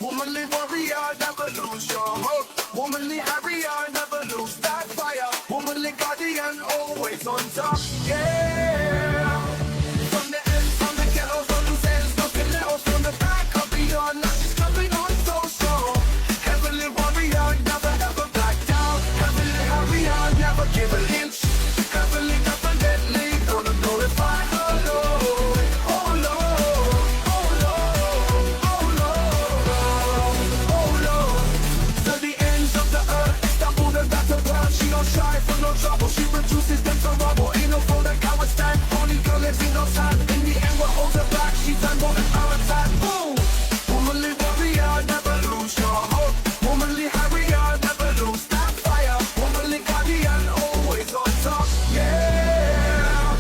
Womanly warrior, never lose your hope. Womanly harrier, never lose that fire. Womanly guardian, always on top. Yeah. From the ends, from the ghettos, from loose ends, no stilettos, from the back of beyond. Now she's coming on so strong. Heavenly warrior, never ever back down. Heavenly harrier, never give an inch. Heavenly, definitely gonna glorify her Lord. Oh Lord, oh Lord, oh Lord, oh Lord. To the ends of the earth, stumbled and back to burn. She don't shy from no trouble. She reduces them to rubble. Ain't no foe that can withstand. Only girl lives in no time. In the end, what holds her back? She turned more than our attack. Boom! Womanly warrior, never lose your hope. Womanly harrier, never lose that fire. Womanly guardian, always on top. Yeah,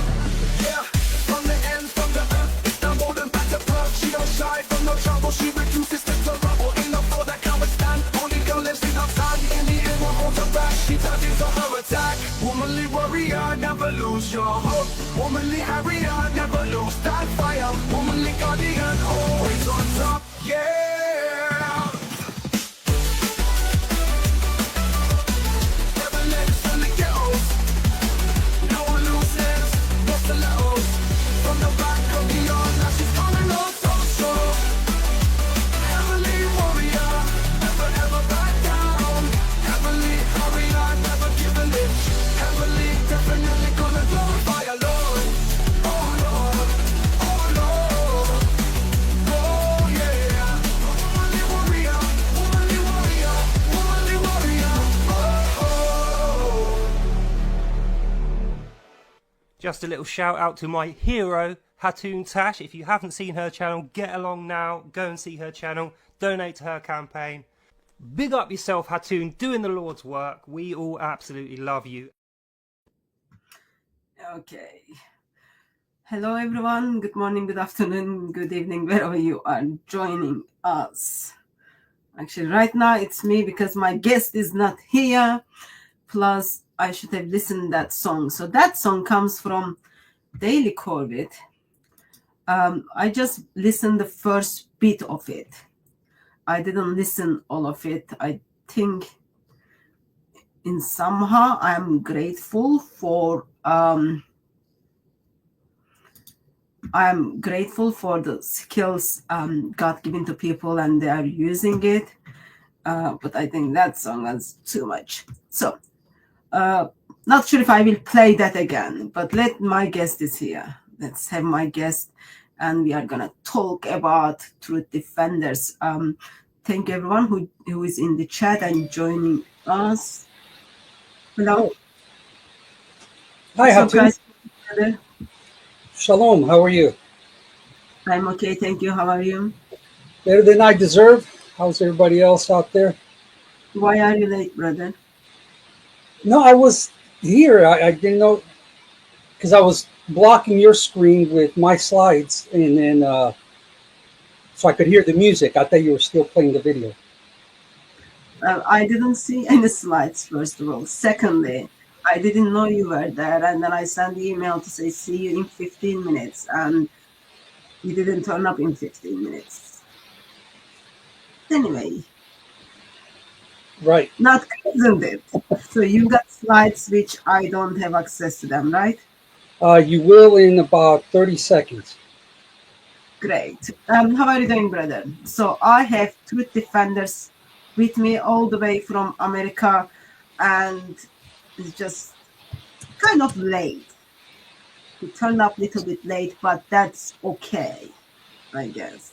yeah. From the end, from the earth, stumbled and back to birth. She don't shy from no trouble. She reduces them to rubble. Ain't no foe that can withstand. Only girl lives in our time. In the end, what holds her back? She turns into her attack. Womanly warrior, never lose your hope. Womanly harrier, never lose that fire. Womanly guardian, always on top. Yeah. Never let from the ghettos. No loose ends, no stilettos. From the back of beyond, now she's coming on so strong. Heavenly warrior, never ever back down. Heavenly warrior, never give an inch. Heavenly, definitely gonna glorify our Lord. Oh Lord, oh Lord, oh yeah. Womanly warrior, womanly warrior, womanly warrior. Oh. Just a little shout out to my hero, Hatun Tash. If you haven't seen her channel, get along now. Go and see her channel. Donate to her campaign. Big up yourself, Hatun, doing the Lord's work. We all absolutely love you. Okay. Hello, everyone. Good morning, good afternoon, good evening, wherever you are joining us. Actually, right now it's me because my guest is not here. Plus, I should have listened that song. So that song comes from Daily Corbett. I just listened the first bit of it. I didn't listen all of it. I think in somehow I'm grateful for the skills God given to people and they are using it. But I think that song was too much. So not sure if I will play that again, but my guest is here. Let's have my guest, and we are gonna talk about Truth Defenders. Thank you everyone who is in the chat and joining us. Hello. Hi, Hatun. Shalom. How are you? I'm okay, thank you. How are you? Better than I deserve. How's everybody else out there? Why are you late, brother? No, I was here. I didn't know because I was blocking your screen with my slides, and then so I could hear the music. I thought you were still playing the video. I didn't see any slides, first of all. Secondly, I didn't know you were there, and then I sent the email to say see you in 15 minutes, and you didn't turn up in 15 minutes. Anyway. Right. Not good, isn't it? So you got slides which I don't have access to them, right? You will in about 30 seconds. Great. How are you doing, brother? So I have Truth Defenders with me all the way from America, and it's just kind of late. We turned up a little bit late, but that's okay, I guess.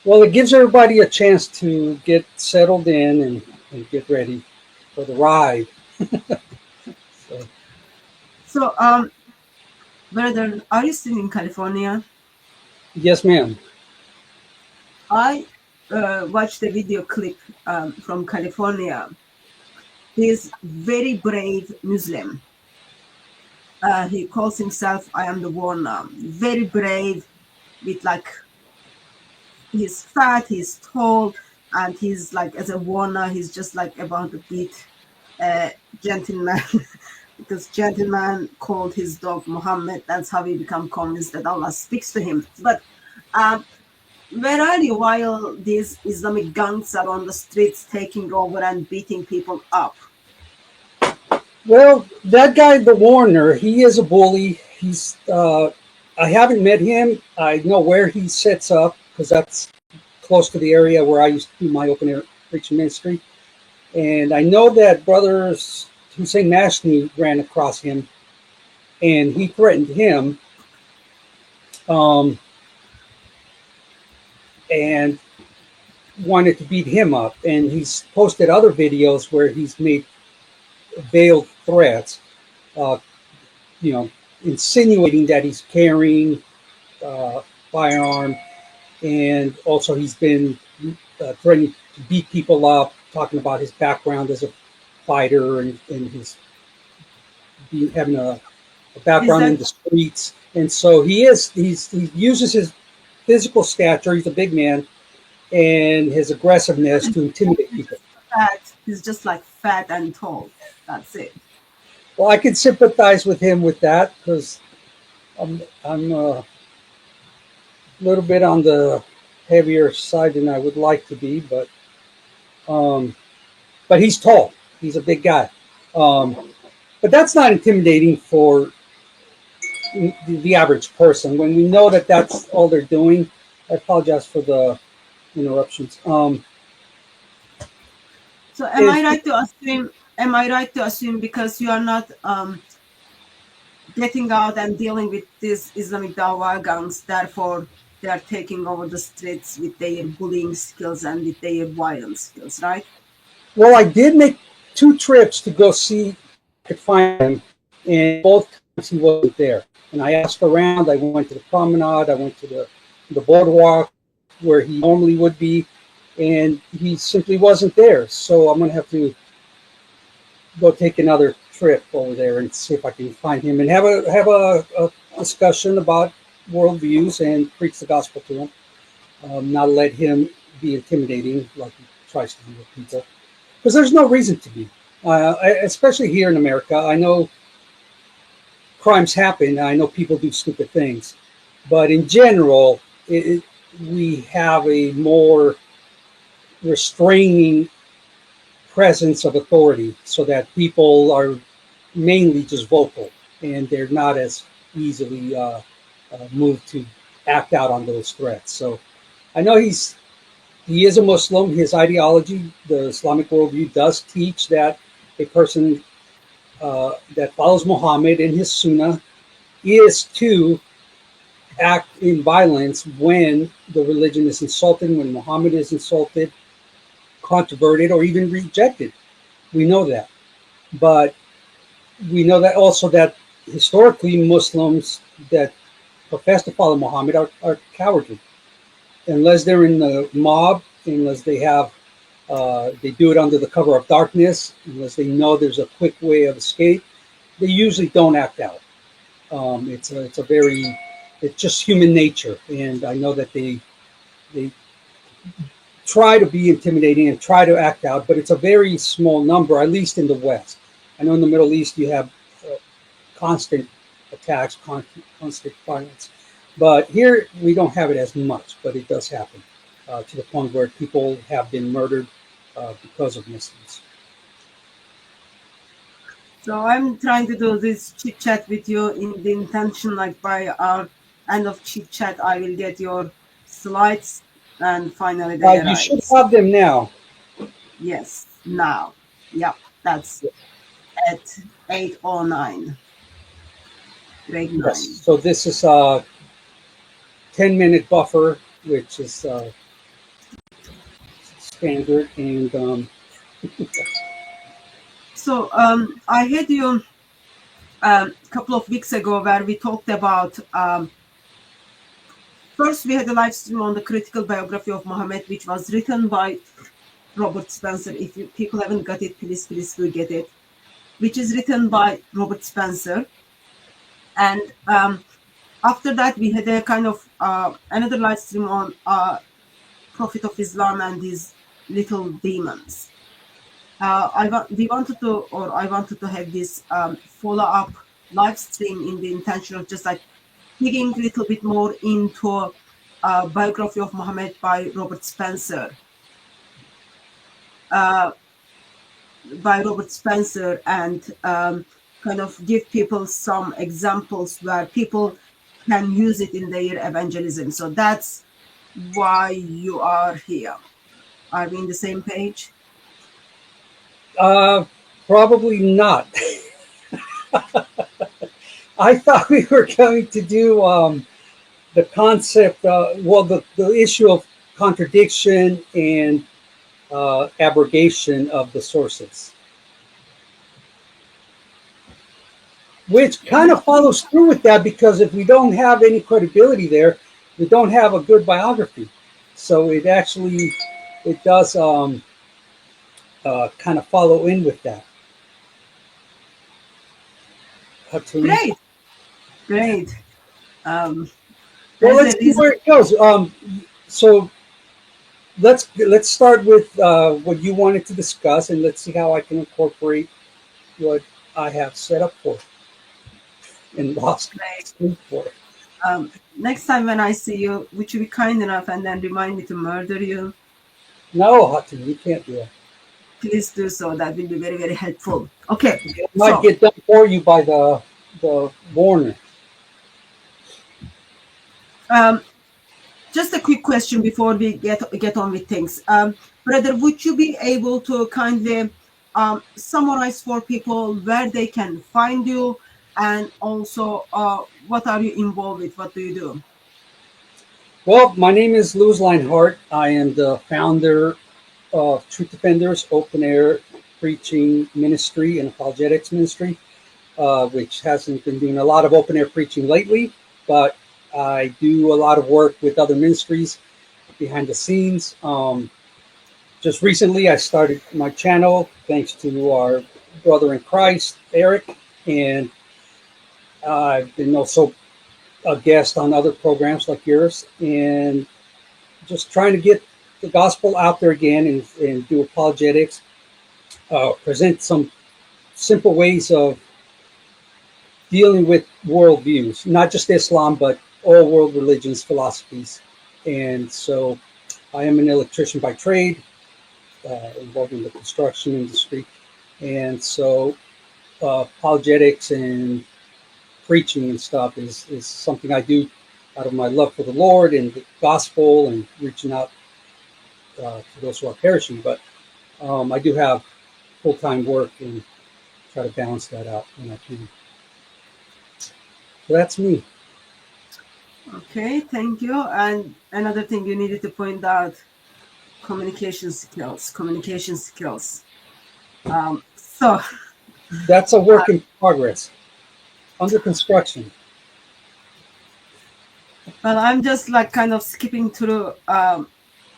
Well, it gives everybody a chance to get settled in and get ready for the ride. So, brother, are you still in California? Yes, ma'am. I watched a video clip from California. He's very brave Muslim. He calls himself I am the Warner. Very brave, with like, he's fat, he's tall, and he's like, as a Warner, he's just like about a bit gentleman. Because gentleman called his dog Muhammad. That's how he become convinced that Allah speaks to him. But Where are you while these Islamic gangs are on the streets taking over and beating people up? Well, that guy, the Warner, he is a bully. I haven't met him. I know where he sets up because that's close to the area where I used to do my open air preaching ministry. And I know that Brother Hussein Mashni ran across him and he threatened him. And wanted to beat him up. And he's posted other videos where he's made veiled threats, uh, insinuating that he's carrying firearm, and also he's been threatening to beat people up, talking about his background as a fighter and his having a background in the streets. And so he uses his physical stature. He's a big man, and his aggressiveness to intimidate people. He's just like fat and tall. That's it. Well, I can sympathize with him with that because I'm a little bit on the heavier side than I would like to be, but he's tall. He's a big guy. But that's not intimidating for the average person. When we know that that's all they're doing, I apologize for the interruptions. So am I right to assume because you are not getting out and dealing with these Islamic Dawah gangs, therefore they are taking over the streets with their bullying skills and with their violence skills, right? Well, I did make 2 trips to go see if I could find him, and both times he wasn't there. And I asked around. I went to the promenade. I went to the boardwalk where he normally would be, and he simply wasn't there. So I'm going to have to go take another trip over there and see if I can find him and have a discussion about worldviews and preach the gospel to him. Not let him be intimidating like he tries to do with people, because there's no reason to be. Especially here in America, I know crimes happen. I know people do stupid things, but in general, we have a more restraining presence of authority, so that people are mainly just vocal and they're not as easily moved to act out on those threats. So I know he is a Muslim. His ideology, the Islamic worldview, does teach that a person that follows Muhammad and his Sunnah is to act in violence when the religion is insulted, when Muhammad is insulted, controverted, or even rejected. We know that. But we know that also that historically Muslims that profess to follow Muhammad are cowardly. Unless they're in the mob, unless they have they do it under the cover of darkness, unless they know there's a quick way of escape, they usually don't act out. It's just human nature, and I know that they try to be intimidating and try to act out, but it's a very small number, at least in the West. I know in the Middle East you have constant attacks, constant violence, but here we don't have it as much, but it does happen to the point where people have been murdered because of Muslims. So I'm trying to do this chit chat with you in the intention, like by our end of chit chat, I will get your slides, and finally they You should have them now. Yes, now. Yep, that's at 8:09. Grade 9. Yes. So this is a 10-minute buffer, which is standard, and So I had you a couple of weeks ago where we talked about first we had a live stream on the critical biography of Muhammad, which was written by Robert Spencer. If people haven't got it, please do get it. Which is written by Robert Spencer. And after that, we had a kind of another live stream on Prophet of Islam and his little demons. I wanted to have this follow-up live stream in the intention of just like digging a little bit more into Biography of Muhammad by Robert Spencer. And kind of give people some examples where people can use it in their evangelism. So that's why you are here. Are we in the same page? Probably not. I thought we were going to do the concept, the issue of contradiction and abrogation of the sources, which kind of follows through with that, because if we don't have any credibility there, we don't have a good biography. So it does kind of follow in with that. Great. Well, let's see where it goes. So let's start with what you wanted to discuss, and let's see how I can incorporate what I have set up for and lost sleep for. Next time when I see you, would you be kind enough and then remind me to murder you? No, Hatun, you can't do that. Please do so. That will be very, very helpful. Okay. It might get done for you by the Warner. Just a quick question before we get on with things. Brother, would you be able to kindly summarize for people where they can find you, and also what are you involved with? What do you do? Well, my name is Luz Leinhart. I am the founder of Truth Defenders Open Air Preaching Ministry and Apologetics Ministry, which hasn't been doing a lot of open air preaching lately, but I do a lot of work with other ministries behind the scenes. Just recently, I started my channel thanks to our brother in Christ, Eric, and I've been also a guest on other programs like yours, and just trying to get the gospel out there again and do apologetics, present some simple ways of dealing with worldviews, not just Islam, but all world religions, philosophies. And so I am an electrician by trade, involved in the construction industry. And so apologetics and preaching and stuff is something I do out of my love for the Lord and the gospel and reaching out to those who are perishing. But I do have full-time work and try to balance that out when I can. So that's me. Okay, thank you. And another thing you needed to point out, communication skills. So that's a work in progress, under construction. Well, I'm just like kind of skipping through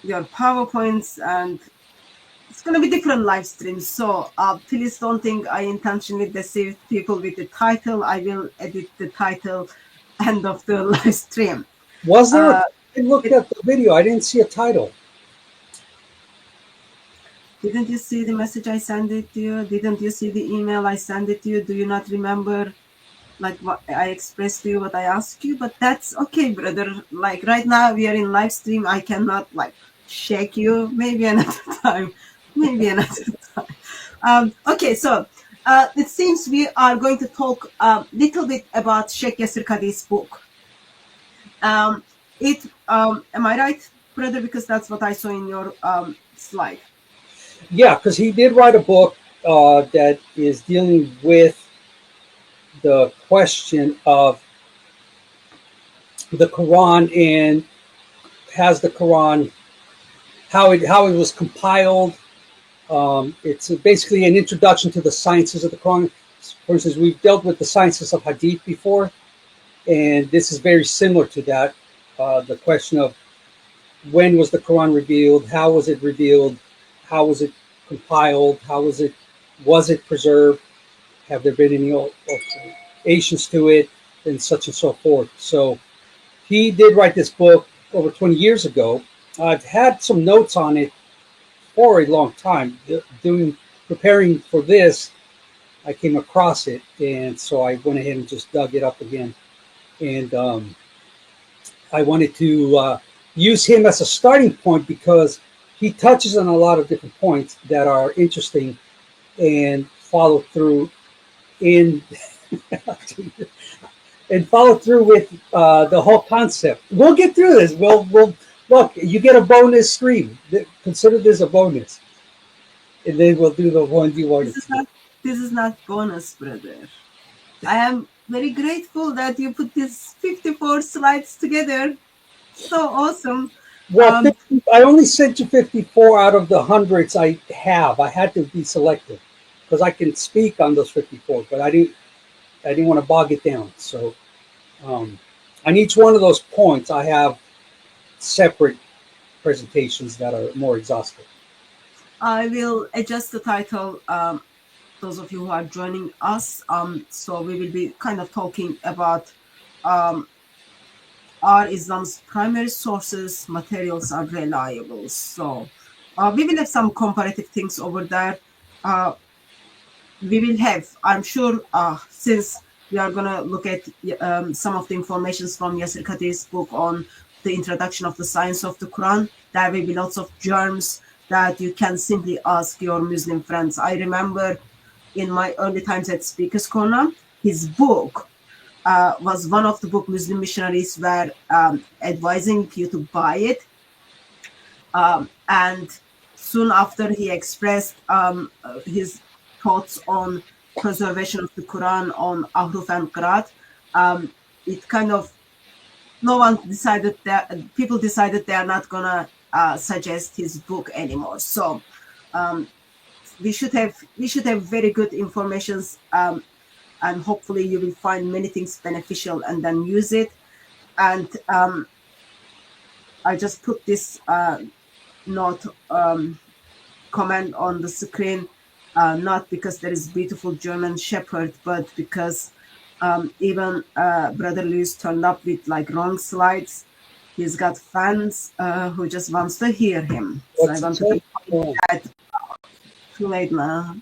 your PowerPoints, and it's going to be different live streams. So please don't think I intentionally deceive people with the title. I will edit the title end of the live stream. Was there? I looked at the video. I didn't see a title. Didn't you see the message I sent it to you? Didn't you see the email I sent it to you? Do you not remember? Like what I expressed to you, what I asked you? But that's okay, brother. Like right now we are in live stream. I cannot like shake you. Maybe another time. Okay, so it seems we are going to talk a little bit about Sheikh Yasir Qadhi's book. Am I right, brother? Because that's what I saw in your slide. Yeah, because he did write a book that is dealing with the question of the Quran, and has the Quran, how it was compiled. It's basically an introduction to the sciences of the Quran. For instance, we've dealt with the sciences of Hadith before, and this is very similar to that. The question of when was the Quran revealed, how was it revealed, how was it compiled, was it preserved, have there been any alterations to it, and such and so forth. So he did write this book over 20 years ago. I've had some notes on it for a long time. Preparing for this, I came across it, and so I went ahead and just dug it up again. And I wanted to use him as a starting point because he touches on a lot of different points that are interesting and follow through in and follow through with the whole concept. We'll get through this. We'll look. You get a bonus stream. Consider this a bonus, and then we'll do the one you want. This is not bonus, brother. I am very grateful that you put these 54 slides together. So awesome. Well, I only sent you 54 out of the hundreds I have. I had to be selective because I can speak on those 54, but I didn't want to bog it down. So on each one of those points, I have separate presentations that are more exhaustive. I will adjust the title. Those of you who are joining us, so we will be kind of talking about are Islam's primary sources materials are reliable. So we will have some comparative things over there. We will have, I'm sure, since we are going to look at some of the information from Yasir Qadhi's book on the introduction of the science of the Quran, there will be lots of germs that you can simply ask your Muslim friends. I remember in my early times at Speaker's Corner, his book was one of the book Muslim missionaries were advising you to buy it. And soon after he expressed his thoughts on preservation of the Quran, on Ahruf and Qiraat, it kind of, people decided they are not gonna suggest his book anymore. So we should have very good informations, and hopefully you will find many things beneficial and then use it. And I just put this note comment on the screen, not because there is beautiful German Shepherd, but because even Brother Lewis turned up with like wrong slides. He's got fans who just wants to hear him. So I want to point that out. Too late now.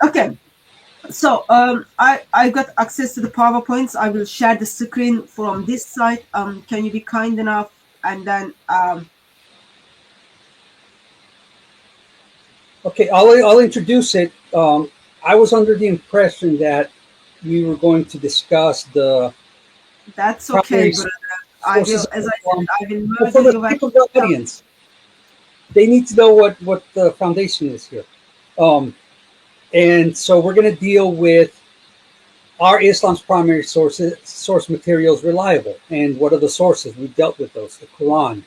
Okay, so I got access to the PowerPoints. I will share the screen from this side. Can you be kind enough? And then okay, I'll introduce it. I was under the impression that we were going to discuss the. That's okay, brother. I will, as I said, I will merge for the you people of the audience. They need to know what the foundation is here. And so we're going to deal with, are Islam's primary source materials reliable? And what are the sources? We've dealt with those. The Quran,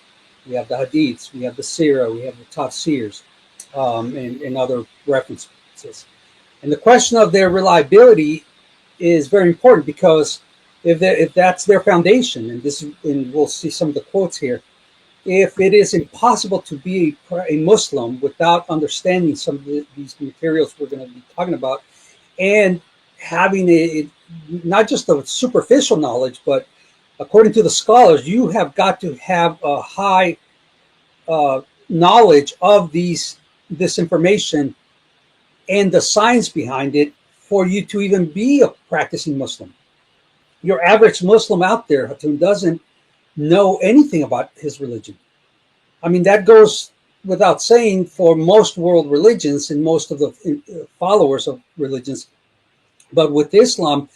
we have the Hadiths, we have the Sirah, we have the Tafsirs, and other references. And the question of their reliability is very important because if that's their foundation, and we'll see some of the quotes here, if it is impossible to be a Muslim without understanding some of these materials we're going to be talking about, and having not just a superficial knowledge, but according to the scholars, you have got to have a high knowledge of this information and the science behind it for you to even be a practicing Muslim. Your average Muslim out there who doesn't know anything about his religion. I mean, that goes without saying for most world religions and most of the followers of religions. But with Islam,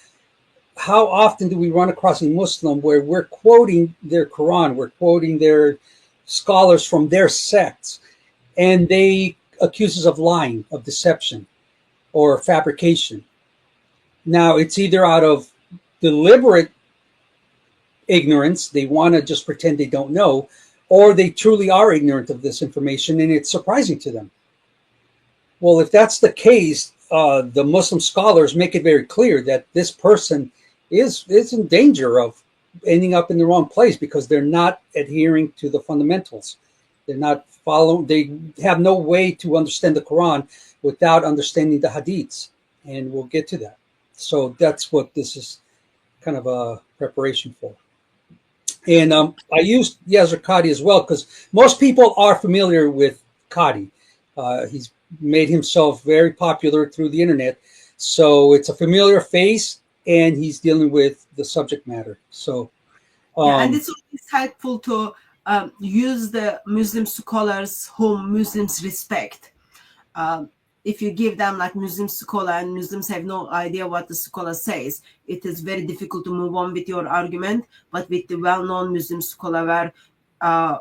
how often do we run across a Muslim where we're quoting their Quran, we're quoting their scholars from their sects, and they accuse us of lying, of deception, or fabrication? Now, it's either out of deliberate ignorance, they want to just pretend they don't know, or they truly are ignorant of this information and it's surprising to them. Well, if that's the case, the Muslim scholars make it very clear that this person is in danger of ending up in the wrong place because they're not adhering to the fundamentals. They're not following, they have no way to understand the Quran without understanding the Hadiths. And we'll get to that. So that's what this is kind of a preparation for. And I used Yasir Qadhi as well because most people are familiar with Qadhi. He's made himself very popular through the internet. So it's a familiar face. and he's dealing with the subject matter. So, Yeah, and it's always helpful to use the Muslim scholars whom Muslims respect. If you give them like Muslim scholar and Muslims have no idea what the scholar says, it is very difficult to move on with your argument. But with the well-known Muslim scholar where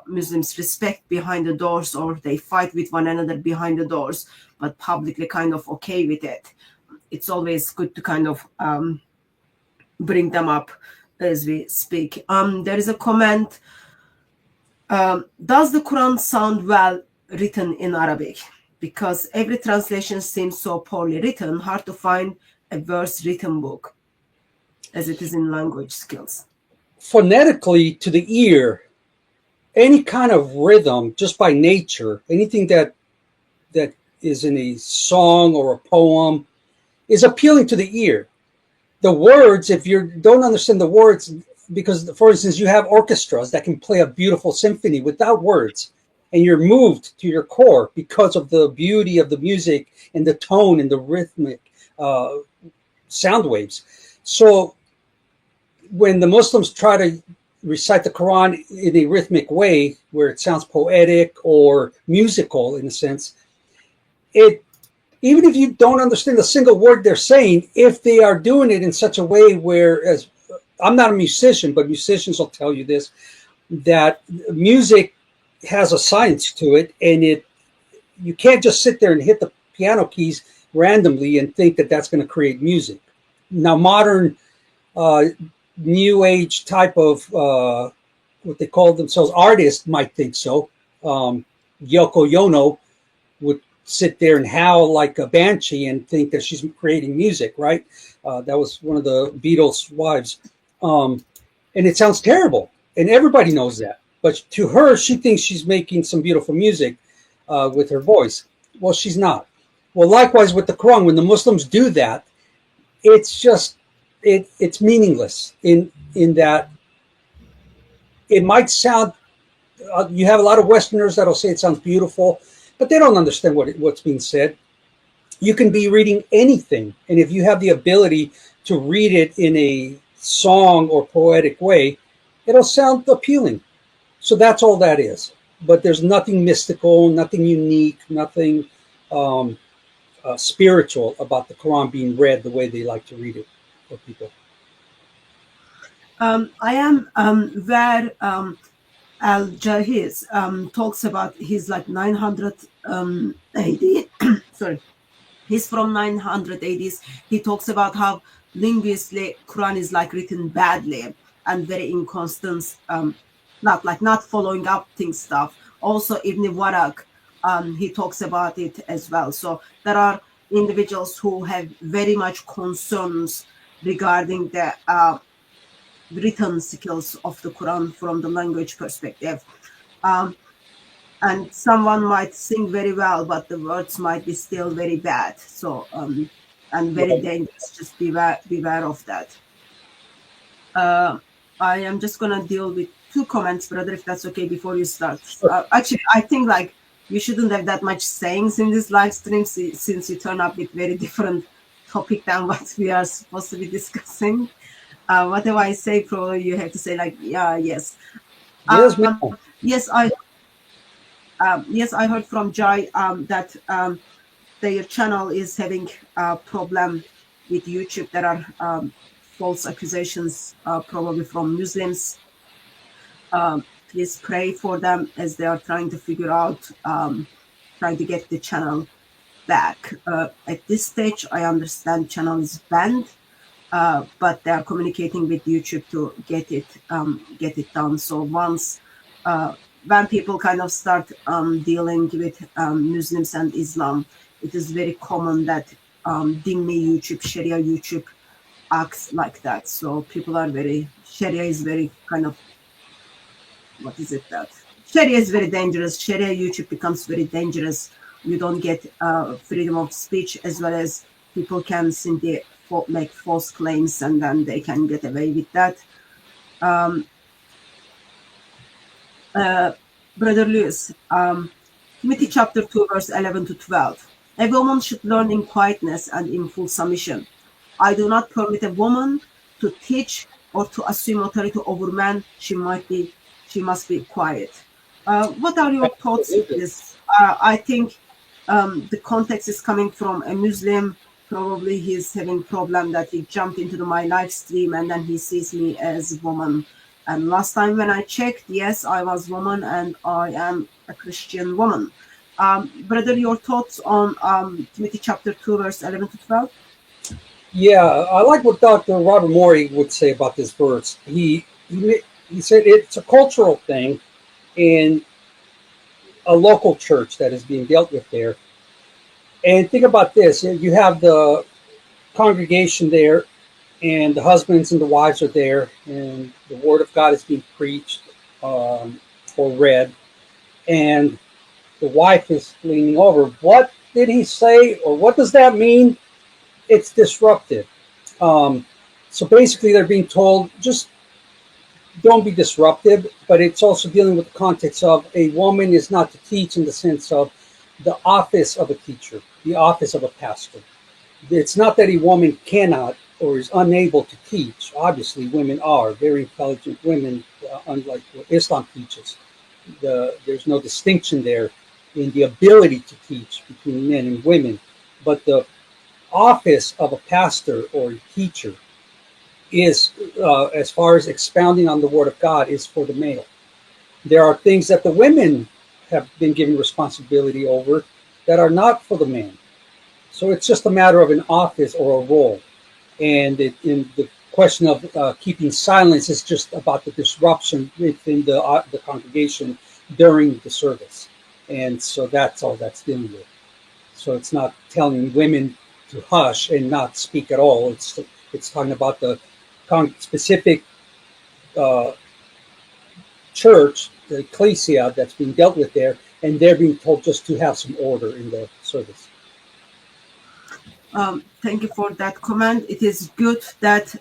Muslims respect behind the doors, or they fight with one another behind the doors, but publicly kind of okay with it, it's always good to kind of bring them up as we speak. There is a comment. Does the Quran sound well written in Arabic? Because every translation seems so poorly written, hard to find a verse written book as it is in language skills. Phonetically, to the ear, any kind of rhythm, just by nature, anything that is in a song or a poem, is appealing to the ear. The words, if you don't understand the words, because, for instance, you have orchestras that can play a beautiful symphony without words, and you're moved to your core because of the beauty of the music and the tone and the rhythmic sound waves. So when the Muslims try to recite the Quran in a rhythmic way, where it sounds poetic or musical in a sense, even if you don't understand a single word they're saying, if they are doing it in such a way where, as I'm not a musician, but musicians will tell you this, that music has a science to it, and you can't just sit there and hit the piano keys randomly and think that that's going to create music. Now, modern new age type of what they call themselves artists might think so. Yoko Ono would sit there and howl like a banshee and think that she's creating music, right? That was one of the Beatles' wives. And it sounds terrible, and everybody knows that. But to her, she thinks she's making some beautiful music with her voice. Well, she's not. Well, likewise with the Quran, when the Muslims do that, it's just it's meaningless in that it might sound. You have a lot of Westerners that'll say it sounds beautiful, but they don't understand what's being said. You can be reading anything, and if you have the ability to read it in a song or poetic way, it'll sound appealing. So that's all that is. But there's nothing mystical, nothing unique, nothing spiritual about the Quran being read the way they like to read it for people. I am where Al-Jahiz talks about his like 900 AD. Sorry, he's from 900 ADs. He talks about how linguistically Quran is like written badly and very inconstant. Not following up things stuff. Also, Ibn Waraq, he talks about it as well. So there are individuals who have very much concerns regarding the written skills of the Quran from the language perspective. And someone might sing very well, but the words might be still very bad. So, and very dangerous. Just beware of that. I am just going to deal with 2 comments, brother, if that's okay, before you start. Actually, I think like you shouldn't have that much sayings in this live stream since you turn up with very different topic than what we are supposed to be discussing. Whatever I say, probably you have to say like, yeah, yes. Yes, I heard from Jai that their channel is having a problem with YouTube. There are false accusations, probably from Muslims. Please pray for them as they are trying to figure out, trying to get the channel back. At this stage, I understand channel is banned, but they are communicating with YouTube to get it done. So once when people kind of start dealing with Muslims and Islam, it is very common that Dhimmi YouTube, Sharia YouTube acts like that. So people are Sharia is very kind of, what is it that? Sharia is very dangerous. Sharia YouTube becomes very dangerous. You don't get freedom of speech, as well as people can simply make false claims and then they can get away with that. Brother Lewis, Timothy chapter 2, verse 11 to 12. A woman should learn in quietness and in full submission. I do not permit a woman to teach or to assume authority over man. She must be quiet. What are your thoughts on Absolutely. this? I think the context is coming from a Muslim. Probably he's having problem that he jumped into my live stream and then he sees me as a woman. And last time when I checked, yes, I was woman and I am a Christian woman. Brother, your thoughts on Timothy chapter 2, verse 11 to 12? Yeah, I like what Dr. Robert Morey would say about this verse. He said it's a cultural thing in a local church that is being dealt with there. And think about this: you have the congregation there, and the husbands and the wives are there, and the word of God is being preached or read, and the wife is leaning over. What did he say, or what does that mean? It's disruptive. So basically, they're being told just don't be disruptive, but it's also dealing with the context of a woman is not to teach in the sense of the office of a teacher, the office of a pastor. It's not that a woman cannot or is unable to teach. Obviously, women are very intelligent women, unlike what Islam teaches. There's no distinction there in the ability to teach between men and women, but the office of a pastor or a teacher is, as far as expounding on the word of God, is for the male. There are things that the women have been given responsibility over that are not for the man. So it's just a matter of an office or a role. And in the question of keeping silence is just about the disruption within the congregation during the service. And so that's all that's dealing with. So it's not telling women to hush and not speak at all. It's talking about the specific church, the ecclesia that's being dealt with there, and they're being told just to have some order in the service. Thank you for that comment. It is good that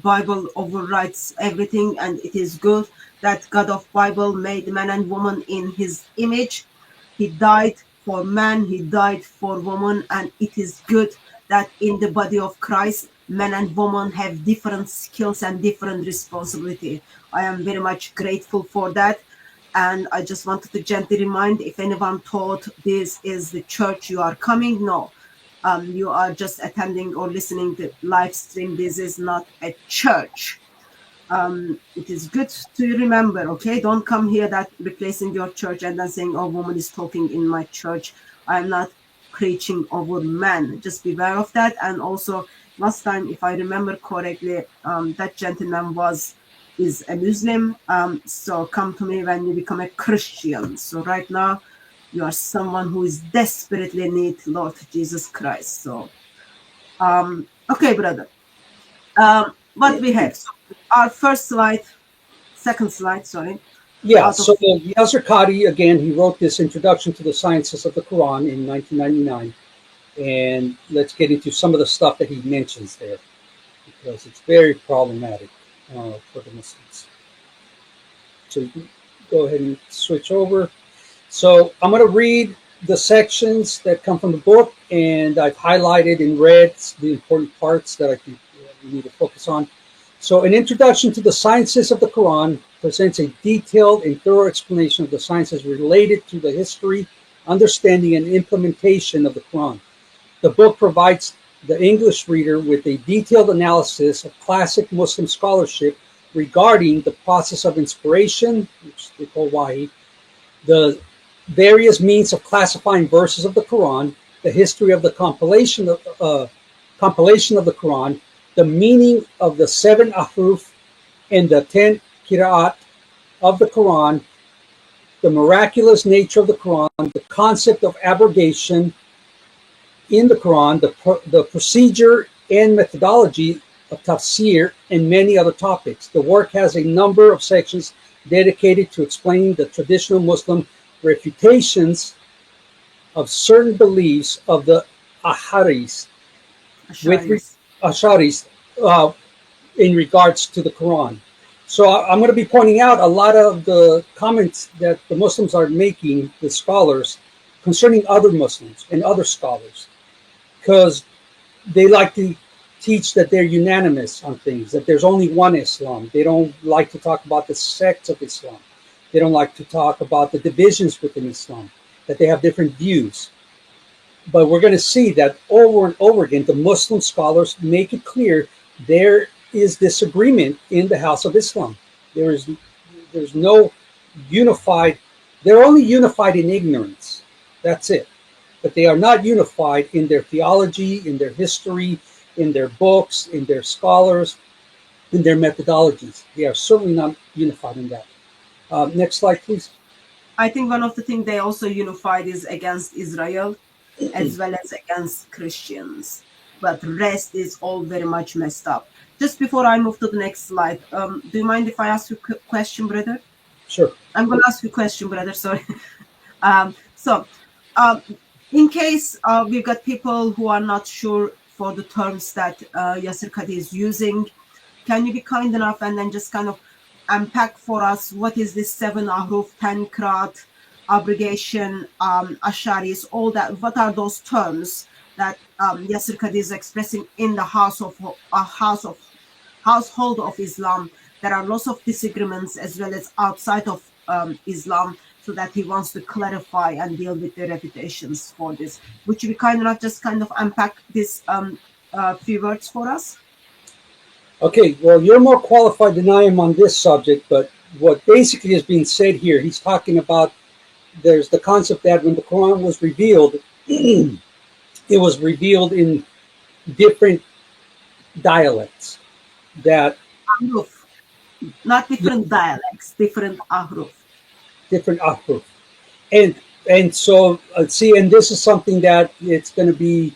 Bible overrides everything, and it is good that God of Bible made man and woman in his image. He died for man, he died for woman, and it is good that in the body of Christ, men and women have different skills and different responsibility. I am very much grateful for that. And I just wanted to gently remind, if anyone thought this is the church you are coming, no. You are just attending or listening to live stream. This is not a church. It is good to remember, okay? Don't come here that replacing your church and then saying, oh, woman is talking in my church. I'm not preaching over men. Just beware of that. And also, last time, if I remember correctly, that gentleman is a Muslim. So come to me when you become a Christian. So right now, you are someone who is desperately need Lord Jesus Christ. So, okay, brother. What we have, so our second slide, sorry. Yeah, so Yasser Qadhi, again, he wrote this Introduction to the Sciences of the Quran in 1999. And let's get into some of the stuff that he mentions there, because it's very problematic for the Muslims. So you can go ahead and switch over. So I'm going to read the sections that come from the book, and I've highlighted in red the important parts that I think we need to focus on. So an introduction to the sciences of the Quran presents a detailed and thorough explanation of the sciences related to the history, understanding, and implementation of the Quran. The book provides the English reader with a detailed analysis of classic Muslim scholarship regarding the process of inspiration, which they call wahi, the various means of classifying verses of the Quran, the history of the compilation of the Quran, the meaning of the 7 ahruf and the 10 qira'at of the Quran, the miraculous nature of the Quran, the concept of abrogation in the Quran, the procedure and methodology of tafsir, and many other topics. The work has a number of sections dedicated to explaining the traditional Muslim refutations of certain beliefs of the Asharis in regards to the Quran. So I'm going to be pointing out a lot of the comments that the Muslims are making, the scholars, concerning other Muslims and other scholars, because they like to teach that they're unanimous on things, that there's only one Islam. They don't like to talk about the sects of Islam. They don't like to talk about the divisions within Islam, that they have different views. But we're going to see that over and over again, the Muslim scholars make it clear there is disagreement in the House of Islam. There's no unified, they're only unified in ignorance. That's it. But they are not unified in their theology, in their history, in their books, in their scholars, in their methodologies. They are certainly not unified in that. Next slide, please. I think one of the things they also unified is against Israel as well as against Christians. But the rest is all very much messed up. Just before I move to the next slide, do you mind if I ask you a question, brother? Sure. I'm going to ask you a question, brother. Sorry. In case we've got people who are not sure for the terms that Yasir Qadhi is using, can you be kind enough and then just kind of unpack for us what is this 7 ahruf, 10 qiraat, abrogation, asharis, all that? What are those terms that Yasir Qadhi is expressing in the household of Islam? There are lots of disagreements as well as outside of Islam, so that he wants to clarify and deal with the reputations for this. Would you be kind enough just kind of unpack this few words for us? Okay, well, you're more qualified than I am on this subject, but what basically is being said here, he's talking about there's the concept that when the Quran was revealed, it was revealed in different dialects. That Ahruf. Not different dialects, different ahruf. Different ahruf. And so, see, and this is something that it's going to be,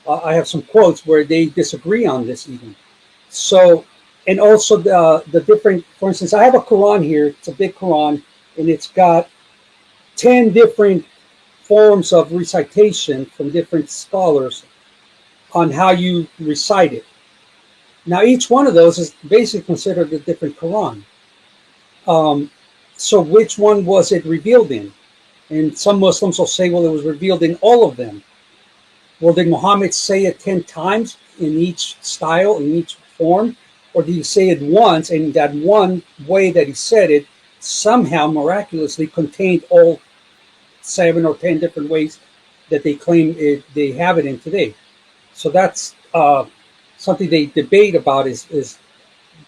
I have some quotes where they disagree on this even. So, and also the different, for instance, I have a Quran here, it's a big Quran, and it's got 10 different forms of recitation from different scholars on how you recite it. Now, each one of those is basically considered a different Quran. So which one was it revealed in? And some Muslims will say, well, it was revealed in all of them. Well, did Muhammad say it 10 times in each style, in each form? Or did he say it once, and that one way that he said it somehow miraculously contained all 7 or 10 different ways that they claim they have it in today? So that's something they debate about is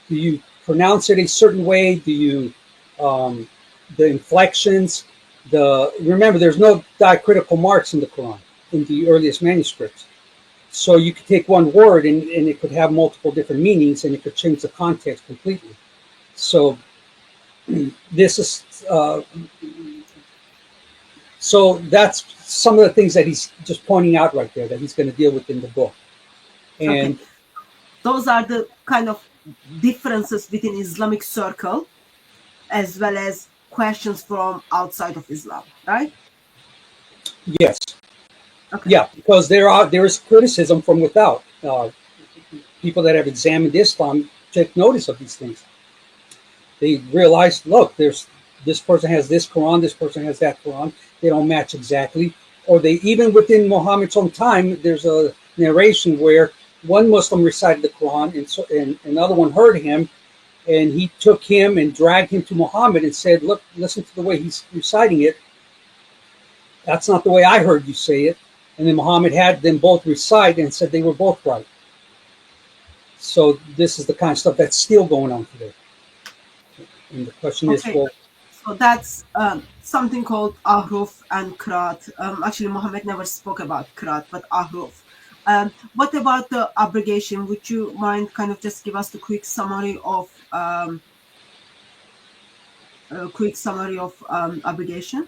do you pronounce it a certain way? Do you, the inflections, remember there's no diacritical marks in the Quran, in the earliest manuscripts. So you could take one word and it could have multiple different meanings and it could change the context completely. So this is, so that's some of the things that he's just pointing out right there that he's going to deal with in the book. And okay. Those are the kind of differences within Islamic circle as well as questions from outside of Islam, right? yes. Okay. Yeah, because there is criticism from without. People that have examined Islam take notice of these things. They realize, look, this person has this Quran, this person has that Quran. They don't match exactly. Or they, even within Muhammad's own time, there's a narration where one Muslim recited the Quran and another one heard him, and he took him and dragged him to Muhammad and said, look, listen to the way he's reciting it. That's not the way I heard you say it. And then Muhammad had them both recite and said they were both right. So this is the kind of stuff that's still going on today. And the question is, well, so that's something called ahruf and qiraat. Actually, Muhammad never spoke about qiraat, but ahruf. What about the abrogation? Would you mind kind of just give us the quick summary of abrogation?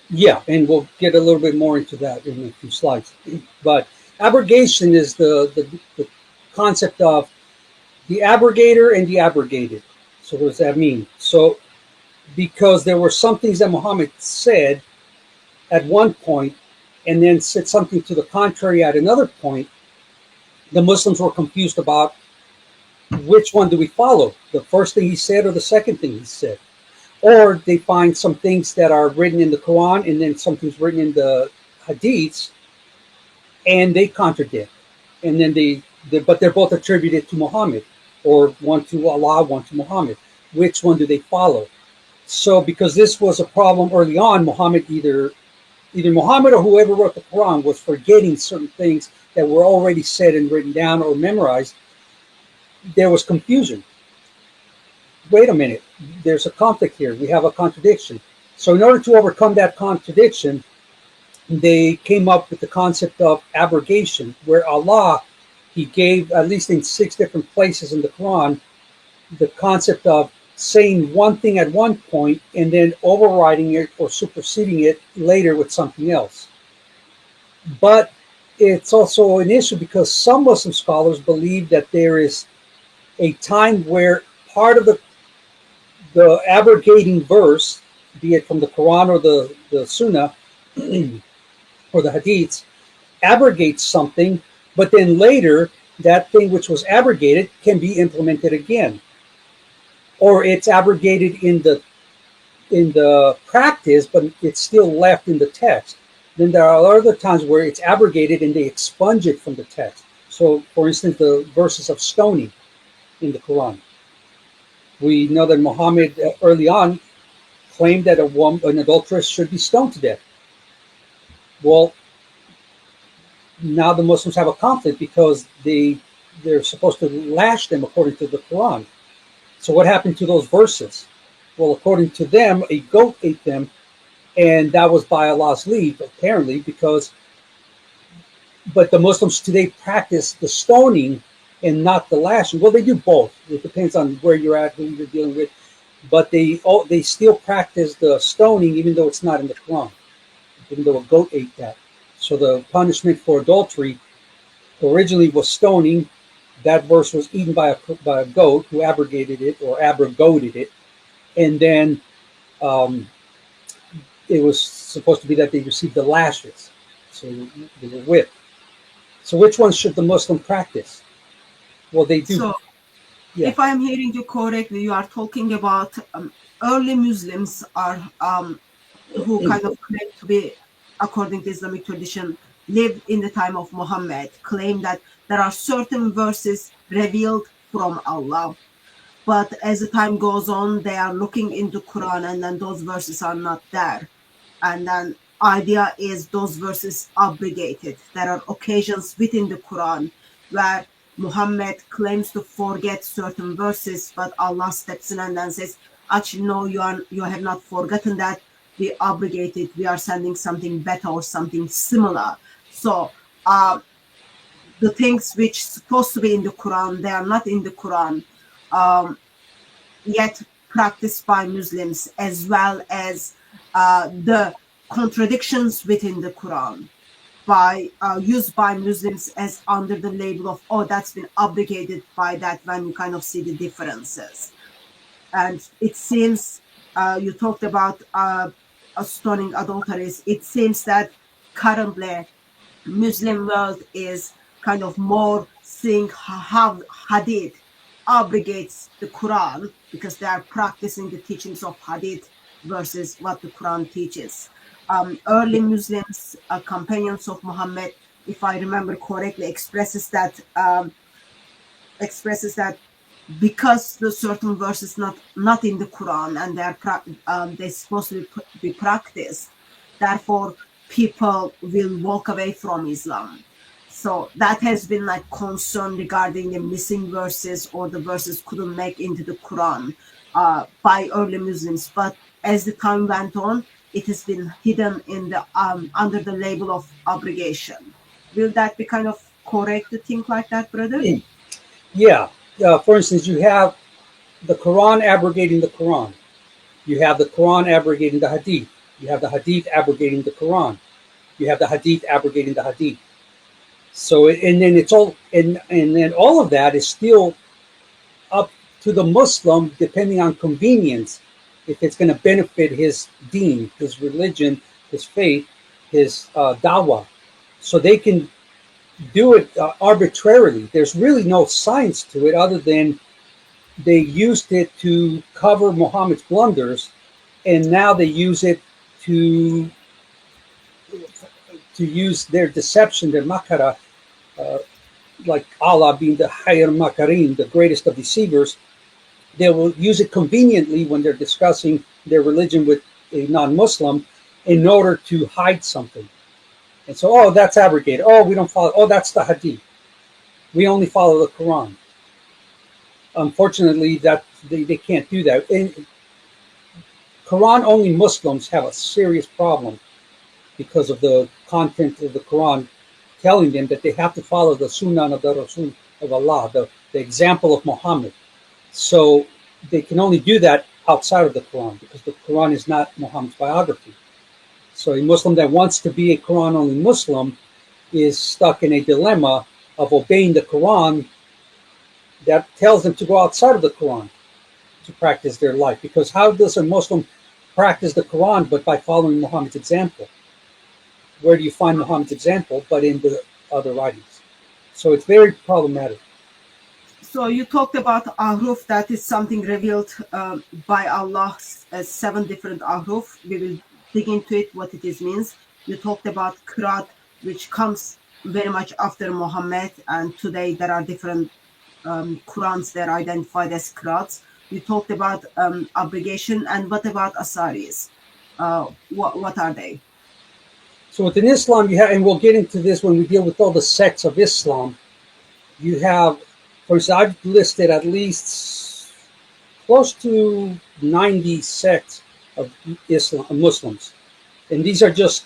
Yeah, and we'll get a little bit more into that in a few slides. But abrogation is the concept of the abrogator and the abrogated. So what does that mean? So because there were some things that Muhammad said at one point and then said something to the contrary at another point, the Muslims were confused about which one do we follow, the first thing he said or the second thing he said. Or they find some things that are written in the Quran and then something's written in the Hadiths, and they contradict. And then they but they're both attributed to Muhammad, or one to Allah, one to Muhammad. Which one do they follow? So, because this was a problem early on, either Muhammad or whoever wrote the Quran was forgetting certain things that were already said and written down or memorized. There was confusion. Wait a minute, there's a conflict here. We have a contradiction. So in order to overcome that contradiction, they came up with the concept of abrogation, where Allah, he gave, at least in 6 different places in the Quran, the concept of saying one thing at one point and then overriding it or superseding it later with something else. But it's also an issue because some Muslim scholars believe that there is a time where part of the abrogating verse, be it from the Quran or the Sunnah or the Hadiths, abrogates something, but then later that thing which was abrogated can be implemented again, or it's abrogated in the practice, but it's still left in the text. Then there are other times where it's abrogated and they expunge it from the text. So, for instance, the verses of stoning in the Quran. We know that Muhammad early on claimed that an adulteress should be stoned to death. Well, now the Muslims have a conflict because they're supposed to lash them according to the Quran. So what happened to those verses? Well, according to them, a goat ate them, and that was by Allah's leave, apparently, but the Muslims today practice the stoning and not the lashing. Well, they do both. It depends on where you're at, who you're dealing with. But they still practice the stoning, even though it's not in the Quran, even though a goat ate that. So the punishment for adultery originally was stoning. That verse was eaten by a goat who abrogated it or abrogated it. And then it was supposed to be that they received the lashes. So they were whipped. So which one should the Muslim practice? Well, they do. So, yeah. if I am hearing you correctly, you are talking about early Muslims who kind of claim to be, according to Islamic tradition, lived in the time of Muhammad, claim that there are certain verses revealed from Allah. But as the time goes on, they are looking into Quran and then those verses are not there. And then idea is those verses abrogated. There are occasions within the Quran where Muhammad claims to forget certain verses, but Allah steps in and then says, actually, no, you have not forgotten that. We abrogated. We are sending something better or something similar. So the things which supposed to be in the Quran, they are not in the Quran, yet practiced by Muslims, as well as the contradictions within the Quran used by Muslims as under the label of, oh, that's been abrogated by that, when you kind of see the differences. And it seems, you talked about stoning adulteries. It seems that currently Muslim world is kind of more seeing how Hadith abrogates the Quran because they are practicing the teachings of Hadith versus what the Quran teaches. Early Muslims, companions of Muhammad, if I remember correctly, expresses that because the certain verses not in the Quran and they're supposed to be practiced, therefore people will walk away from Islam. So that has been like concern regarding the missing verses or the verses couldn't make into the Quran by early Muslims. But as the time went on, it has been hidden in the under the label of abrogation. Will that be kind of correct to think like that, brother? Yeah. For instance, you have the Quran abrogating the Quran. You have the Quran abrogating the Hadith. You have the Hadith abrogating the Quran. You have the Hadith abrogating the Hadith. So, and then it's all, and then all of that is still up to the Muslim, depending on convenience, if it's going to benefit his deen, his religion, his faith, his dawah. So they can do it arbitrarily. There's really no science to it other than they used it to cover Muhammad's blunders, and now they use it to use their deception, their makara, like Allah being the Hayr Makarim, the greatest of deceivers, they will use it conveniently when they're discussing their religion with a non-Muslim in order to hide something. And so, oh, that's abrogated. Oh, we don't follow. Oh, that's the Hadith. We only follow the Quran. Unfortunately, that they can't do that. And Quran only Muslims have a serious problem because of the content of the Quran telling them that they have to follow the Sunnah of the Rasul of Allah, the example of Muhammad. So they can only do that outside of the Quran because the Quran is not Muhammad's biography. So a Muslim that wants to be a Quran only Muslim is stuck in a dilemma of obeying the Quran that tells them to go outside of the Quran to practice their life. Because how does a Muslim practice the Quran but by following Muhammad's example? Where do you find Muhammad's example but in the other writings? So it's very problematic. So you talked about ahruf, that is something revealed by Allah as 7 different ahruf. We will dig into it, what it is means. You talked about qiraat, which comes very much after Muhammad, and today there are different Qurans that are identified as qiraats. You talked about abrogation, and what about asaris? What are they? So within Islam, you have, and we'll get into this when we deal with all the sects of Islam, you have, for instance, I've listed at least close to 90 sects of Islam, Muslims. And these are just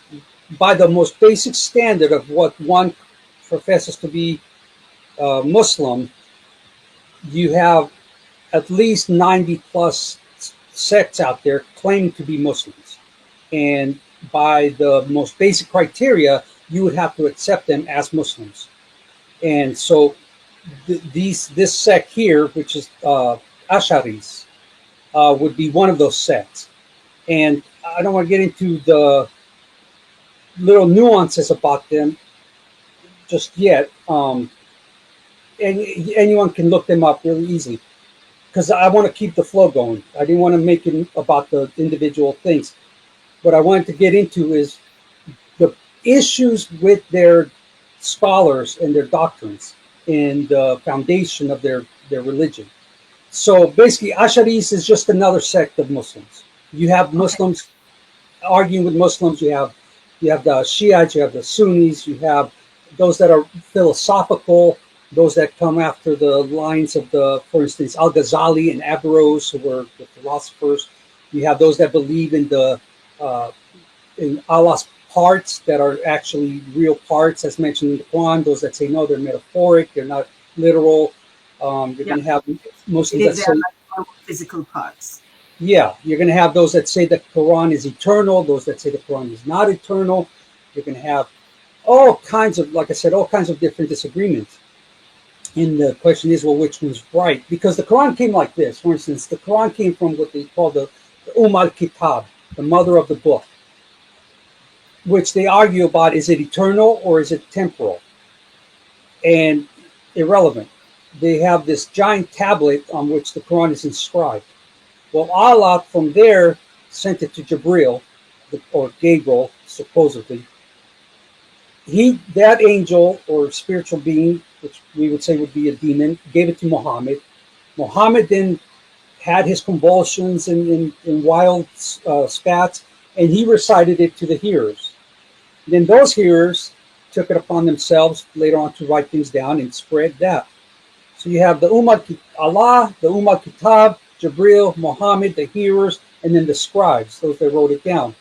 by the most basic standard of what one professes to be Muslim. You have at least 90 plus sects out there claiming to be Muslims. And by the most basic criteria, you would have to accept them as Muslims. And so this sect here, which is Asharis, would be one of those sects. And I don't want to get into the little nuances about them just yet. And anyone can look them up really easily because I want to keep the flow going. I didn't want to make it about the individual things. What I wanted to get into is the issues with their scholars and their doctrines and the foundation of their religion. So basically, Asharis is just another sect of Muslims. You have Muslims arguing with Muslims. You have the Shiites, you have the Sunnis, you have those that are philosophical, those that come after the lines of for instance, Al-Ghazali and Averroes, who were the philosophers. You have those that believe in in Allah's parts that are actually real parts, as mentioned in the Quran. Those that say no, they're metaphoric, they're not literal. You're going to have Muslims that say like physical parts. Yeah, you're going to have those that say the Quran is eternal, those that say the Quran is not eternal. You're going to have all kinds of, like I said, all kinds of different disagreements. And the question is, well, which one's right? Because the Quran came like this. For instance, the Quran came from what they call the al-Kitab, the mother of the book, which they argue about, is it eternal or is it temporal? And irrelevant. They have this giant tablet on which the Quran is inscribed. Well, Allah from there sent it to Jibril, or Gabriel, supposedly. That angel or spiritual being, which we would say would be a demon, gave it to Muhammad. Muhammad then had his convulsions and wild spats, and he recited it to the hearers. Then those hearers took it upon themselves later on to write things down and spread that. So you have the Allah, the Kitab, Jibril, Muhammad, the hearers, and then the scribes, those that wrote it down.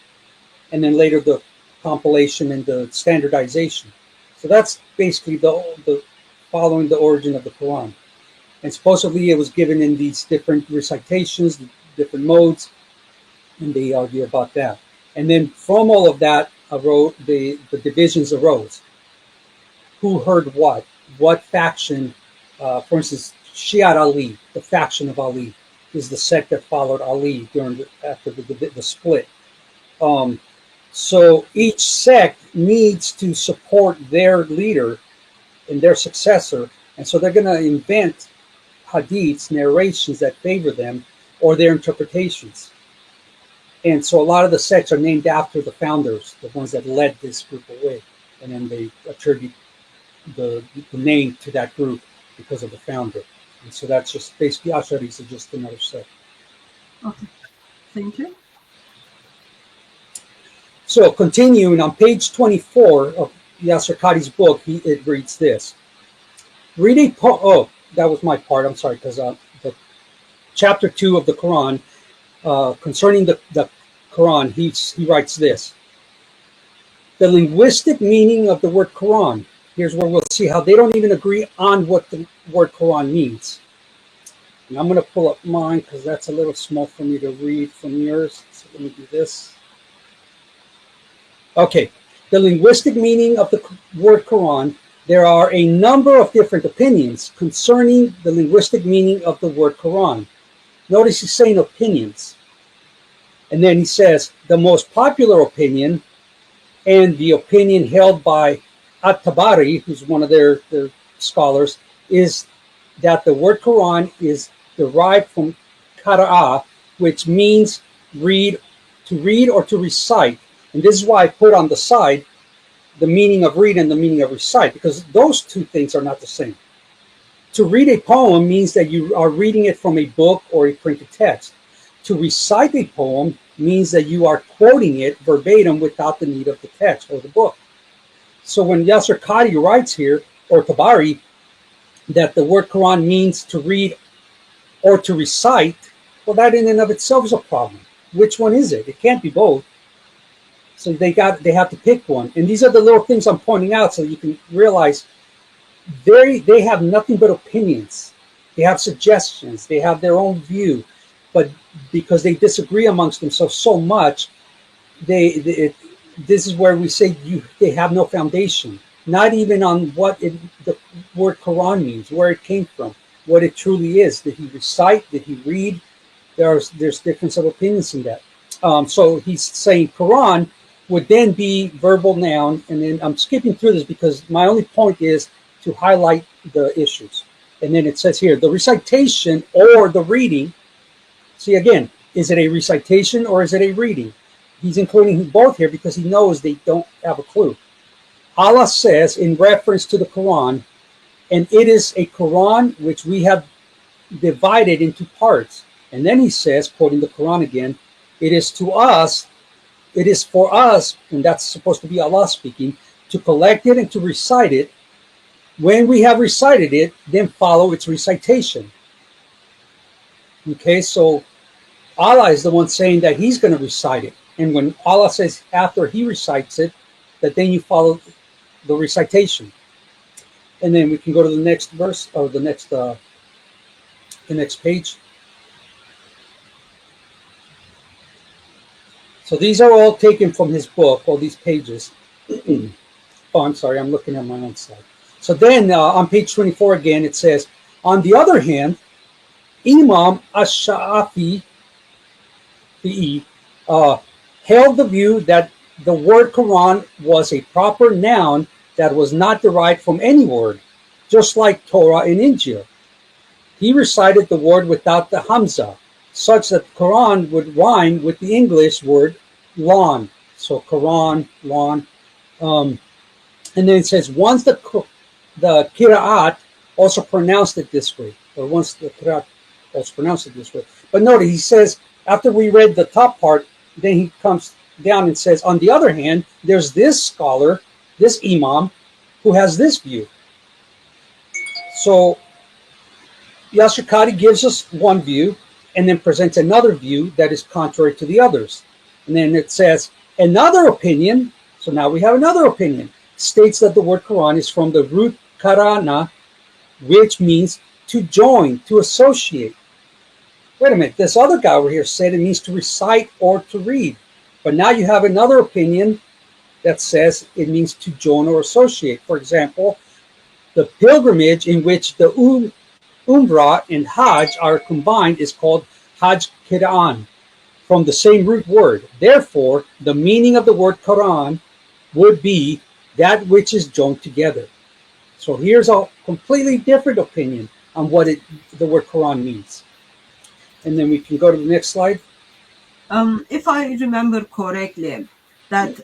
And then later the compilation and the standardization. So that's basically the following the origin of the Quran. And supposedly it was given in these different recitations, different modes, and they argue about that. And then from all of that, the divisions arose. Who heard what? What faction? For instance, Shi'at Ali, the faction of Ali, is the sect that followed Ali after the split. So each sect needs to support their leader and their successor, and so they're going to invent hadiths, narrations that favor them, or their interpretations. And so a lot of the sects are named after the founders, the ones that led this group away, and then they attribute the name to that group because of the founder. And so that's just basically Asharis is just another set. Okay, thank you. So continuing on page 24 of Yasser Qadhi's book, it reads this. Read a oh, that was my part. I'm sorry, because the chapter 2 of the Quran, concerning the Quran, he writes this. The linguistic meaning of the word Quran. Here's where we'll see how they don't even agree on what the word Quran means. And I'm going to pull up mine because that's a little small for me to read from yours. So let me do this. Okay, the linguistic meaning of the word Quran. There are a number of different opinions concerning the linguistic meaning of the word Quran. Notice he's saying opinions. And then he says the most popular opinion and the opinion held by At-Tabari, who's one of their scholars, is that the word Quran is derived from Qara'a, which means to read or to recite. And this is why I put on the side the meaning of read and the meaning of recite, because those two things are not the same. To read a poem means that you are reading it from a book or a printed text. To recite a poem means that you are quoting it verbatim without the need of the text or the book. So when Yasser Qadhi writes here, or Tabari, that the word Quran means to read or to recite, well, that in and of itself is a problem. Which one is it? It can't be both. So they have to pick one. And these are the little things I'm pointing out so you can realize they have nothing but opinions. They have suggestions. They have their own view. But because they disagree amongst themselves so much, this is where we say they have no foundation. Not even on what the word Quran means, where it came from, what it truly is. Did he recite? Did he read? There's difference of opinions in that. So he's saying Quran would then be verbal noun, and then I'm skipping through this because my only point is to highlight the issues. And then it says here, the recitation or the reading. See, again, is it a recitation or is it a reading? He's including both here because he knows they don't have a clue. Allah says in reference to the Quran, and it is a Quran which we have divided into parts. And then he says, quoting the Quran again, it is for us, and that's supposed to be Allah speaking, to collect it and to recite it. When we have recited it, then follow its recitation. Okay, so Allah is the one saying that he's going to recite it. And when Allah says after he recites it, that then you follow the recitation. And then we can go to the next verse, or the next page. So these are all taken from his book, all these pages. Oh, I'm sorry, I'm looking at my own slide. So then on page 24 again, it says, on the other hand, Imam Ash-Shafi'i held the view that the word Quran was a proper noun that was not derived from any word, just like Torah and Injil. He recited the word without the Hamza, such that Quran would rhyme with the English word lawn. So Quran, lawn. And then it says, once the Qira'at also pronounced it this way, or once the Qira'at also pronounced it this way. But notice, he says, after we read the top part, then he comes down and says, on the other hand, there's this scholar, this imam, who has this view. So Yasser Qadhi gives us one view and then presents another view that is contrary to the others. And then it says, another opinion, so now we have another opinion, states that the word Quran is from the root karana, which means to join, to associate. Wait a minute, this other guy over here said it means to recite or to read. But now you have another opinion that says it means to join or associate. For example, the pilgrimage in which the Umrah and Hajj are combined is called Hajj Quran, from the same root word. Therefore, the meaning of the word Quran would be that which is joined together. So here's a completely different opinion on what the word Quran means. And then we can go to the next slide. If I remember correctly, that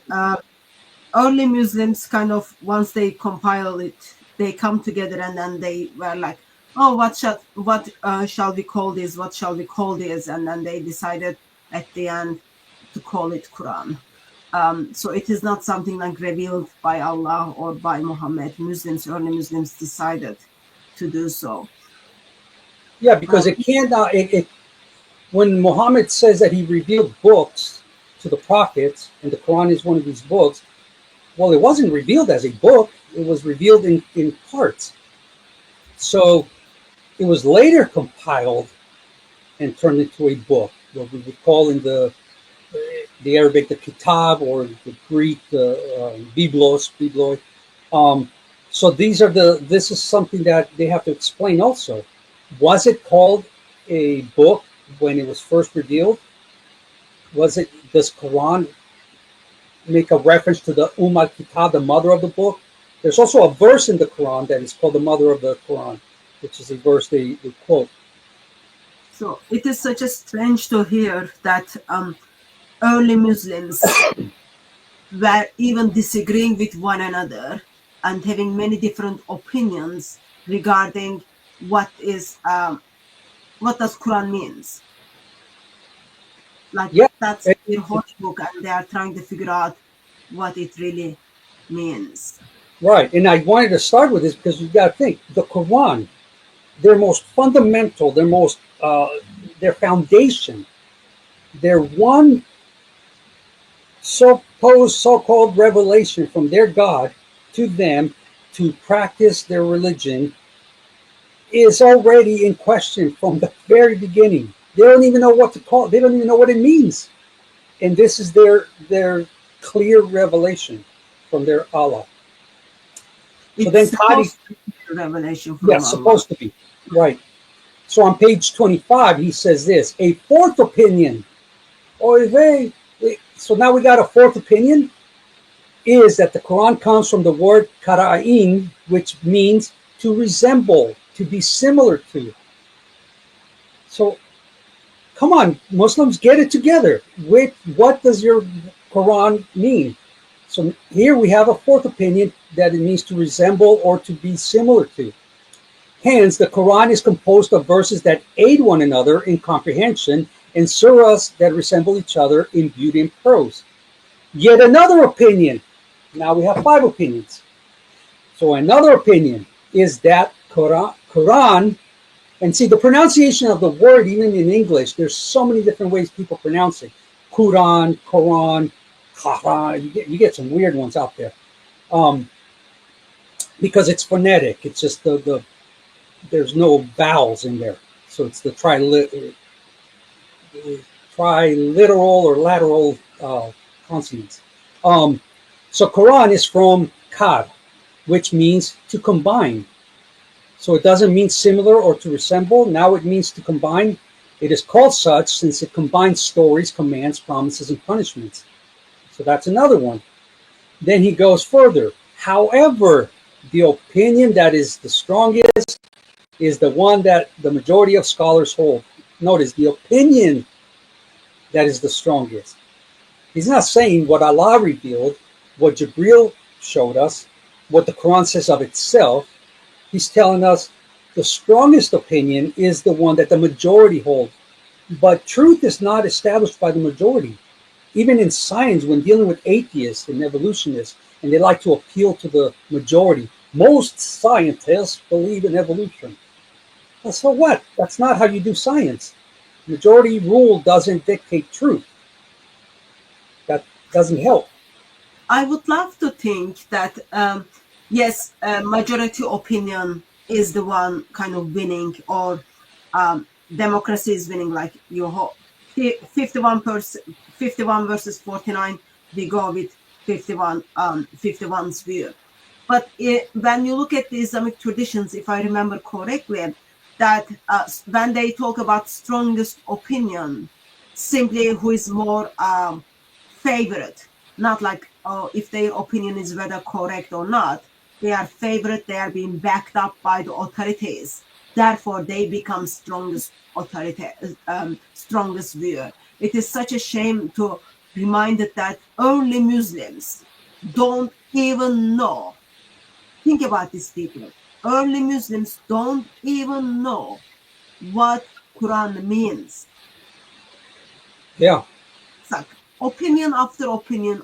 early Muslims kind of, once they compile it they come together and then they were like, oh, what shall we call this? What shall we call this? And then they decided at the end to call it Quran. So it is not something like revealed by Allah or by Muhammad. Early Muslims decided to do so. Yeah, because it can't. When Muhammad says that he revealed books to the prophets, and the Quran is one of these books, well, it wasn't revealed as a book. It was revealed in parts. So it was later compiled and turned into a book, what we would call in the Arabic the Kitab, or the Greek the Biblos. So this is something that they have to explain also. Was it called a book when it was first revealed? Does Quran make a reference to the al-Kitab, the mother of the book? There's also a verse in the Quran that is called the mother of the Quran, which is a verse they quote. So it is such a strange to hear that early Muslims were even disagreeing with one another and having many different opinions regarding what does Quran means. Like, Yeah. that's their hot book, and they are trying to figure out what it really means. Right, and I wanted to start with this because you got to think the Quran, their most fundamental, their foundation, their one so-called revelation from their God to them to practice their religion is already in question from the very beginning. They don't even know what to call it. They don't even know what it means. And this is their clear revelation from their Allah. So then supposed to be a revelation from yeah, Allah. supposed to be. Right. So on page 25, he says this, a fourth opinion. So now we got a fourth opinion, is that the Quran comes from the word kara'in, which means to resemble, to be similar to. So come on, Muslims, get it together. What does your Quran mean? So here we have a fourth opinion that it means to resemble or to be similar to. Hence, the Quran is composed of verses that aid one another in comprehension and surahs that resemble each other in beauty and prose. Yet another opinion. Now we have 5 opinions. So another opinion is that Quran, and see the pronunciation of the word, even in English, there's so many different ways people pronounce it. Quran, you get some weird ones out there. Because it's phonetic. It's just there's no vowels in there. So it's the triliteral or lateral consonants. So Quran is from kar, which means to combine. So it doesn't mean similar or to resemble. Now it means to combine. It is called such since it combines stories, commands, promises, and punishments. So that's another one. Then he goes further. However, the opinion that is the strongest is the one that the majority of scholars hold. Notice the opinion that is the strongest. He's not saying what Allah revealed, what Jibril showed us, what the Quran says of itself. He's telling us the strongest opinion is the one that the majority hold. But truth is not established by the majority. Even in science, when dealing with atheists and evolutionists, and they like to appeal to the majority, most scientists believe in evolution. Well, so what? That's not how you do science. Majority rule doesn't dictate truth. That doesn't help. I would love to think that, yes, majority opinion is the one kind of winning, or democracy is winning, like your 51 versus 49, we go with 51's view. But when you look at the Islamic traditions, if I remember correctly, that when they talk about strongest opinion, simply who is more favorite, not like if their opinion is whether correct or not. They are favorite, they are being backed up by the authorities. Therefore, they become strongest viewer. It is such a shame to remind that early Muslims don't even know think about this people. Early Muslims don't even know what Quran means. Yeah. It's like opinion after opinion,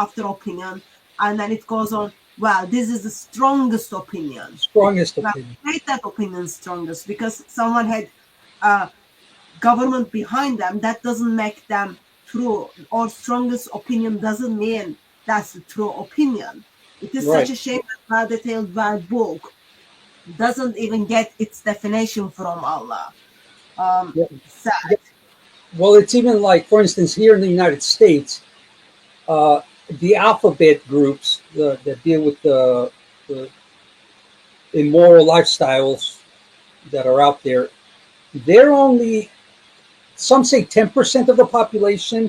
after opinion, and then it goes on. Well, this is the strongest opinion. Strongest Well, opinion. make that opinion strongest because someone had a government behind them. That doesn't make them true, or strongest opinion doesn't mean that's the true opinion. It is Right. such a shame that well-detailed well book doesn't even get its definition from Allah. Yeah. Sad. Well, it's even like, for instance, here in the United States, the alphabet groups that deal with the immoral lifestyles that are out there, they're only, some say 10% of the population,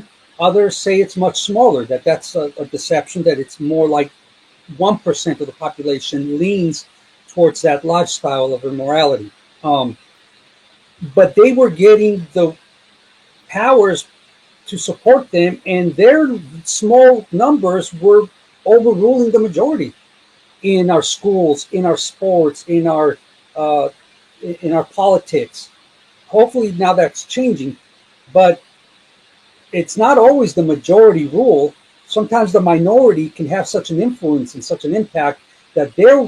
others say it's much smaller, that's a deception, that it's more like 1% of the population leans towards that lifestyle of immorality. But they were getting the powers to support them, and their small numbers were overruling the majority in our schools, in our sports, uh, in our politics. Hopefully now that's changing, but it's not always the majority rule. Sometimes the minority can have such an influence and such an impact that their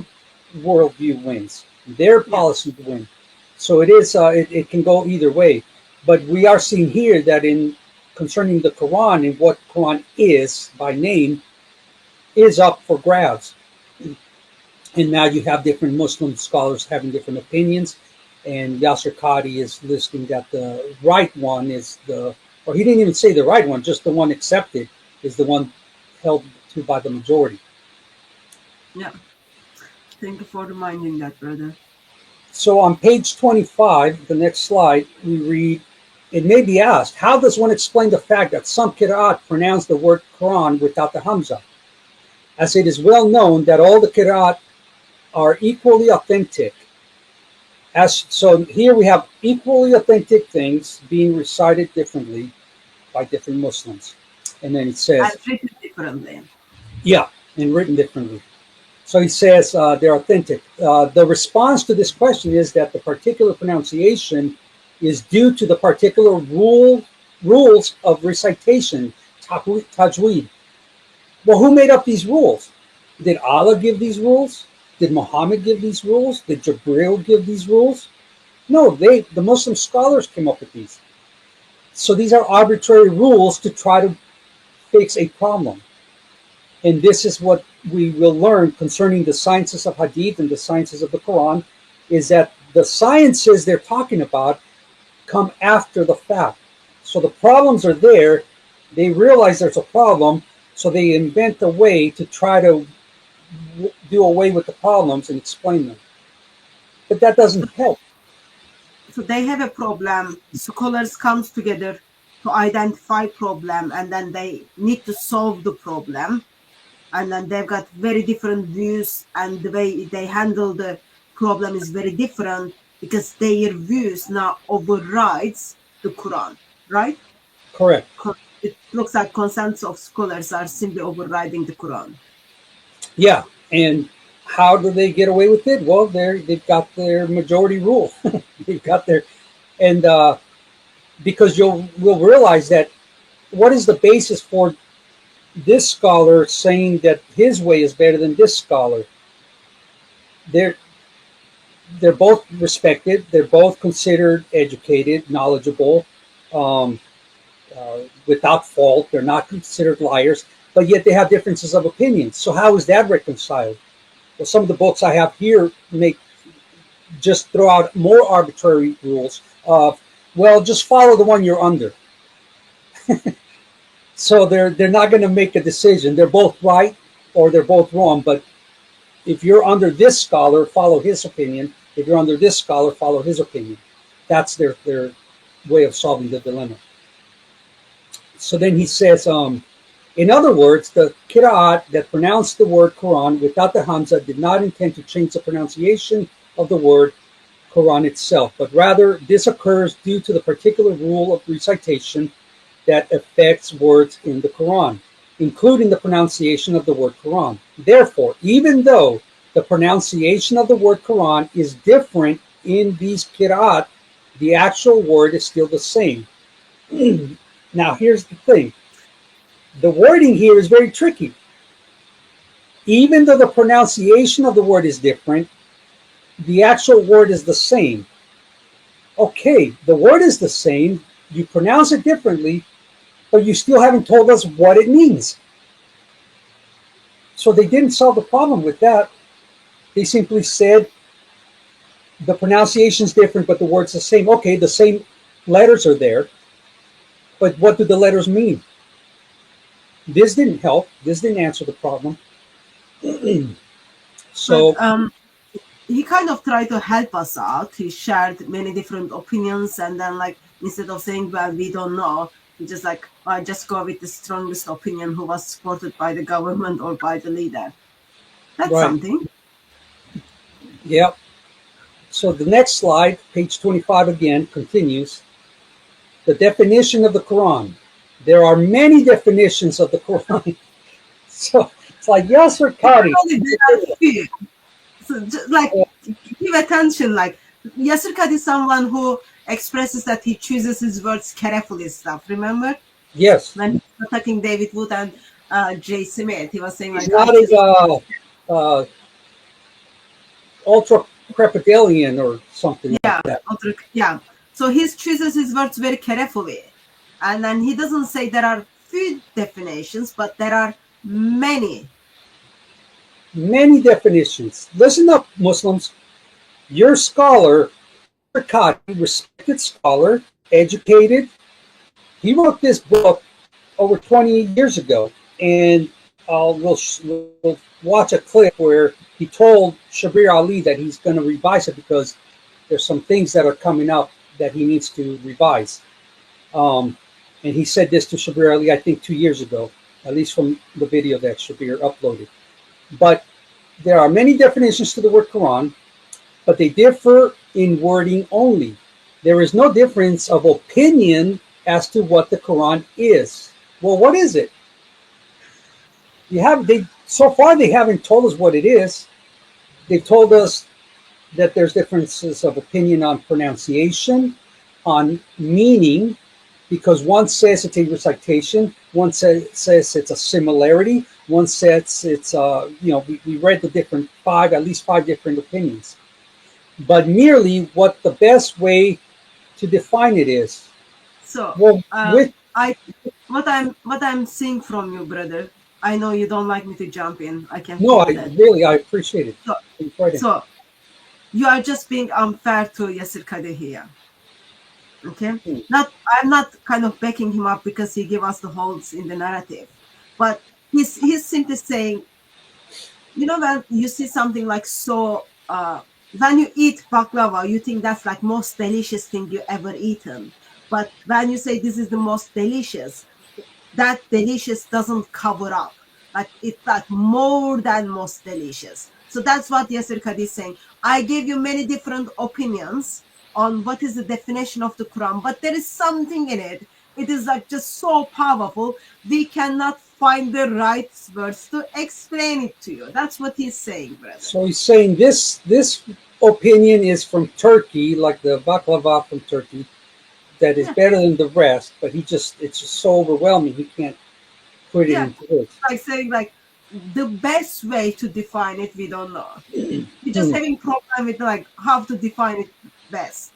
worldview wins, their policies win. So it is. It can go either way. But we are seeing here that in concerning the Quran and what Quran is by name is up for grabs. And now you have different Muslim scholars having different opinions. And Yasser Qadi is listing that the right one is or he didn't even say the right one, just the one accepted is the one held to by the majority. Yeah. Thank you for reminding that, brother. So on page 25, the next slide, we read, it may be asked, how does one explain the fact that some Qira'at pronounce the word Quran without the Hamza? As it is well known that all the Qira'at are equally authentic. So here we have equally authentic things being recited differently by different Muslims. And then it says, And treated differently. yeah, and written differently. So he says they're authentic. The response to this question is that the particular pronunciation is due to the particular rules of recitation, tajweed. Well, who made up these rules? Did Allah give these rules? Did Muhammad give these rules? Did Jibril give these rules? No, the Muslim scholars came up with these. So these are arbitrary rules to try to fix a problem. And this is what we will learn concerning the sciences of Hadith and the sciences of the Quran, is that the sciences they're talking about come after the fact. So the problems are there. They realize there's a problem, so they invent a way to try to do away with the problems and explain them. But that doesn't help. So they have a problem. Scholars comes together to identify problem, and then they need to solve the problem. And then they've got very different views, and the way they handle the problem is very different because their views now overrides the Quran, right? Correct. It looks like consensus of scholars are simply overriding the Quran. Yeah, and how do they get away with it? Well, they've got their majority rule. They've got their, and because we'll realize that what is the basis for this scholar saying that his way is better than this scholar? They're both respected. They're both considered educated, knowledgeable, without fault. They're not considered liars, but yet they have differences of opinions. So how is that reconciled? Well, some of the books I have here just throw out more arbitrary rules of, well, just follow the one you're under. So they're not going to make a decision. They're both right or they're both wrong. But if you're under this scholar, follow his opinion. If you're under this scholar, follow his opinion. That's their way of solving the dilemma. So then he says, in other words, the Qira'at that pronounced the word Quran without the Hamza did not intend to change the pronunciation of the word Quran itself, but rather this occurs due to the particular rule of recitation that affects words in the Quran, including the pronunciation of the word Quran. Therefore, even though the pronunciation of the word Quran is different in these Qira'at. The actual word is still the same. Now, here's the thing. The wording here is very tricky. Even though the pronunciation of the word is different, the actual word is the same. Okay, the word is the same. You pronounce it differently, but you still haven't told us what it means. So they didn't solve the problem with that. They simply said the pronunciation is different, but the word's the same. Okay, the same letters are there, but what do the letters mean? This didn't help. This didn't answer the problem. So, But, he kind of tried to help us out. He shared many different opinions, and then like instead of saying, well, we don't know, he just like, I just go with the strongest opinion who was supported by the government or by the leader. That's Right. something. yep. So the next slide, page 25 again, continues. The definition of the Quran. There are many definitions of the Quran. So it's like, Yasser Qadi. Only there are few. So like give attention, like Yasser Qadi is someone who expresses that he chooses his words carefully stuff. Remember Yes. when he was attacking David Wood and Jay Smith, he was saying like He's not a ultra crepidalian or something like that. yeah. So he chooses his words very carefully, and then he doesn't say there are few definitions, but there are many. Many definitions. Listen up, Muslims. Your scholar, Qadi, respected scholar, educated. He wrote this book over 20 years ago, and we'll watch a clip where he told Shabir Ali that he's going to revise it because there's some things that are coming up that he needs to revise. And he said this to Shabir Ali, I think 2 years ago, at least from the video that Shabir uploaded. But there are many definitions to the word Quran, but they differ in wording only. There is no difference of opinion as to what the Quran is. Well, what is it? So far they haven't told us what it is. They've told us that there's differences of opinion on pronunciation, on meaning, because one says it's a recitation, one says it's a similarity, one says it's we read the different at least five different opinions, but merely what the best way to define it is. So Well, what I'm seeing from you, brother, I know you don't like me to jump in. I can no, feel that. I appreciate it. So you are just being unfair to Yasser Qadi here. Okay? I'm not kind of backing him up because he gave us the holes in the narrative. But he's simply saying, when you see something like when you eat baklava, you think that's like most delicious thing you ever eaten. But when you say this is the most delicious, that delicious doesn't cover up. Like it's like more than most delicious. So that's what Yasser Qadi is saying. I gave you many different opinions on what is the definition of the Quran, but there is something in it. It is like just so powerful. We cannot find the right words to explain it to you. That's what he's saying, brother. So he's saying this opinion is from Turkey, like the baklava from Turkey, that is better than the rest, but it's just so overwhelming he can't put it into words. Like saying like the best way to define it, we don't know. We're just having problem with like how to define it best.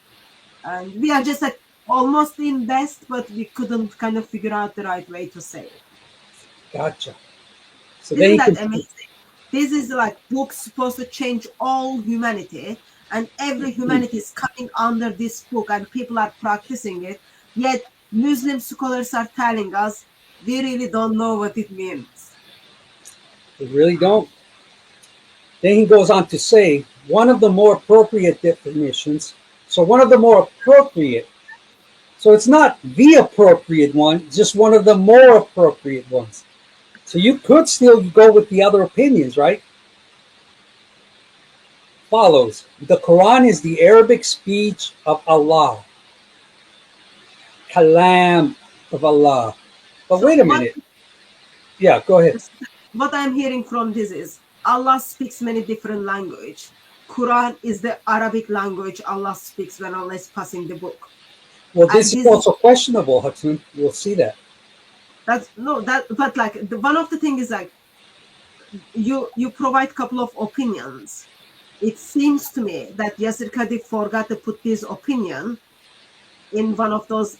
And we are just like almost in best, but we couldn't kind of figure out the right way to say it. Gotcha. So Isn't that amazing? This is like book supposed to change all humanity, and every humanity is coming under this book, and people are practicing it. Yet Muslim scholars are telling us we really don't know what it means. They really don't. Then he goes on to say one of the more appropriate definitions. So one of the more appropriate. So it's not the appropriate one, just one of the more appropriate ones. So you could still go with the other opinions, right? Follows. The Quran is the Arabic speech of Allah. Kalam of Allah. But wait a minute. Yeah, go ahead. What I'm hearing from this is Allah speaks many different language. Quran is the Arabic language Allah speaks when Allah is passing the book. Well, And this is also questionable, Hatun. We'll see that. That's no that, but like one of the thing is like you provide couple of opinions. It seems to me that Yasir Qadhi forgot to put this opinion in one of those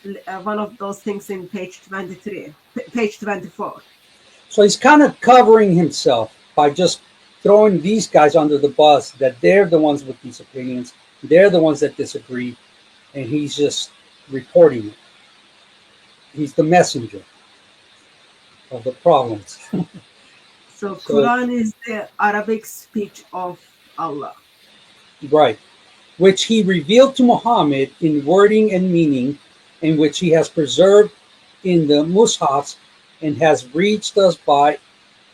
things in page 23, page 24. So he's kind of covering himself by just throwing these guys under the bus, that they're the ones with these opinions, they're the ones that disagree, and he's just reporting it. He's the messenger of the problems. So Quran is the Arabic speech of Allah. Right. Which he revealed to Muhammad in wording and meaning, and which he has preserved in the Mushafs and has reached us by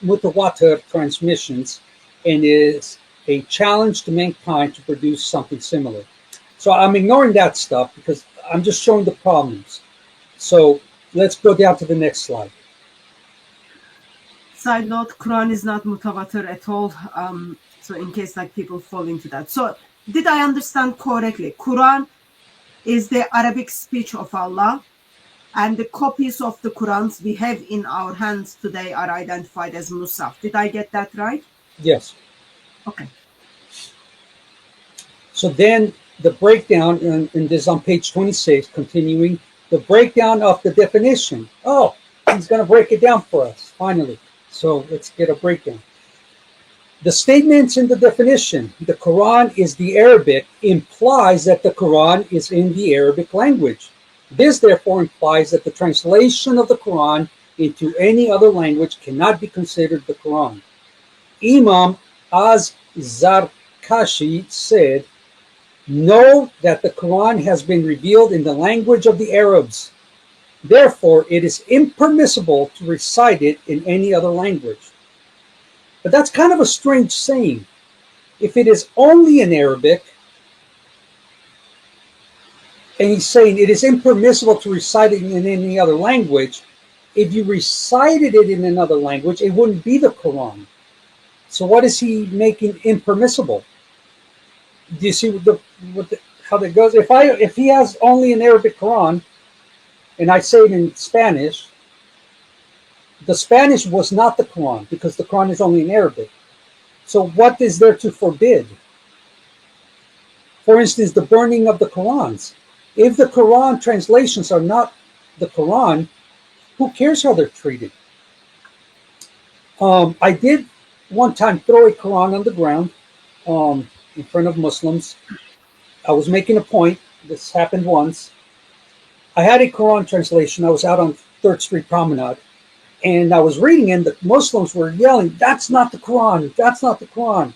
mutawatir transmissions, and is a challenge to mankind to produce something similar. So I'm ignoring that stuff because I'm just showing the problems. So let's go down to the next slide. Side note, Quran is not mutawatir at all. So in case like people fall into that. So did I understand correctly? Quran is the Arabic speech of Allah, and the copies of the Qurans we have in our hands today are identified as Musaf. Did I get that right? Yes. Okay. So then the breakdown, and this is on page 26, continuing, the breakdown of the definition. Oh, he's going to break it down for us, finally. So let's get a breakdown. The statements in the definition, the Quran is the Arabic, implies that the Quran is in the Arabic language. This therefore implies that the translation of the Quran into any other language cannot be considered the Quran. Imam Az-Zarkashi said, "Know that the Quran has been revealed in the language of the Arabs. Therefore, it is impermissible to recite it in any other language." But that's kind of a strange saying. If it is only in Arabic, and he's saying it is impermissible to recite it in any other language, if you recited it in another language, it wouldn't be the Quran. So what is he making impermissible? Do you see how that goes? If he has only an Arabic Quran, and I say it in Spanish, the Spanish was not the Quran because the Quran is only in Arabic. So what is there to forbid? For instance, the burning of the Qurans. If the Quran translations are not the Quran, who cares how they're treated? I did one time throw a Quran on the ground in front of Muslims. I was making a point. This happened once. I had a Quran translation. I was out on 3rd Street Promenade, and I was reading, and the Muslims were yelling, "That's not the Quran. That's not the Quran."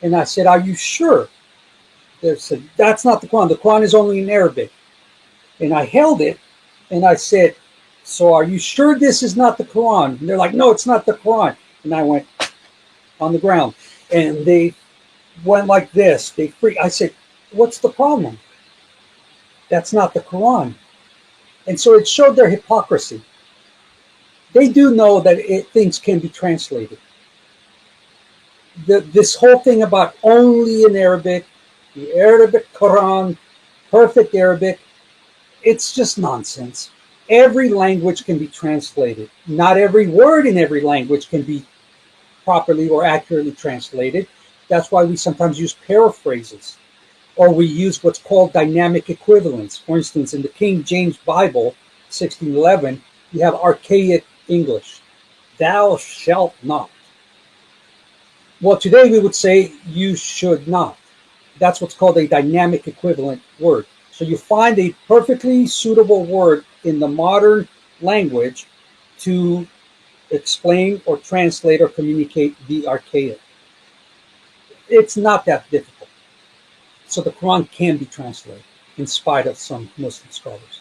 And I said, "Are you sure?" They said, "That's not the Quran. The Quran is only in Arabic." And I held it, and I said, "So are you sure this is not the Quran?" And they're like, "No, it's not the Quran." And I went on the ground, and they went like this. They freaked. I said, "What's the problem? That's not the Quran." And so it showed their hypocrisy. They do know that things can be translated. This whole thing about only in Arabic, the Arabic Quran, perfect Arabic, it's just nonsense. Every language can be translated. Not every word in every language can be properly or accurately translated. That's why we sometimes use paraphrases, or we use what's called dynamic equivalents. For instance, in the King James Bible, 1611, you have archaic English. Thou shalt not. Well, today we would say you should not. That's what's called a dynamic equivalent word. So you find a perfectly suitable word in the modern language to explain or translate or communicate the archaic. It's not that difficult. So the Quran can be translated in spite of some Muslim scholars.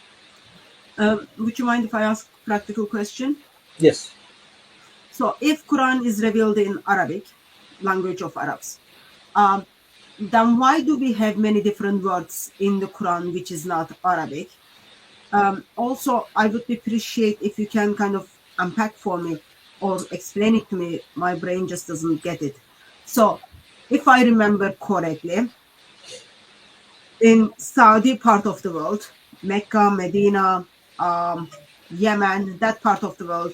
Would you mind if I ask a practical question? Yes. So if Quran is revealed in Arabic, language of Arabs, then why do we have many different words in the Quran which is not Arabic? Also, I would appreciate if you can kind of unpack for me or explain it to me. My brain just doesn't get it. So, if I remember correctly, in Saudi part of the world, Mecca, Medina, Yemen, that part of the world,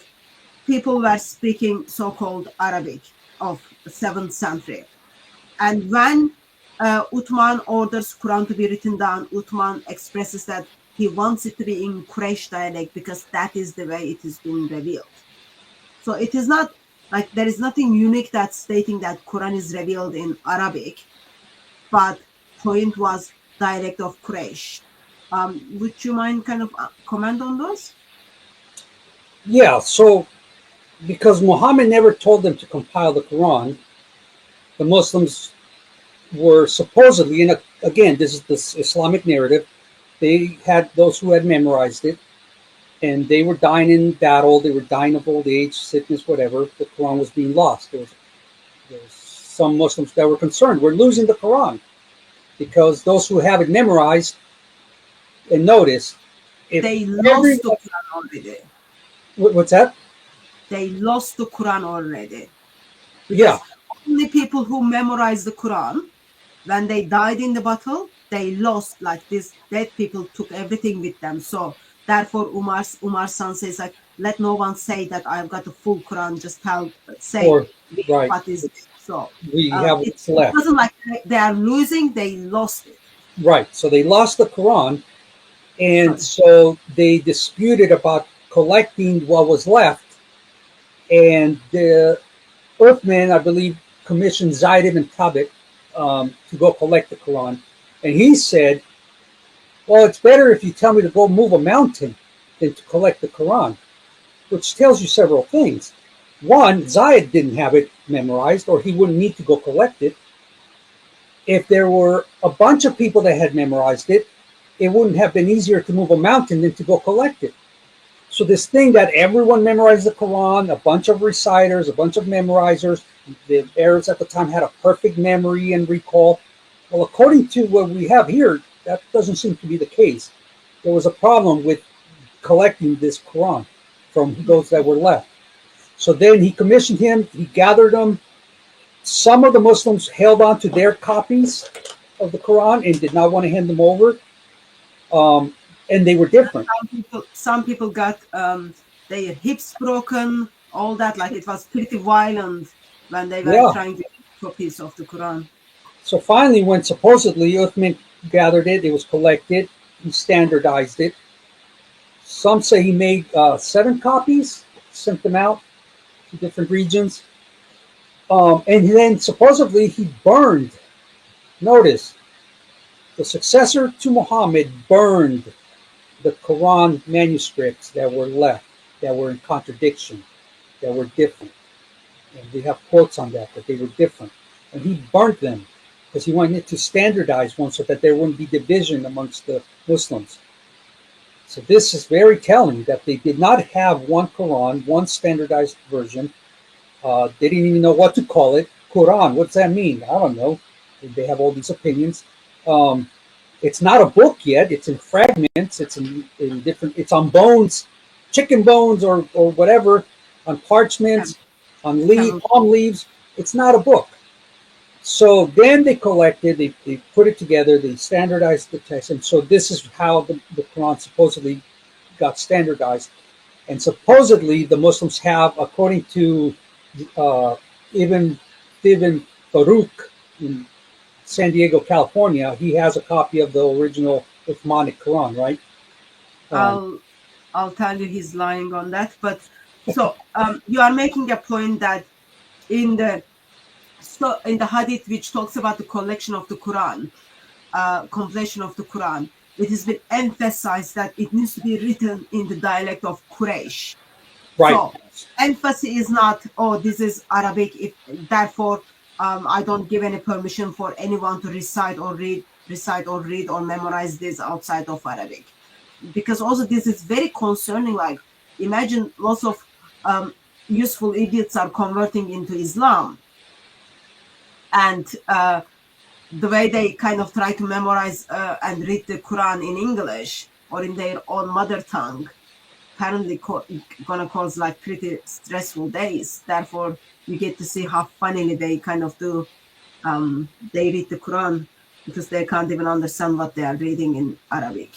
people were speaking so-called Arabic of the 7th century. And when Uthman orders Quran to be written down, Uthman expresses that he wants it to be in Quraysh dialect because that is the way it is being revealed. So it is not like there is nothing unique that's stating that Quran is revealed in Arabic, but point was dialect of Quraysh. Would you mind kind of comment on those? Yeah, so because Muhammad never told them to compile the Quran, the Muslims were supposedly, and again, this is this Islamic narrative, they had those who had memorized it, and they were dying in battle, they were dying of old age, sickness, whatever. The Quran was being lost. There was some Muslims that were concerned, we're losing the Quran, because those who have it memorized, and notice, if They lost the everyone, Quran already. what's that? They lost the Quran already. Yeah, Only people who memorized the Quran, when they died in the battle, they lost, like this dead people took everything with them. So therefore Umar's son says, like, let no one say that I've got a full Quran, just say or right, what is it. So we have it what's left. wasn't like they are losing, they lost it. Right. So they lost the Quran, and Sorry. so they disputed about collecting what was left. And the Earthman, I believe, commissioned Zayd ibn Thabit to go collect the Quran. And he said, well, it's better if you tell me to go move a mountain than to collect the Quran, which tells you several things. One, Zayd didn't have it memorized, or he wouldn't need to go collect it. If there were a bunch of people that had memorized it, it wouldn't have been easier to move a mountain than to go collect it. So this thing that everyone memorized the Quran, a bunch of reciters, a bunch of memorizers, the Arabs at the time had a perfect memory and recall. Well, according to what we have here, that doesn't seem to be the case. There was a problem with collecting this Quran from those that were left. So then he commissioned him, he gathered them. Some of the Muslims held on to their copies of the Quran and did not want to hand them over. And they were different. Some people got their hips broken, all that. Like it was pretty violent when they were trying to get copies of the Quran. So finally, when supposedly Uthman gathered it, it was collected, he standardized it. Some say he made 7 copies, sent them out to different regions. And then supposedly he burned. Notice, the successor to Muhammad burned the Quran manuscripts that were left, that were in contradiction, that were different. And we have quotes on that they were different. And he burnt them because he wanted to standardize one so that there wouldn't be division amongst the Muslims. So this is very telling that they did not have one Quran, one standardized version. They didn't even know what to call it. Quran, what's that mean? I don't know. They have all these opinions. It's not a book yet. It's in fragments. It's in different. It's on bones, chicken bones, or whatever, on parchments, on palm leaves. It's not a book. So then they collected. They put it together. They standardized the text, and so this is how the Quran supposedly got standardized. And supposedly the Muslims have, according to Ibn Farouk in San Diego, California, he has a copy of the original Uthmanic Quran, right? I'll tell you he's lying on that. But so you are making a point that in the Hadith, which talks about the collection of the Quran, completion of the Quran, it has been emphasized that it needs to be written in the dialect of Quraysh. Right. So emphasis is not, this is Arabic, therefore I don't give any permission for anyone to recite or read or memorize this outside of Arabic. Because also this is very concerning. Like, imagine lots of useful idiots are converting into Islam, and the way they kind of try to memorize and read the Quran in English or in their own mother tongue, apparently gonna cause like pretty stressful days. Therefore, you get to see how funnily they kind of do. They read the Quran because they can't even understand what they are reading in Arabic.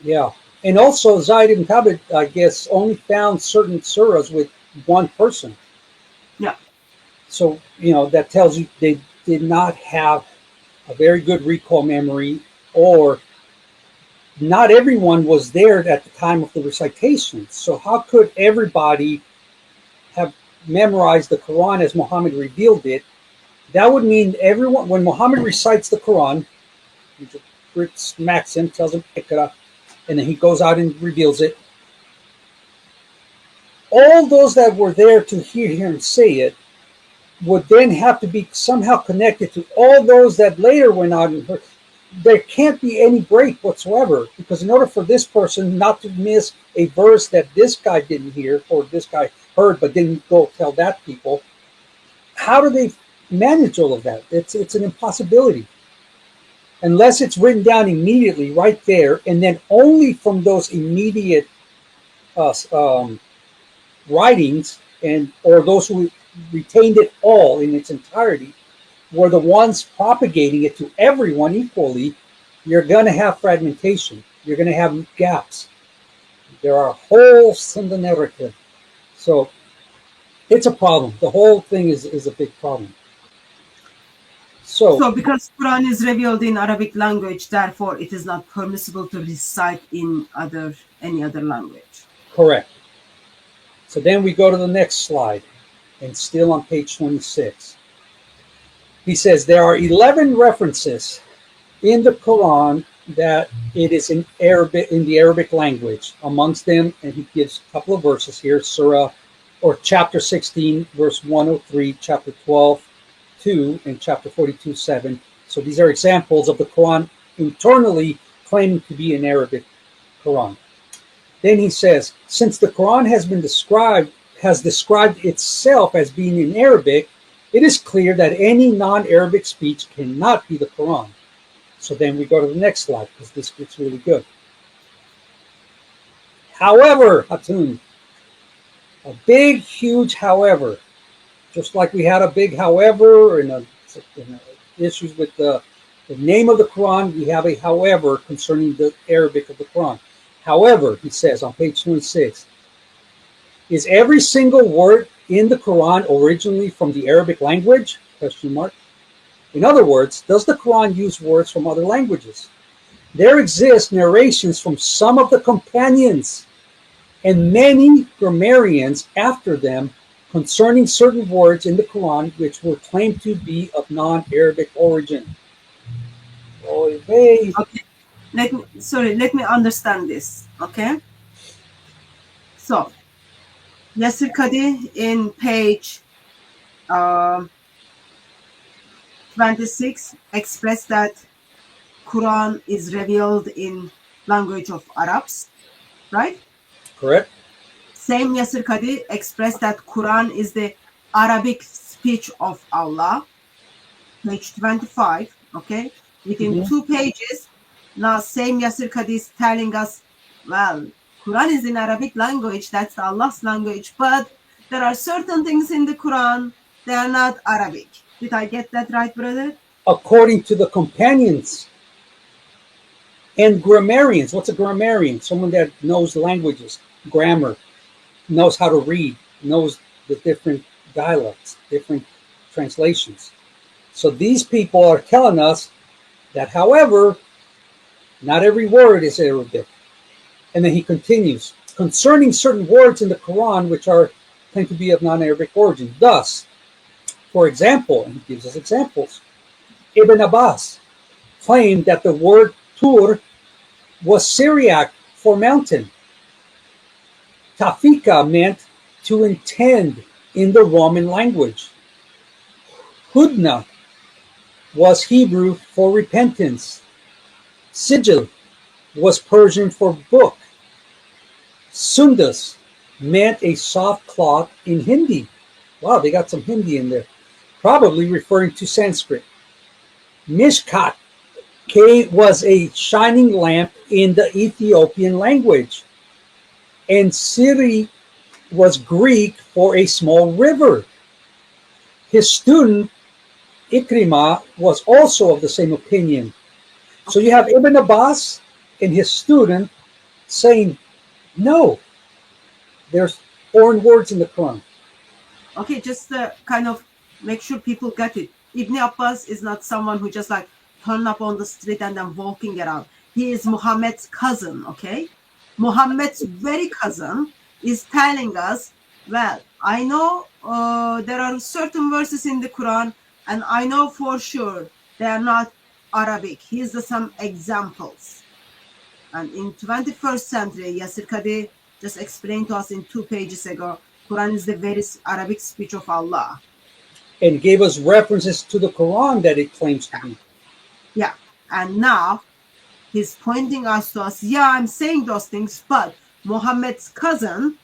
Yeah. And also, Zayd ibn Thabit, I guess, only found certain surahs with one person. Yeah. So, that tells you they did not have a very good recall memory, or not everyone was there at the time of the recitation. So, how could everybody have memorized the Quran as Muhammad revealed it? That would mean everyone, when Muhammad recites the Quran, he smacks him, tells him, Iqra, and then he goes out and reveals it. All those that were there to hear him say it would then have to be somehow connected to all those that later went out and heard. There can't be any break whatsoever, because in order for this person not to miss a verse that this guy didn't hear, or this guy heard but didn't go tell that people, how do they manage all of that? It's an impossibility. Unless it's written down immediately right there, and then only from those immediate writings, or those who retained it all in its entirety were the ones propagating it to everyone equally, you're going to have fragmentation. You're going to have gaps. There are holes in the narrative. So it's a problem. The whole thing is a big problem. So because Quran is revealed in Arabic language, therefore it is not permissible to recite in any other language. Correct. So then we go to the next slide, and still on page 26. He says there are 11 references in the Quran that it is in Arabic, in the Arabic language. Amongst them, and he gives a couple of verses here, Surah or chapter 16, verse 103, chapter 12, 2, and chapter 42, 7. So these are examples of the Quran internally claiming to be an Arabic Quran. Then he says, since the Quran has described itself as being in Arabic, it is clear that any non-Arabic speech cannot be the Quran. So then we go to the next slide, because this gets really good. However, Hatun, a big, huge however, just like we had a big however in issues with the name of the Quran, we have a however concerning the Arabic of the Quran. However, he says on page 26, is every single word in the Quran originally from the Arabic language? Question mark. In other words, does the Quran use words from other languages? There exist narrations from some of the companions and many grammarians after them concerning certain words in the Quran which were claimed to be of non-Arabic origin. Okay. Let me understand this. Okay. So, Yasir Qadhi in page 26 expressed that Quran is revealed in language of Arabs, right? Correct. Same Yasir Qadhi expressed that Quran is the Arabic speech of Allah, page 25, okay? Within 2 pages, now same Yasir Qadhi is telling us, well, Quran is in Arabic language, that's Allah's language, but there are certain things in the Quran, they are not Arabic. Did I get that right, brother? According to the companions and grammarians. What's a grammarian? Someone that knows languages, grammar, knows how to read, knows the different dialects, different translations. So these people are telling us that, however, not every word is Arabic. And then he continues, concerning certain words in the Quran which are claimed to be of non-Arabic origin. Thus, for example, and he gives us examples, Ibn Abbas claimed that the word Tur was Syriac for mountain. Tafika meant to intend in the Roman language. Hudna was Hebrew for repentance. Sijil was Persian for book. Sundus meant a soft cloth in Hindi. Wow, they got some Hindi in there. Probably referring to Sanskrit. Mishkat was a shining lamp in the Ethiopian language. And Siri was Greek for a small river. His student, Ikrima, was also of the same opinion. So you have Ibn Abbas and his student saying, no, there's foreign words in the Quran. Okay, just to kind of make sure people get it. Ibn Abbas is not someone who just like turn up on the street and then walking around. He is Muhammad's cousin, okay? Muhammad's very cousin is telling us, well, I know there are certain verses in the Quran, and I know for sure they are not Arabic. Here's some examples. And in 21st century, Yasir Qadi just explained to us in 2 pages ago, Quran is the very Arabic speech of Allah. And gave us references to the Quran that it claims to be. Yeah. And now he's pointing us to us, yeah, I'm saying those things, but Muhammad's cousin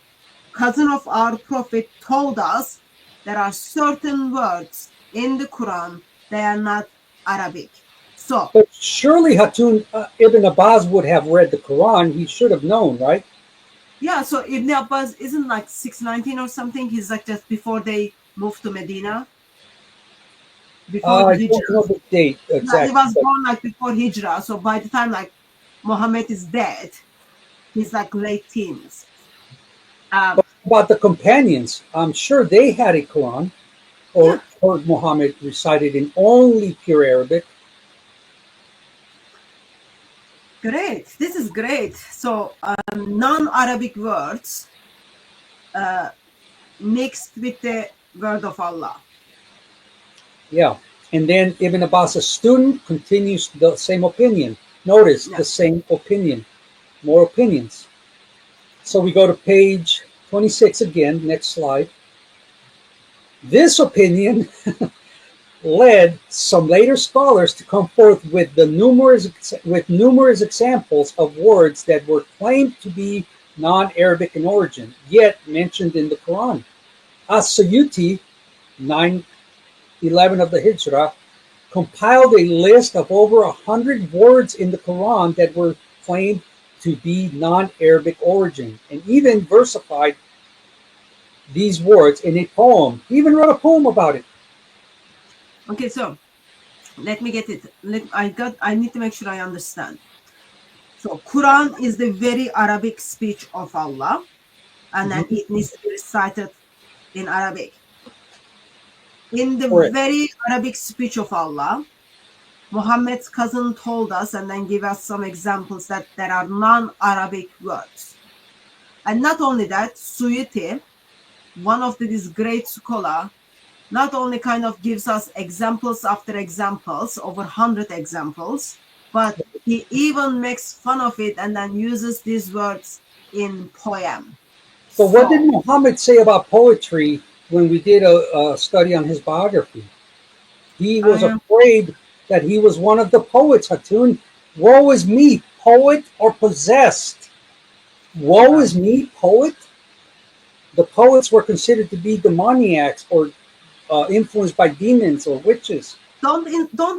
of our prophet, told us there are certain words in the Quran, they are not Arabic. So, but surely Hatun Ibn Abbas would have read the Quran. He should have known, right? yeah, so Ibn Abbas isn't like 619 or something. He's like just before they moved to Medina. Before I don't know the date exactly. He was born like before Hijrah. So by the time like Muhammad is dead, he's like late teens. About the companions, I'm sure they had a Quran or heard Muhammad recited in only pure Arabic. Great. This is great. So non-Arabic words mixed with the word of Allah. Yeah. And then Ibn Abbas, a student, continues the same opinion. Notice the same opinion. More opinions. So we go to page 26 again, next slide. This opinion led some later scholars to come forth with numerous examples of words that were claimed to be non-Arabic in origin, yet mentioned in the Quran. As-Suyuti, 911 of the Hijrah, compiled a list of over 100 words in the Quran that were claimed to be non-Arabic origin, and even versified these words in a poem. He even wrote a poem about it. Okay, so let me get it. I need to make sure I understand. So Quran is the very Arabic speech of Allah, and then it needs to be recited in Arabic. In the very Arabic speech of Allah, Muhammad's cousin told us and then give us some examples that there are non-Arabic words. And not only that, Suyuti, one of these great scholar, not only kind of gives us examples after examples, over 100 examples, but he even makes fun of it and then uses these words in poem. So what did Muhammad say about poetry when we did a study on his biography? He was afraid that he was one of the poets, Hatun. Woe is me, poet or possessed? Woe is me, poet? The poets were considered to be demoniacs or influenced by demons or witches. Don't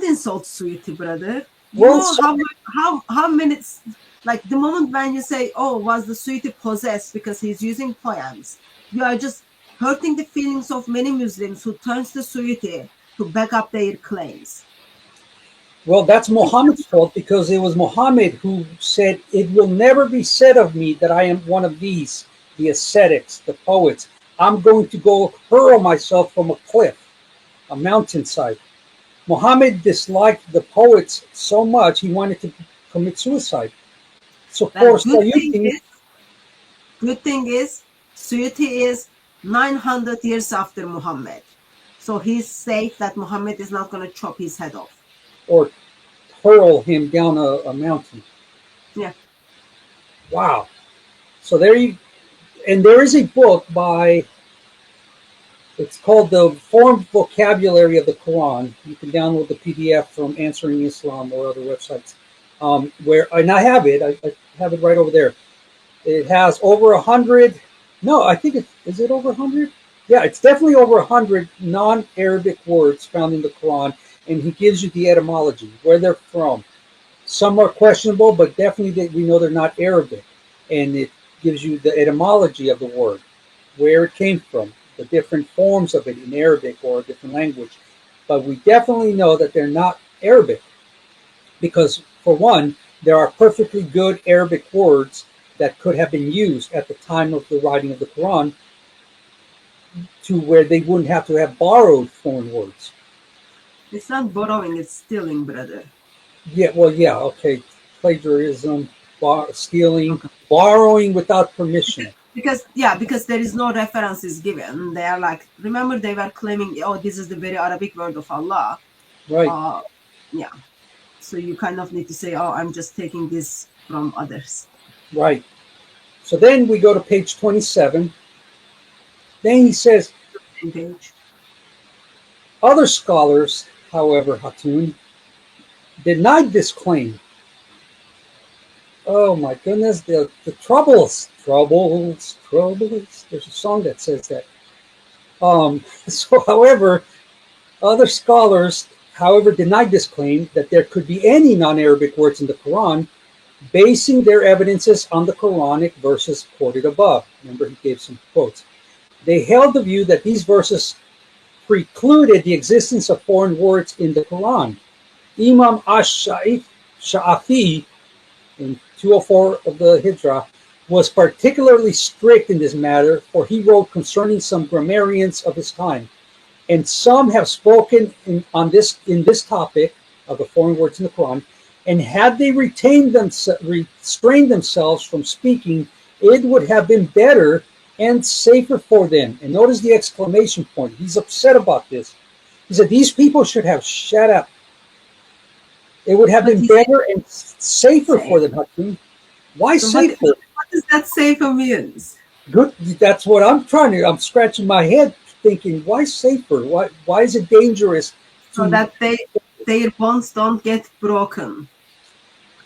insult Suyuti, brother. You Well, know how minutes, like the moment when you say, oh, was the Suyuti possessed because he's using poems, you are just hurting the feelings of many Muslims who turns to Suyuti to back up their claims. Well, that's Muhammad's fault, because it was Muhammad who said, it will never be said of me that I am one of these, the ascetics, the poets. I'm going to go hurl myself from a cliff, a mountainside. Muhammad disliked the poets so much, he wanted to commit suicide. So, of course, good thing is, Suyuti is 900 years after Muhammad. So he's safe that Muhammad is not going to chop his head off. Or hurl him down a mountain. Yeah. Wow. So there is a book by, it's called The Formed Vocabulary of the Quran. You can download the PDF from Answering Islam or other websites. And I have it. I have it right over there. It has over 100. No, I think is it over 100? Yeah, it's definitely over 100 non-Arabic words found in the Quran, and he gives you the etymology, where they're from. Some are questionable, but definitely we know they're not Arabic. And gives you the etymology of the word, where it came from, the different forms of it in Arabic or a different language. But we definitely know that they're not Arabic because, for one, there are perfectly good Arabic words that could have been used at the time of the writing of the Quran to where they wouldn't have to have borrowed foreign words. It's not borrowing, it's stealing, brother. Yeah, well, yeah, okay. Plagiarism, stealing, Okay. borrowing without permission. Because there is no references given. They are like, remember they were claiming, oh, this is the very Arabic word of Allah. Right, Yeah. So you kind of need to say, oh, I'm just taking this from others. right. So then we go to page 27. Then he says, Same page. other scholars, however, Hatun, denied this claim. Oh my goodness, the troubles. There's a song that says that. So, however, other scholars, however, denied this claim that there could be any non-Arabic words in the Quran, basing their evidences on the Quranic verses quoted above. Remember, he gave some quotes. They held the view that these verses precluded the existence of foreign words in the Quran. Imam Ash-Sha'afi, in 204 of the Hijrah, was particularly strict in this matter, for he wrote concerning some grammarians of his time. And some have spoken in this topic of the foreign words in the Quran, and had they restrained themselves from speaking, it would have been better and safer for them. And notice the exclamation point. He's upset about this. He said, these people should have shut up. It would have been better and safer for them, Hakeem. Why So safer? what does that safer means? Good. That's what I'm scratching my head thinking, why safer? Why is it dangerous? So that their bonds don't get broken.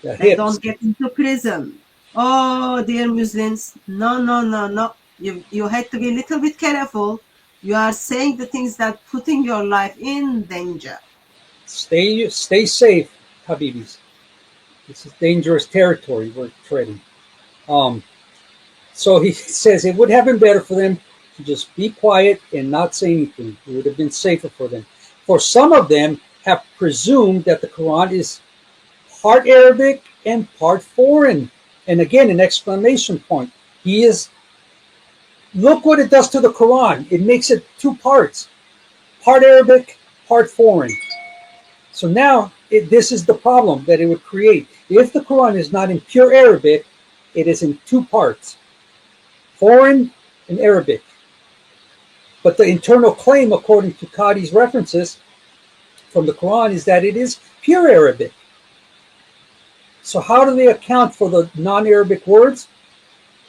The They hips. don't get into prison. Oh, dear Muslims, no. You had to be a little bit careful. You are saying the things that putting your life in danger. Stay safe, Habibis. This is dangerous territory we're treading. So he says it would have been better for them to just be quiet and not say anything. It would have been safer for them. For some of them have presumed that the Quran is part Arabic and part foreign. And again, an exclamation point. Look what it does to the Quran. It makes it two parts, part Arabic, part foreign. So now this is the problem that it would create. If the Quran is not in pure Arabic, it is in two parts, foreign and Arabic. But the internal claim, according to Qadi's references from the Quran, is that it is pure Arabic. So how do they account for the non-Arabic words?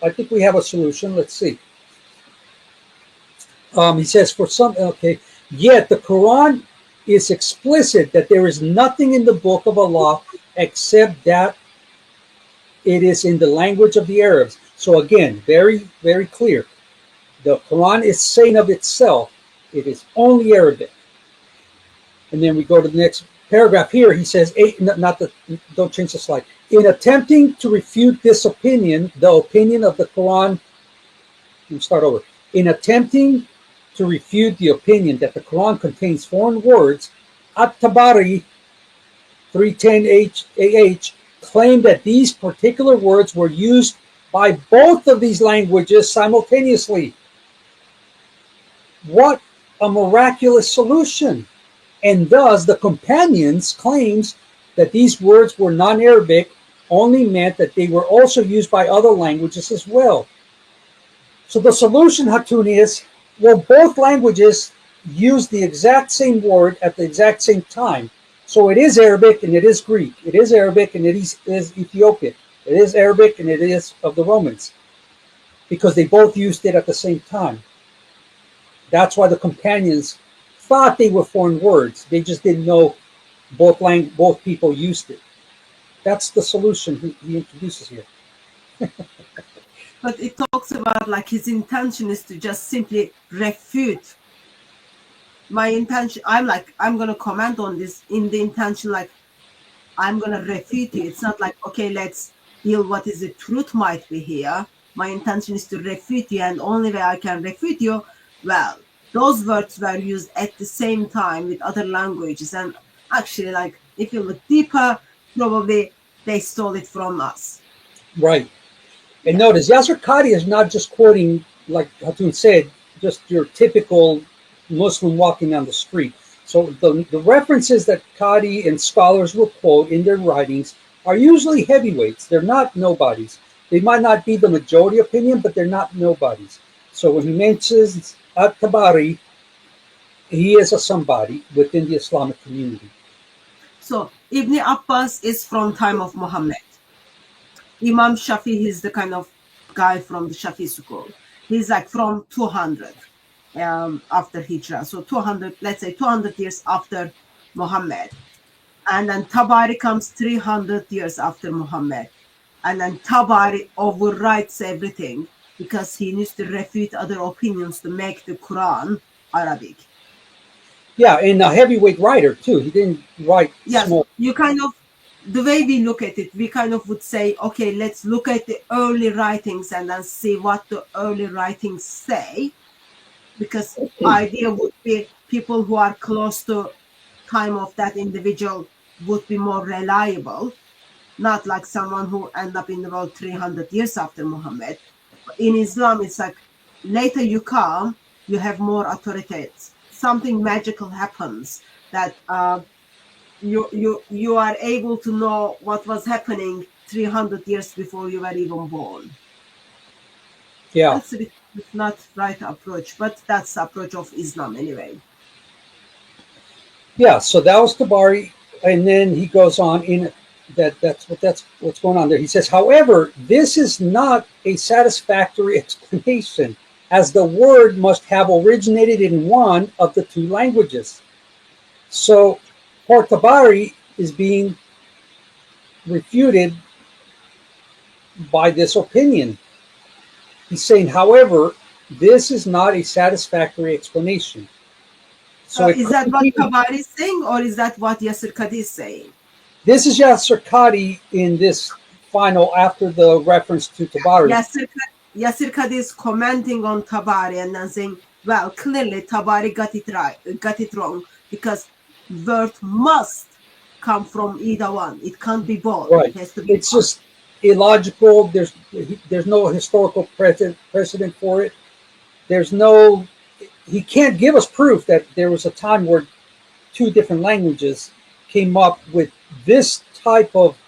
I think we have a solution. Let's see. He says, yet the Quran is explicit that there is nothing in the book of Allah except that it is in the language of the Arabs. So again, very, very clear. The Quran is saying of itself, it is only Arabic. And then we go to the next paragraph here. He says, don't change the slide. In attempting to refute this opinion, the opinion of the Quran, let me start over. In attempting to refute the opinion that the Quran contains foreign words, At-Tabari 310 AH claimed that these particular words were used by both of these languages simultaneously. What a miraculous solution! And thus the companions' claims that these words were non-Arabic only meant that they were also used by other languages as well. So the solution, Hatun, is, well, both languages use the exact same word at the exact same time. So it is Arabic and it is Greek. It is Arabic and it is Ethiopian. It is Arabic and it is of the Romans, because they both used it at the same time. That's why the companions thought they were foreign words. They just didn't know both people used it. That's the solution he introduces here. But it talks about like his intention is to just simply refute. My intention, I'm going to comment on this in the intention, like, I'm going to refute it. It's not like, okay, let's deal what is the truth might be here. my intention is to refute you, and only way I can refute you, well, those words were used at the same time with other languages. And actually, like, if you look deeper, probably they stole it from us. Right. And notice Yasser Qadi is not just quoting, like Hatun said, just your typical Muslim walking down the street. So the references that Qadi and scholars will quote in their writings are usually heavyweights. They're not nobodies. They might not be the majority opinion, but they're not nobodies. So when he mentions At-Tabari, he is a somebody within the Islamic community. So Ibn Abbas is from time of Muhammad. Imam Shafi is the kind of guy from the Shafi school. He's like from 200 after Hijrah. So 200, let's say 200 years after Muhammad. And then Tabari comes 300 years after Muhammad. And then Tabari overwrites everything because he needs to refute other opinions to make the Quran Arabic. Yeah, and a heavyweight writer too. He didn't write Yes, small. you kind of, the way we look at it, we kind of would say, okay, let's look at the early writings and then see what the early writings say, because idea would be people who are close to time of that individual would be more reliable, not like someone who end up in the world 300 years after Muhammad. In Islam, it's like later you come, you have more authorities. Something magical happens that you are able to know what was happening 300 years before you were even born. Yeah. That's a bit not right approach, but that's the approach of Islam anyway. Yeah, so that was Tabari, and then he goes on in that's what's going on there. He says, however, this is not a satisfactory explanation, as the word must have originated in one of the two languages. So Tabari is being refuted by this opinion. He's saying, however, this is not a satisfactory explanation. So is that what Tabari is saying, or is that what Yasir Qadi is saying? This is Yasir Qadi in this final, after the reference to Tabari. Yasir Qadi is commenting on Tabari and then saying, well, clearly Tabari got it wrong, because word must come from either one. It can't be both. Right. It has to be it's just illogical. There's no historical precedent for it. He can't give us proof that there was a time where two different languages came up with this type of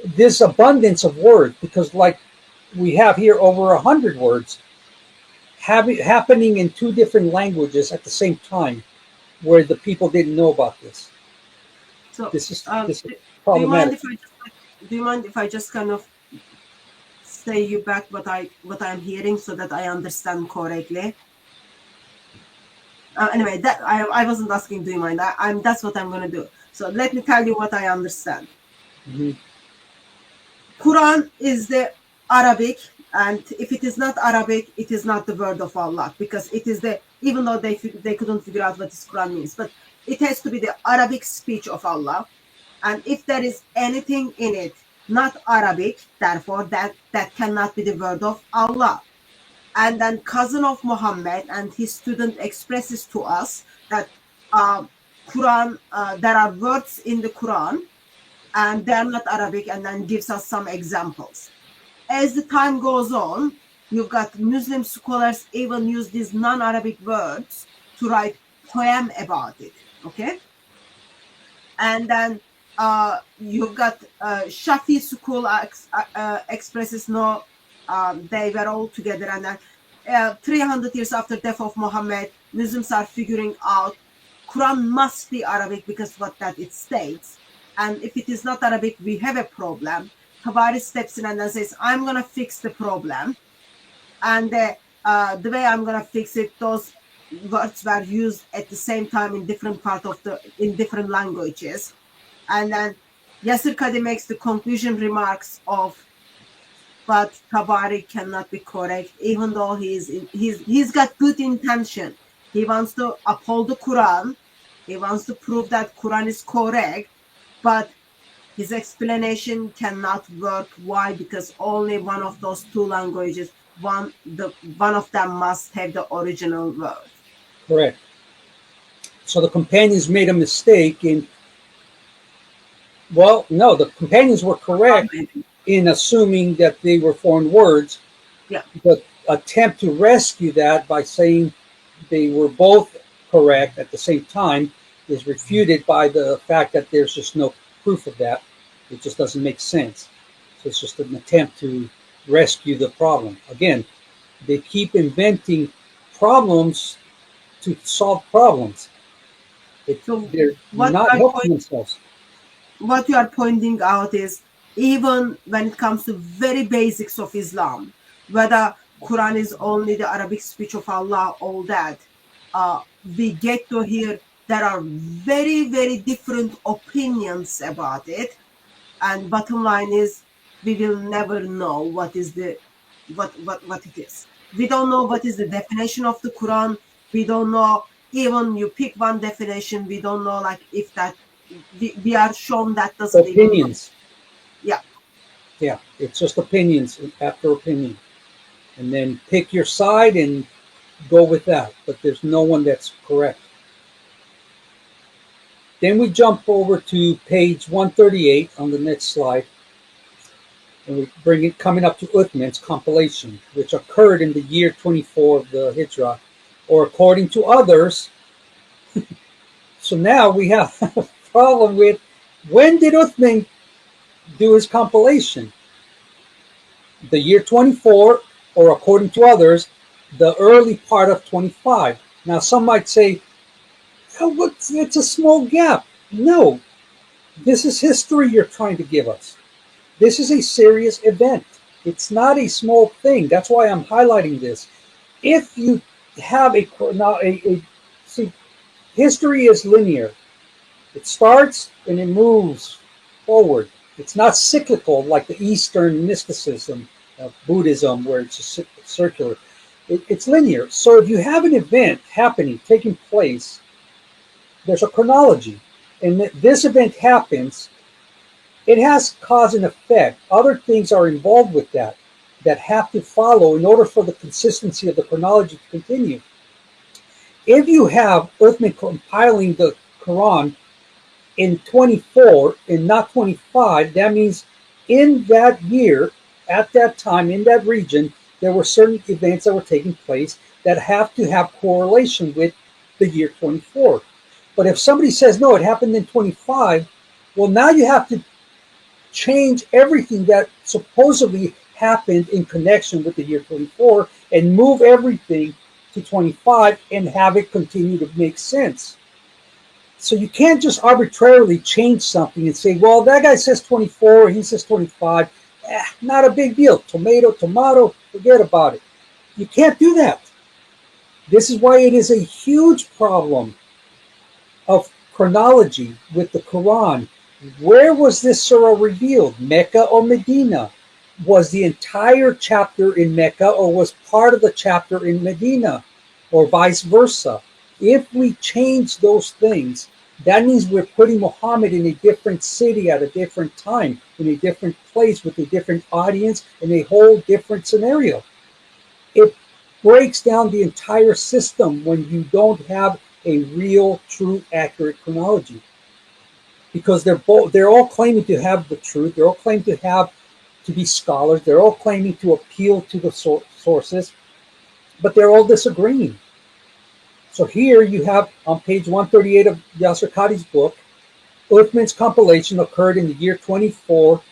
this abundance of words, because like we have here over 100 words happening in two different languages at the same time, where the people didn't know about this. So this is Do problematic. you mind if I just kind of say you back what I'm hearing so that I understand correctly? Anyway, that I wasn't asking, do you mind? That's what I'm going to do. So let me tell you what I understand. Mm-hmm. Quran is the Arabic, and if it is not Arabic, it is not the word of Allah, because it is even though they couldn't figure out what this Quran means, but it has to be the Arabic speech of Allah. And if there is anything in it not Arabic, therefore that cannot be the word of Allah. And then cousin of Muhammad and his student expresses to us that Quran, there are words in the Quran and they are not Arabic, and then gives us some examples. As the time goes on, you've got Muslim scholars even use these non-Arabic words to write poem about it, okay? And then you've got Shafi school expresses no, they were all together, and then 300 years after death of Muhammad, Muslims are figuring out Quran must be Arabic because what that it states, and if it is not Arabic, we have a problem. Tabari steps in and then says, I'm going to fix the problem, and the way I'm going to fix it, those words were used at the same time in different different languages. And then Yasir Qadi makes the conclusion remarks of, but Tabari cannot be correct, even though he's got good intention. He wants to uphold the Quran. He wants to prove that Quran is correct, but his explanation cannot work. Why? Because only one of those two languages, one of them must have the original word. Correct. So the companions made a mistake in, well, no, the companions were correct in assuming that they were foreign words. Yeah. The attempt to rescue that by saying they were both correct at the same time is refuted by the fact that there's just no proof of that. It just doesn't make sense. So it's just an attempt to rescue the problem. Again, they keep inventing problems to solve problems. So They're what not I helping point, themselves. what you are pointing out is, even when it comes to very basics of Islam, whether Quran is only the Arabic speech of Allah, all that, we get to hear there are very, very different opinions about it. And bottom line is, we will never know what is the what it is. We don't know what is the definition of the Quran. We don't know, even you pick one definition, we don't know like if that we are shown that doesn't even. Opinions. Yeah. Yeah, it's just opinions after opinion. And then pick your side and go with that. But there's no one that's correct. Then we jump over to page 138 on the next slide. And we bring it coming up to Uthman's compilation, which occurred in the year 24 of the Hijrah, or according to others. So now we have a problem with, when did Uthman do his compilation? The year 24, or according to others, the early part of 25. Now some might say, oh, it's a small gap. No, this is history you're trying to give us. This is a serious event. It's not a small thing. That's why I'm highlighting this. If you have see, history is linear. It starts and it moves forward. It's not cyclical like the Eastern mysticism of Buddhism, where it's just circular. It's linear. So if you have an event happening, taking place, there's a chronology. And this event happens, it has cause and effect. Other things are involved with that have to follow in order for the consistency of the chronology to continue. If you have Uthman compiling the Quran in 24 and not 25, that means in that year, at that time, in that region, there were certain events that were taking place that have to have correlation with the year 24. But if somebody says, no, it happened in 25, well, now you have to change everything that supposedly happened in connection with the year 24 and move everything to 25 and have it continue to make sense. So you can't just arbitrarily change something and say, well, that guy says 24, he says 25. Not a big deal. Tomato, forget about it. You can't do that. This is why it is a huge problem of chronology with the Quran. Where was this surah revealed? Mecca or Medina? Was the entire chapter in Mecca, or was part of the chapter in Medina, or vice versa? If we change those things, that means we're putting Muhammad in a different city at a different time, in a different place with a different audience, in a whole different scenario. It breaks down the entire system when you don't have a real, true, accurate chronology. Because they're all claiming to have the truth. They're all claiming to be scholars. They're all claiming to appeal to the sources, but they're all disagreeing. So here you have on page 138 of Yasser Qadhi's book, Uthman's compilation occurred in the year 24,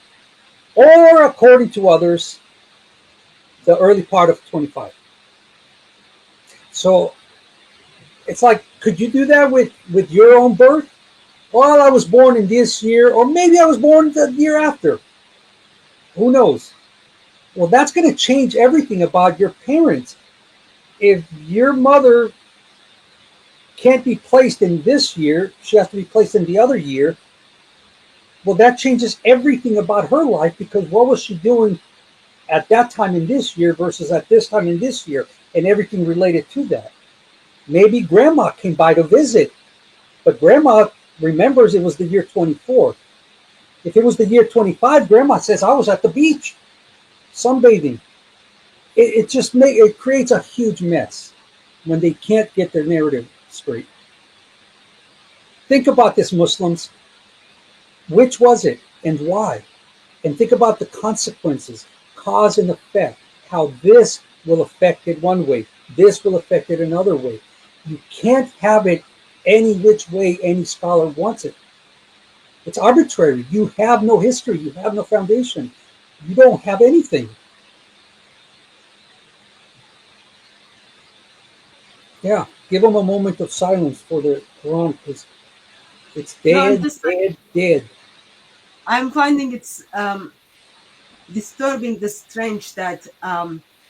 or according to others, the early part of 25. So it's like, could you do that with your own birth? Well, I was born in this year, or maybe I was born the year after. Who knows? Well, that's going to change everything about your parents. If your mother can't be placed in this year, she has to be placed in the other year. Well, that changes everything about her life, because what was she doing at that time in this year versus at this time in this year, and everything related to that. Maybe grandma came by to visit, but grandma remembers it was the year 24. If it was the year 25, Grandma says I was at the beach sunbathing. It creates a huge mess when they can't get their narrative straight. Think about this, Muslims. Which was it and why? And think about the consequences, cause and effect, how this will affect it one way, this will affect it another way. You can't have it any which way any scholar wants it. It's arbitrary. You have no history. You have no foundation. You don't have anything. Yeah, give them a moment of silence for the Quran, because it's dead, dead. I'm finding it's disturbing, the strange that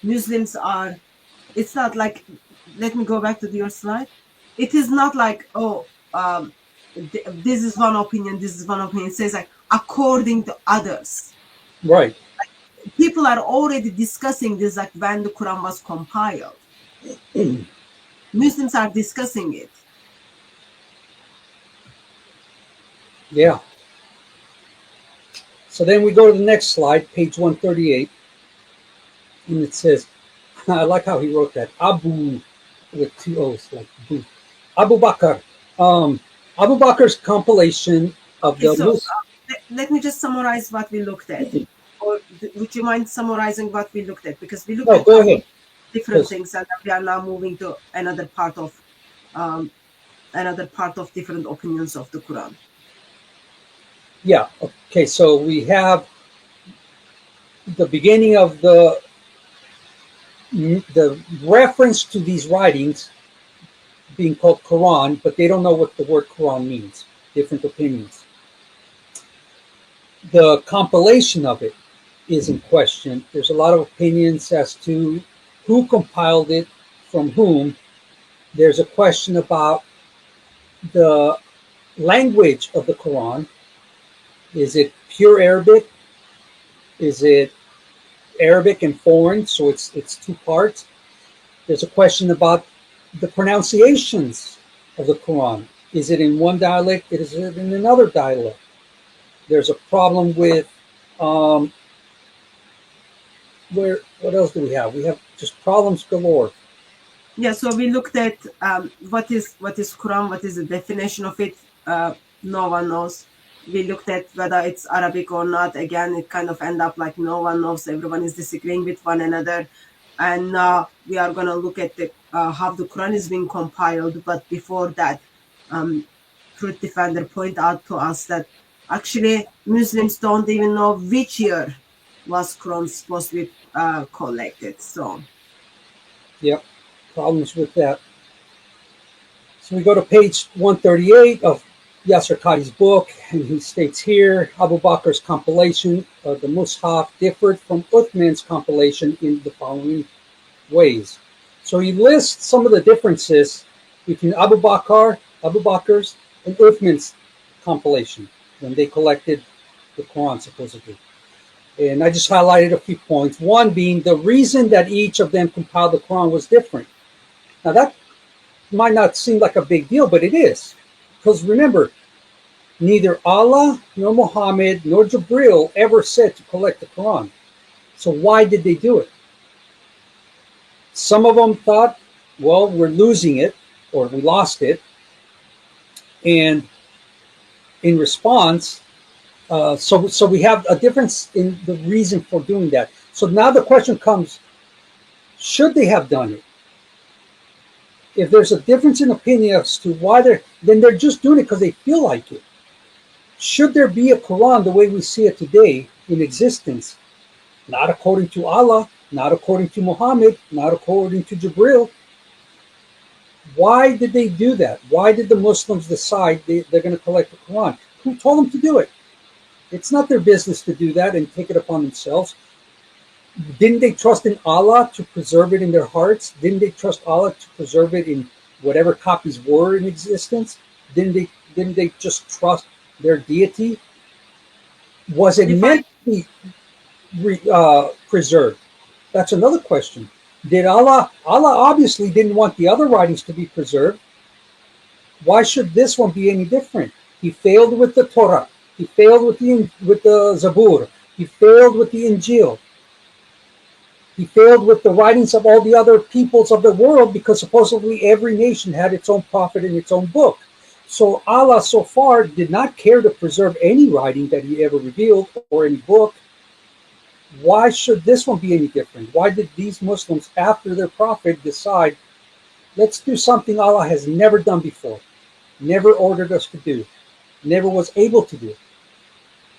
Muslims are. It's not like. Let me go back to your slide. It is not like, oh, this is one opinion, this is one opinion. It says like according to others. Right. People are already discussing this, like when the Quran was compiled. Muslims are discussing it. Yeah. So then we go to the next slide, page 138, and it says, I like how he wrote that, Abu, with two O's, like Boo. Abu Bakr. Abu Bakr's compilation of the... So, let me just summarize what we looked at. Or would you mind summarizing what we looked at? Because we looked at go ahead. Different things, and we are now moving to another part of different opinions of the Quran. Yeah. Okay. So we have the beginning of the reference to these writings being called Quran, but they don't know what the word Quran means. Different opinions. The compilation of it is in question. There's a lot of opinions as to who compiled it, from whom. There's a question about the language of the Quran. Is it pure Arabic? Is it Arabic and foreign? So it's two parts. There's a question about the pronunciations of the Quran. Is it in one dialect? Is it in another dialect? There's a problem with what else do we have? We have just problems galore. Yeah, so we looked at what is Quran, what is the definition of it. No one knows. We looked at whether it's Arabic or not. Again, it kind of end up like no one knows. Everyone is disagreeing with one another. And now we are going to look at how the Quran is being compiled. But before that, Truth Defender point out to us that actually Muslims don't even know which year was Quran supposed to be collected. So, yep, problems with that. So we go to page 138 of Yasser Qadhi's book, and he states here, Abu Bakr's compilation of the Mus'haf differed from Uthman's compilation in the following ways. So he lists some of the differences between Abu Bakr's, and Uthman's compilation when they collected the Quran, supposedly. And I just highlighted a few points. One being the reason that each of them compiled the Quran was different. Now that might not seem like a big deal, but it is. Because remember, neither Allah, nor Muhammad, nor Jibril ever said to collect the Quran. So why did they do it? Some of them thought, well, we're losing it, or we lost it. And in response, so we have a difference in the reason for doing that. So now the question comes, should they have done it? If there's a difference in opinion as to why then they're just doing it because they feel like it. Should there be a Quran the way we see it today in existence, not according to Allah, not according to Muhammad, not according to Jibril? Why did they do that? Why did the Muslims decide they're going to collect the Quran? Who told them to do it? It's not their business to do that and take it upon themselves. Didn't they trust in Allah to preserve it in their hearts? Didn't they trust Allah to preserve it in whatever copies were in existence? Didn't they just trust their deity? Was it meant to be preserved? That's another question. Did Allah obviously didn't want the other writings to be preserved. Why should this one be any different? He failed with the Torah. He failed with the Zabur. He failed with the Injil. He failed with the writings of all the other peoples of the world because supposedly every nation had its own prophet and its own book. So Allah so far did not care to preserve any writing that he ever revealed or any book. Why should this one be any different? Why did these Muslims, after their prophet, decide, let's do something Allah has never done before, never ordered us to do, never was able to do?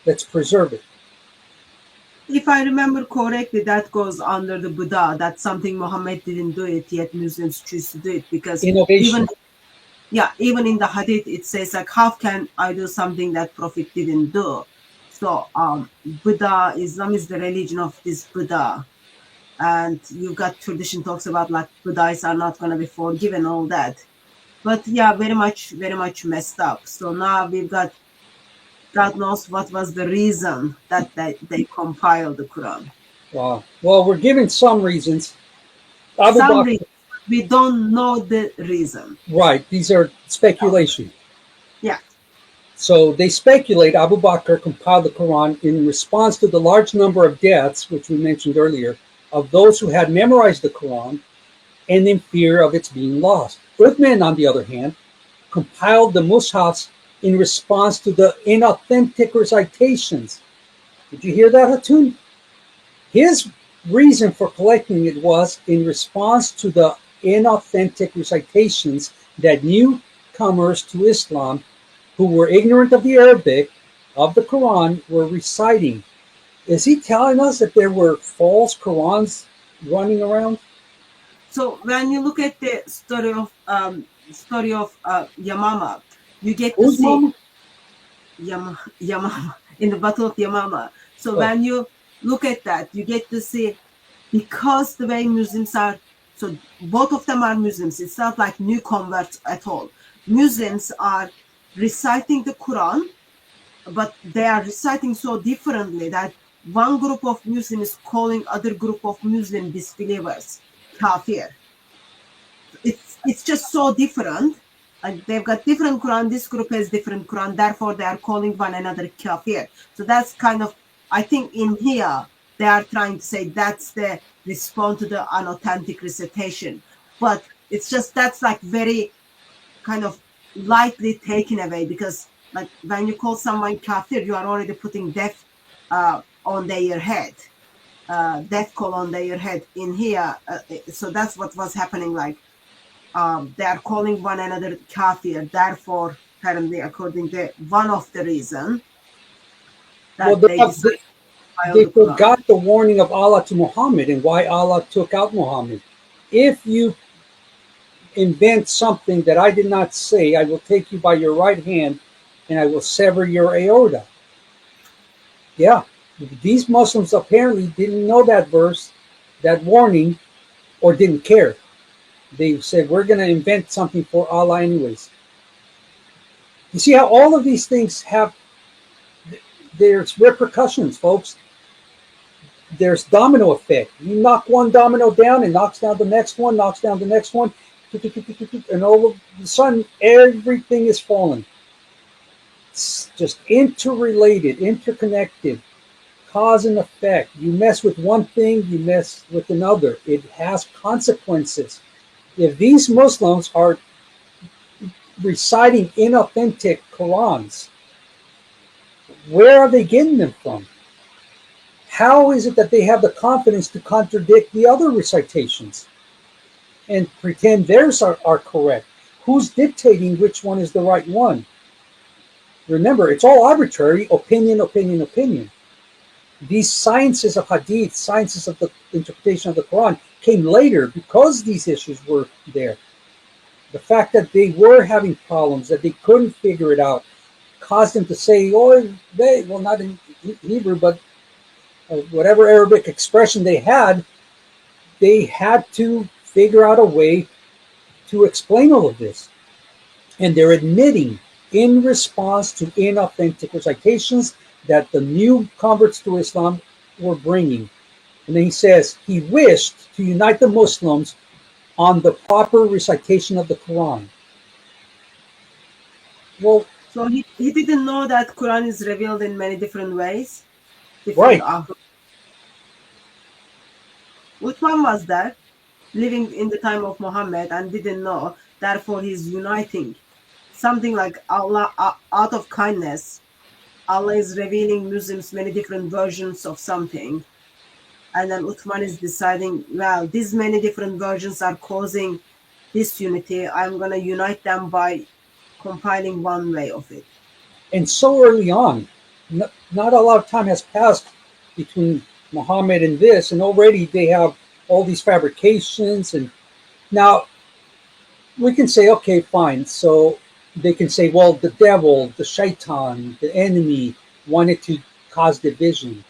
Let's preserve it. If I remember correctly, that goes under the Buddha. That's something Muhammad didn't do it, yet Muslims choose to do it because Innovation. even in the Hadith, it says like, how can I do something that Prophet didn't do? So Buddha, Islam is the religion of this Buddha. And you've got tradition talks about like Buddhists are not going to be forgiven, all that. But yeah, very much messed up. So now we've got, God knows what was the reason that they compiled the Quran. Wow. Well, we're given some reasons. Abu Some Bakr, reason, we don't know the reason. right, these are speculation. Yeah. So they speculate Abu Bakr compiled the Quran in response to the large number of deaths, which we mentioned earlier, of those who had memorized the Quran and in fear of its being lost. Uthman, on the other hand, compiled the Mushafs in response to the inauthentic recitations. Did you hear that, Hatun? His reason for collecting it was in response to the inauthentic recitations that newcomers to Islam who were ignorant of the Arabic of the Quran were reciting. Is he telling us that there were false Qurans running around? So when you look at the story of Yamama, you get to Who's see mama? Yamama in the Battle of Yamama. So when you look at that, you get to see, because the way Muslims are, so both of them are Muslims. It's not like new converts at all. Muslims are reciting the Quran, but they are reciting so differently that one group of Muslims is calling other group of Muslim disbelievers kafir. It's just so different. Like they've got different Quran, this group has different Quran, therefore they are calling one another kafir. So that's kind of, I think in here, they are trying to say that's the response to the unauthentic recitation. But it's just, that's like very kind of lightly taken away, because like when you call someone kafir, you are already putting death on their head, death call on their head in here. So that's what was happening, like they are calling one another kafir, therefore apparently according to one of the reason that Well, they the Quran. forgot the warning of Allah to Muhammad and why Allah took out Muhammad. If you invent something that I did not say, I will take you by your right hand and I will sever your aorta. Yeah, these Muslims apparently didn't know that verse, that warning, or didn't care. They said, we're going to invent something for Allah anyways. You see how all of these things have, there's repercussions, folks. There's domino effect. You knock one domino down, it knocks down the next one, knocks down the next one, and all of a sudden, everything is falling. It's just interrelated, interconnected, cause and effect. You mess with one thing, you mess with another. It has consequences. If these Muslims are reciting inauthentic Qurans, where are they getting them from? How is it that they have the confidence to contradict the other recitations and pretend theirs are correct? Who's dictating which one is the right one? Remember, it's all arbitrary, opinion, opinion, opinion. These sciences of hadith, sciences of the interpretation of the Quran came later because these issues were there. The fact that they were having problems, that they couldn't figure it out, caused them to say, oh, well, not in Hebrew, but whatever Arabic expression they had to figure out a way to explain all of this. And they're admitting in response to inauthentic recitations that the new converts to Islam were bringing. And then he says he wished to unite the Muslims on the proper recitation of the Quran. Well, So he didn't know that Quran is revealed in many different ways. Right. Which one was that? Living in the time of Muhammad and didn't know, therefore he's uniting. Something like Allah, out of kindness, Allah is revealing Muslims many different versions of something. And then Uthman is deciding, well, these many different versions are causing disunity. I'm going to unite them by compiling one way of it. And so early on, not a lot of time has passed between Muhammad and this, and already they have all these fabrications. And now we can say, okay, fine. So they can say, well, the devil, the shaitan, the enemy wanted to cause division.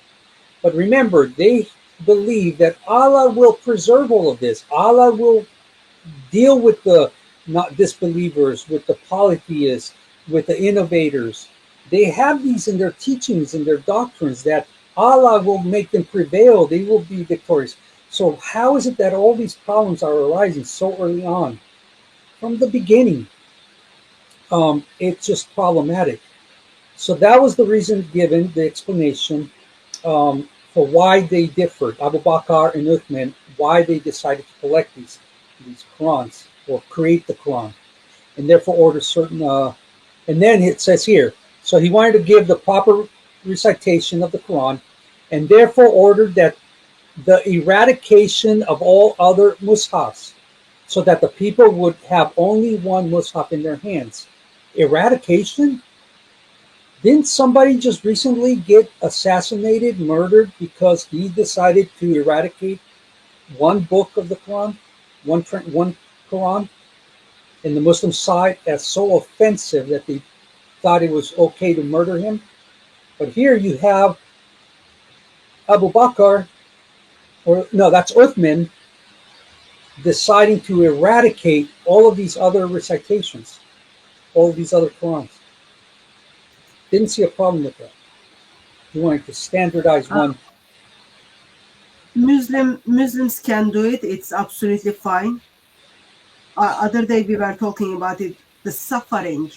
But remember, they believe that Allah will preserve all of this. Allah will deal with the not disbelievers, with the polytheists, with the innovators. They have these in their teachings and their doctrines that Allah will make them prevail. They will be victorious. So how is it that all these problems are arising so early on? From the beginning, it's just problematic. So that was the reason given, the explanation for why they differed, Abu Bakr and Uthman, why they decided to collect these Qurans or create the Quran, and therefore order certain. And then it says here, so he wanted to give the proper recitation of the Quran, and therefore ordered that the eradication of all other mushafs, so that the people would have only one mushaf in their hands. Eradication? Didn't somebody just recently get assassinated, murdered, because he decided to eradicate one book of the Quran, one Quran, and the Muslim side as so offensive that they thought it was okay to murder him? But here you have Abu Bakr, or no, that's Uthman, deciding to eradicate all of these other recitations, all of these other Qurans. Didn't see a problem with that. He wanted to standardize one. Muslims can do it. It's absolutely fine. Other day we were talking about it. The suffering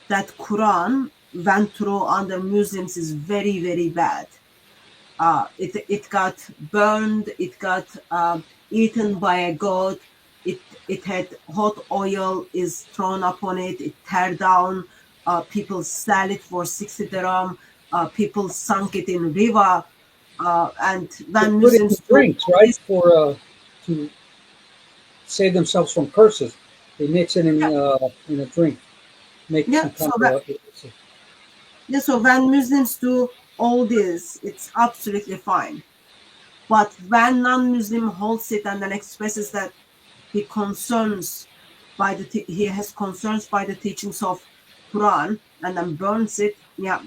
that Quran went through under Muslims is very, very bad. It got burned. It got eaten by a goat. It had hot oil is thrown upon it. It tear down. People sell it for 60 dirham. People sunk it in river. And when Put it in Muslims drinks, right, for to save themselves from curses. They mix it in a drink. Make some kind of so when Muslims do all this, it's absolutely fine. But when non-Muslim holds it and then expresses that he has concerns by the teachings of Quran and then burns it,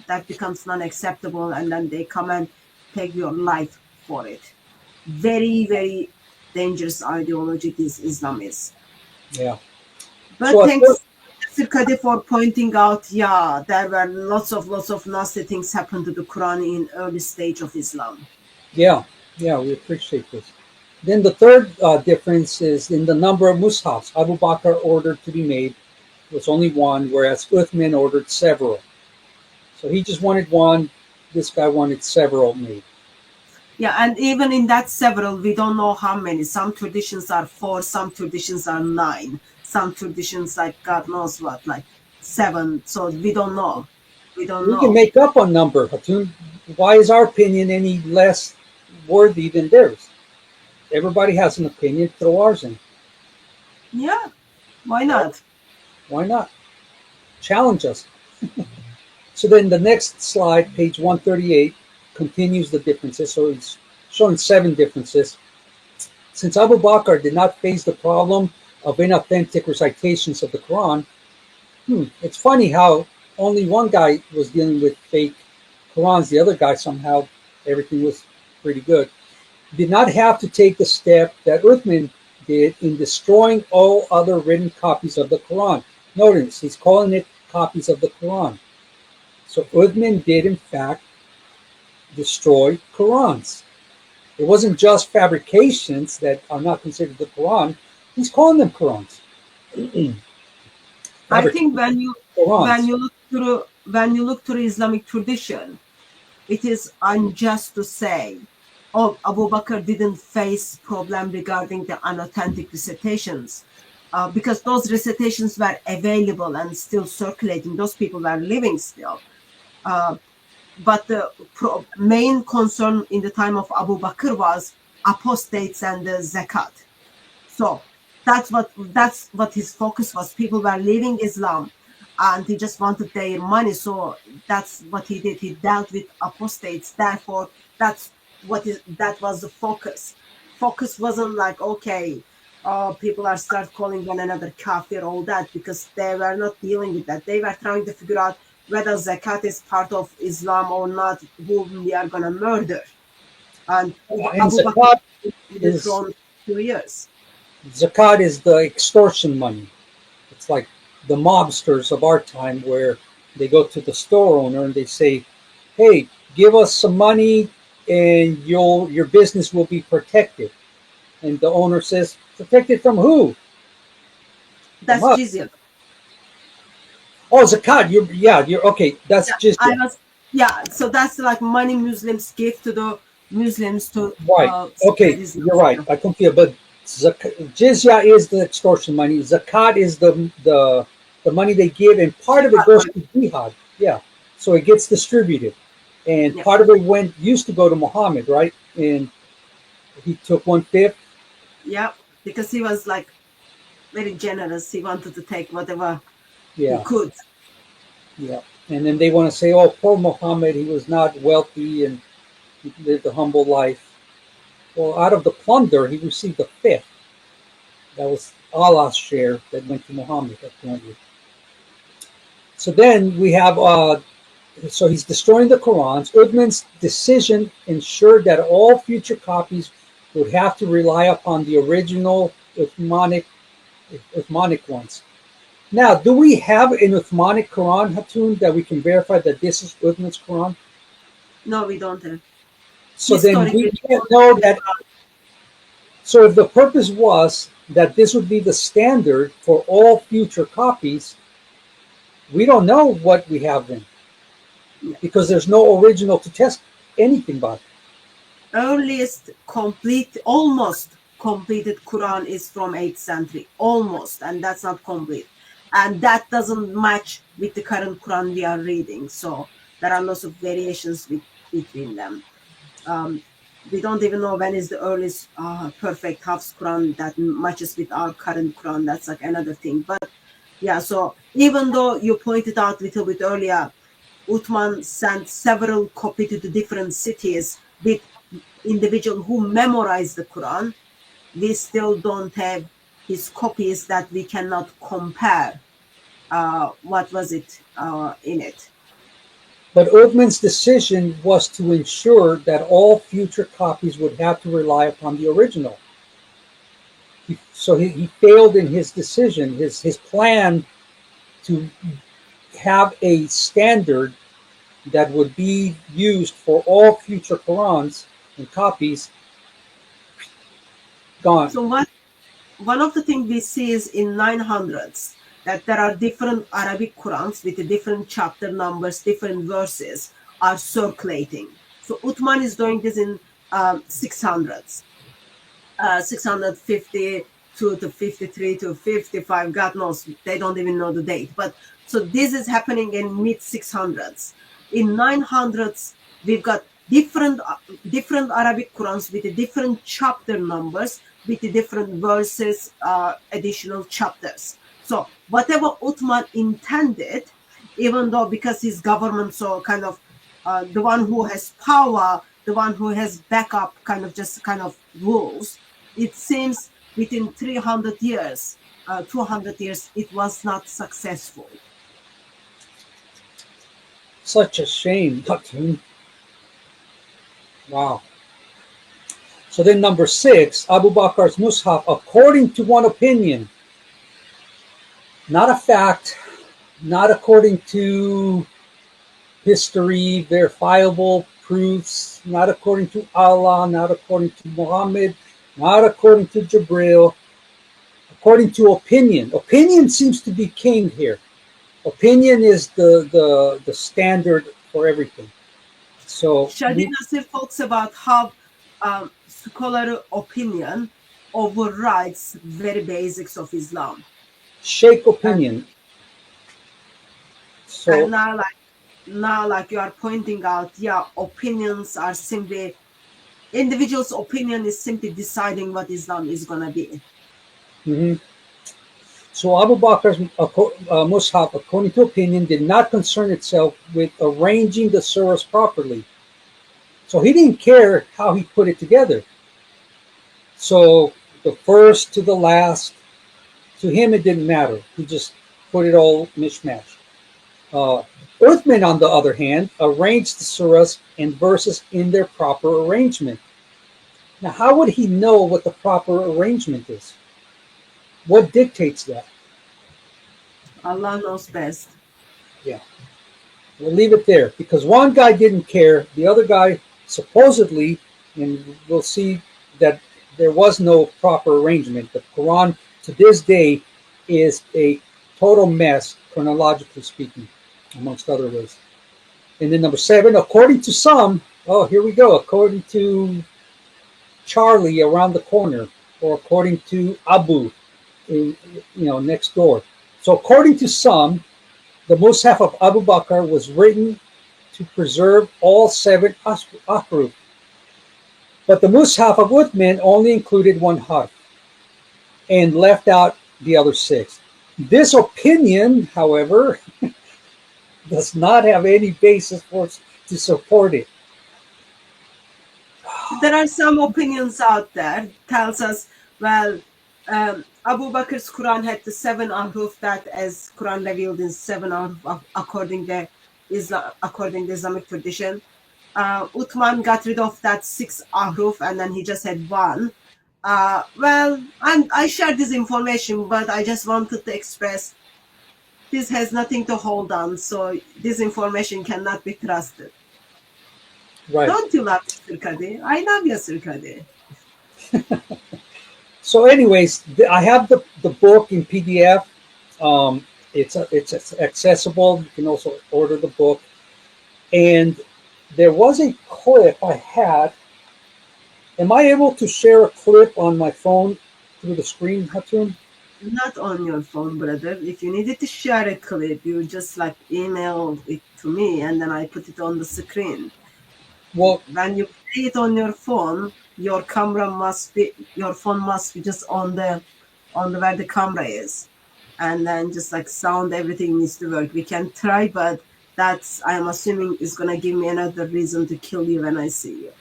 that becomes non-acceptable, and then they come and take your life for it. Very, very dangerous ideology this Islam is. Yeah. But So thanks, Sir Kadi, for pointing out, there were lots of nasty things happened to the Quran in early stage of Islam. Yeah, we appreciate this. Then the third difference is in the number of mushafs. Abu Bakr ordered to be made was only one, whereas Uthman ordered several. So he just wanted one. This guy wanted several made. Yeah, and even in that several, we don't know how many. Some traditions are 4, some traditions are 9, some traditions like God knows what, like 7. So we don't know. We can make up a number, Hatun. Why is our opinion any less worthy than theirs? Everybody has an opinion. Throw ours in. Yeah, why not? Why not? Challenge us. So then the next slide, page 138, continues the differences. So it's showing 7 differences. Since Abu Bakr did not face the problem of inauthentic recitations of the Quran, it's funny how only one guy was dealing with fake Qurans. The other guy, somehow, everything was pretty good. Did not have to take the step that Uthman did in destroying all other written copies of the Quran. Notice, he's calling it copies of the Quran. So Uthman did, in fact, destroy Qurans. It wasn't just fabrications that are not considered the Quran. He's calling them Qurans. I think when you look look through Islamic tradition, it is unjust to say, oh, Abu Bakr didn't face problem regarding the unauthentic recitations, because those recitations were available and still circulating. Those people were living still. But the main concern in the time of Abu Bakr was apostates and the zakat. So that's what his focus was. People were leaving Islam, and he just wanted their money. So that's what he did. He dealt with apostates. Therefore, that was the focus. Focus wasn't like, okay, people are start calling one another kafir, all that, because they were not dealing with that. They were trying to figure out whether zakat is part of Islam or not, whom we are gonna murder. And Abu Bakr zakat is thrown 2 years. Zakat is the extortion money. It's like the mobsters of our time, where they go to the store owner and they say, "Hey, give us some money, and your business will be protected." And the owner says, "Protected from who?" That's From us. jizya. Oh, zakat. You're okay. That's just So that's like money Muslims give to the Muslims to right. Okay, spread you're right. I confused, but jizya is the extortion money. Zakat is the money they give, and part of it goes to jihad. Yeah, so it gets distributed, and Yeah. part of it used to go to Muhammad, right? And he took 1/5. Yeah, because he was like very generous. He wanted to take whatever Yeah, he could. yeah. And then they want to say, "Oh, poor Muhammad. He was not wealthy and he lived a humble life." Well, out of the plunder, he received 1/5. That was Allah's share that went to Muhammad apparently. So then we have, so he's destroying the Qurans. Uthman's decision ensured that all future copies would have to rely upon the original Uthmanic ones. Now, do we have an Uthmanic Quran, Hatun, that we can verify that this is Uthman's Quran? No, we don't have. So then we can't know that. So if the purpose was that this would be the standard for all future copies, we don't know what we have then, because there's no original to test anything by. Earliest almost completed Quran is from 8th century, almost, and that's not complete. And that doesn't match with the current Quran we are reading. So there are lots of variations between them. We don't even know when is the earliest perfect Hafs Quran that matches with our current Quran. That's like another thing. But yeah, so even though you pointed out a little bit earlier, Uthman sent several copies to the different cities with individuals who memorized the Quran, we still don't have his copies that we cannot compare what was it in it. But Uthman's decision was to ensure that all future copies would have to rely upon the original. So he failed in his decision, his plan to have a standard that would be used for all future Qurans and copies. Gone. So one of the things we see is in 900s that there are different Arabic Qurans with the different chapter numbers, different verses are circulating. So Uthman is doing this in 600s, 652 to 53 to 55, God knows, they don't even know the date. But so this is happening in mid 600s. In 900s, we've got different Arabic Qurans with the different chapter numbers, with the different verses, additional chapters. So whatever Uthman intended, even though because his government, so kind of the one who has power, the one who has backup, kind of rules, it seems within 300 years, 200 years, it was not successful. Such a shame. Wow. So then number 6, Abu Bakr's Mus'haf, according to one opinion, not a fact, not according to history, verifiable proofs, not according to Allah, not according to Muhammad, not according to Jibril, according to opinion. Opinion seems to be king here. Opinion is the standard for everything. So Shadi Nasir talks about how scholarly opinion overrides very basics of Islam. Sheikh opinion. So And now like you are pointing out, yeah, opinions are simply individual's opinion is simply deciding what Islam is gonna be. mhm. So Abu Bakr's Mus'haf, according to opinion, did not concern itself with arranging the surahs properly. So he didn't care how he put it together. So the first to the last, to him it didn't matter. He just put it all mishmash. Uthman, on the other hand, arranged the surahs and verses in their proper arrangement. Now, how would he know what the proper arrangement is? What dictates that? Allah knows best. Yeah. We'll leave it there because one guy didn't care. The other guy supposedly, and we'll see that there was no proper arrangement. The Quran to this day is a total mess, chronologically speaking, amongst other ways. And then number 7, according to some, oh, here we go. According to Charlie around the corner, or according to Abu, next door. So according to some, the Mus'haf of Abu Bakr was written to preserve all 7 ahruf. But the Mus'haf of Uthman only included 1 harf and left out the other 6. This opinion, however, does not have any basis to support it. There are some opinions out there tells us, well, Abu Bakr's Quran had the 7 ahruf that as Quran revealed in 7 ahruf according to Islamic tradition. Uthman got rid of that 6 ahruf and then he just had 1. I shared this information, but I just wanted to express this has nothing to hold on, so this information cannot be trusted. Right. Don't you love Sirkadi? I love you, Sirkadi. So, anyways, I have the book in PDF. It's accessible. You can also order the book. And there was a clip I had. Am I able to share a clip on my phone through the screen, Hatun? Not on your phone, brother. If you needed to share a clip, you just like email it to me and then I put it on the screen. Well, when you play it on your phone, your phone must be just on the where the camera is, and then just like sound, everything needs to work. We can try, but that's, I'm assuming, is gonna give me another reason to kill you when I see you.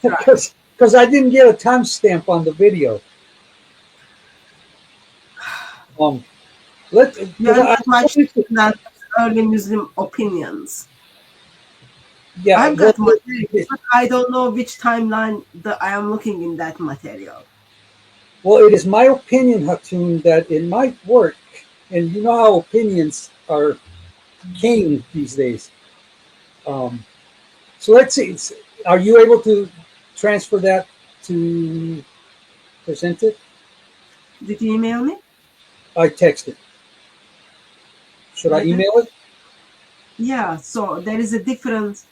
because I didn't get a timestamp on the video. Not early Muslim opinions. Yeah, I've got material, but I don't know which timeline that I am looking in that material. Well, it is my opinion, Hatun, that it might work. And you know how opinions are king these days. So let's see. Are you able to transfer that to present it? Did you email me? I texted. Should I email it? Yeah, so there is a difference.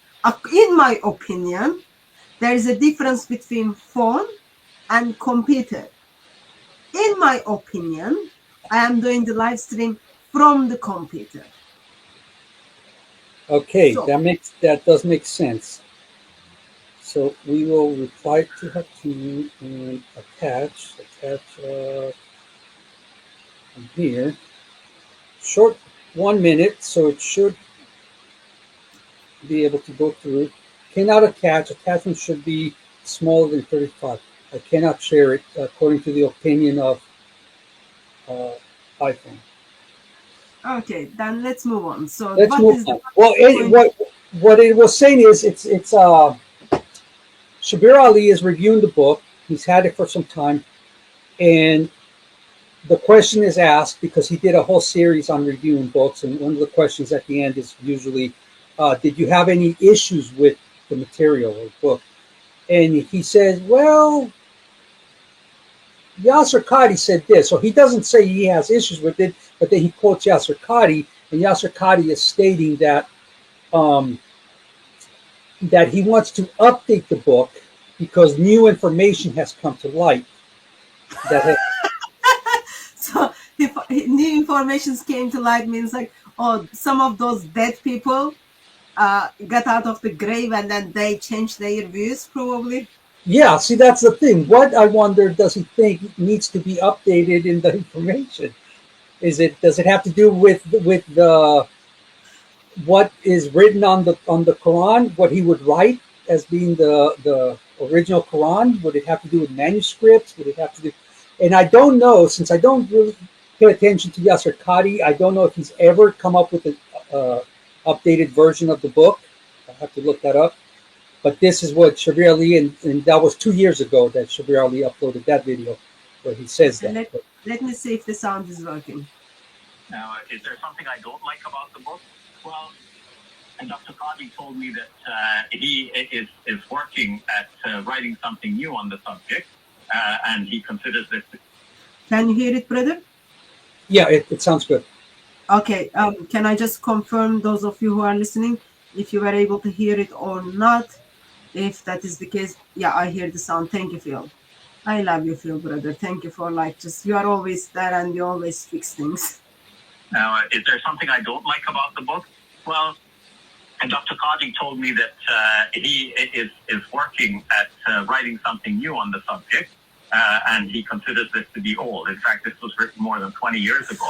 In my opinion, there is a difference between phone and computer. In my opinion, I am doing the live stream from the computer. Okay, So- that does make sense. So we will reply to Hatun and attach from here. Short 1 minute, so it should be able to go through. Cannot attach. Attachment should be smaller than 35. I cannot share it according to the opinion of iPhone. Okay, then let's move on. So Let's what move is on. the Well, what it was saying is it's Shabir Ali is reviewing the book. He's had it for some time, and the question is asked because he did a whole series on reviewing books, and one of the questions at the end is usually, did you have any issues with the material or book? And he says, well, Yasser Qadi said this. So he doesn't say he has issues with it, but then he quotes Yasser Qadi, and Yasser Qadi is stating that that he wants to update the book because new information has come to light. That has, So if new information came to light means like, oh, some of those dead people got out of the grave and then they changed their views, probably. yeah, see, that's the thing. What I wonder does he think needs to be updated in the information? Does it have to do with the what is written on the Quran, what he would write as being the original Quran? Would it have to do with manuscripts? Would it have to do? And I don't know, since I don't really pay attention to Yasser Qadi, I don't know if he's ever come up with an updated version of the book. I'll have to look that up. But this is what Shabir Ali, and that was 2 years ago that Shabir Ali uploaded that video where he says that. Let me see if the sound is working. Now, is there something I don't like about the book? Well, and Dr. Qadi told me that he is working at writing something new on the subject, and he considers this. Can you hear it, brother? Yeah, it sounds good. Okay. Can I just confirm, those of you who are listening, if you were able to hear it or not? If that is the case, yeah, I hear the sound. Thank you, Phil. I love you, Phil, brother. Thank you for you are always there and you always fix things. Now, is there something I don't like about the book? Well, and Dr. Qadi told me that he is working at writing something new on the subject, and he considers this to be old. In fact, this was written more than 20 years ago.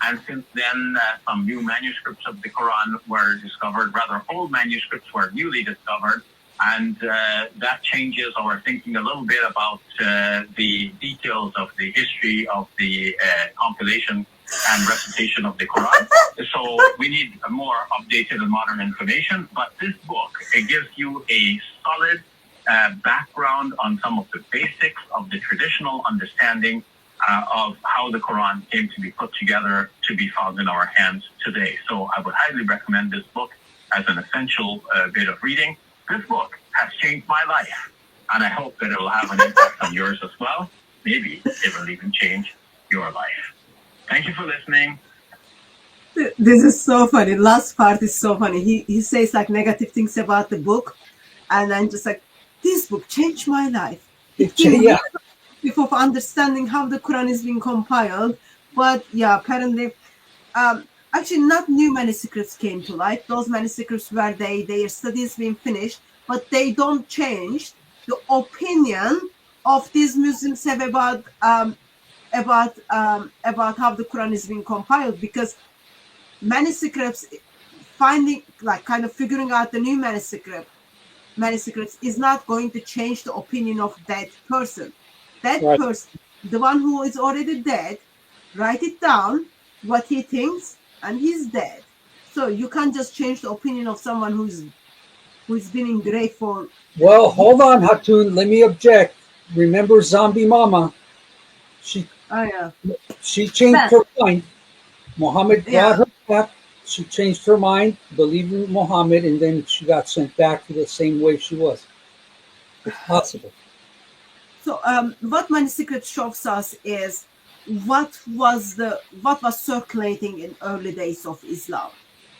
And since then, some new manuscripts of the Quran were discovered, rather old manuscripts were newly discovered, and that changes our thinking a little bit about the details of the history of the compilation and recitation of the Quran. So we need a more updated and modern information. But this book, it gives you a solid background on some of the basics of the traditional understanding of how the Quran came to be put together to be found in our hands today. So I would highly recommend this book as an essential bit of reading. This book has changed my life, and I hope that it will have an impact on yours as well. Maybe it will even change your life. Thank you for listening. This is so funny. Last part is so funny. He says like negative things about the book, and I'm just like, this book changed my life. It gave me of understanding how the Quran is being compiled. But yeah, apparently, actually, not new manuscripts came to light. Those manuscripts were their studies being finished, but they don't change the opinion of these Muslims have about how the Quran is being compiled, because manuscripts, finding like kind of figuring out the new manuscripts is not going to change the opinion of that person. That person, the one who is already dead, write it down what he thinks, and he's dead. So you can't just change the opinion of someone who's been in grave for. Well, hold on, Hatun. Let me object. Remember Zombie Mama? She changed her mind. Muhammad brought her back. She changed her mind, believed in Muhammad, and then she got sent back to the same way she was. It's possible. So what manuscript shows us is what was circulating in early days of Islam,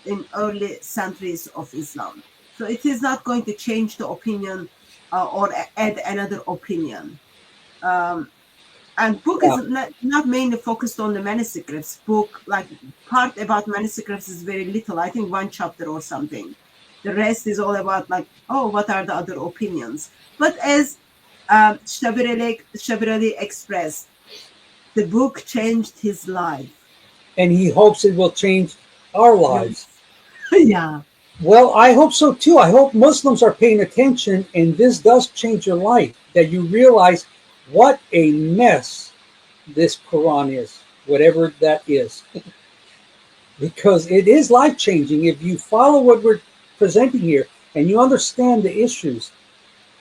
in early centuries of Islam. So it is not going to change the opinion or add another opinion. And book is not mainly focused on the manuscripts. Book, like part about manuscripts is very little. I think 1 chapter or something. The rest is all about like, oh, what are the other opinions? But as Shabir Ali expressed, the book changed his life. And he hopes it will change our lives. Yeah. Well, I hope so too. I hope Muslims are paying attention and this does change your life, that you realize what a mess this Quran is, whatever that is. Because it is life-changing. If you follow what we're presenting here and you understand the issues,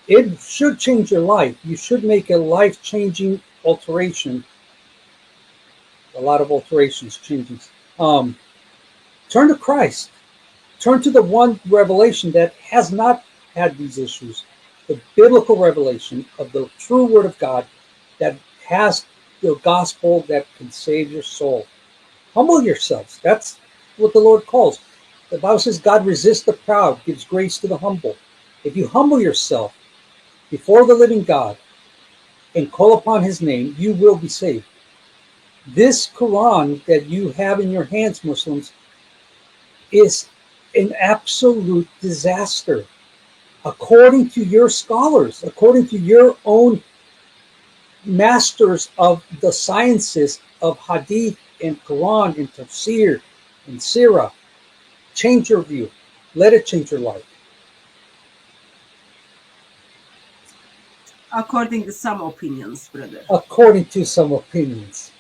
it should change your life. You should make a life-changing alteration. A lot of alterations, changes. Turn to Christ. Turn to the one revelation that has not had these issues. The biblical revelation of the true Word of God that has the gospel that can save your soul. Humble yourselves. That's what the Lord calls. The Bible says God resists the proud, gives grace to the humble. If you humble yourself before the living God and call upon his name, you will be saved. This Quran that you have in your hands, Muslims, is an absolute disaster. According to your scholars, according to your own masters of the sciences of Hadith and Quran and Tafsir and Sirah, change your view. Let it change your life. According to some opinions, brother. According to some opinions.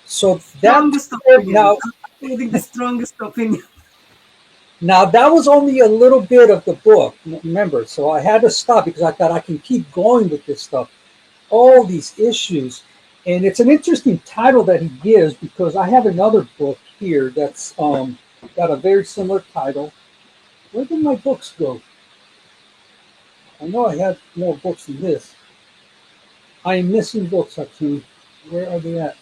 So Strongest that opinion. now, According the strongest opinion. now that was only a little bit of the book. Remember, so I had to stop because I thought I can keep going with this stuff. All these issues. And it's an interesting title that he gives because I have another book here that's got a very similar title. Where did my books go? I know I had more books than this. I am missing books, Hakeem. Where are they at?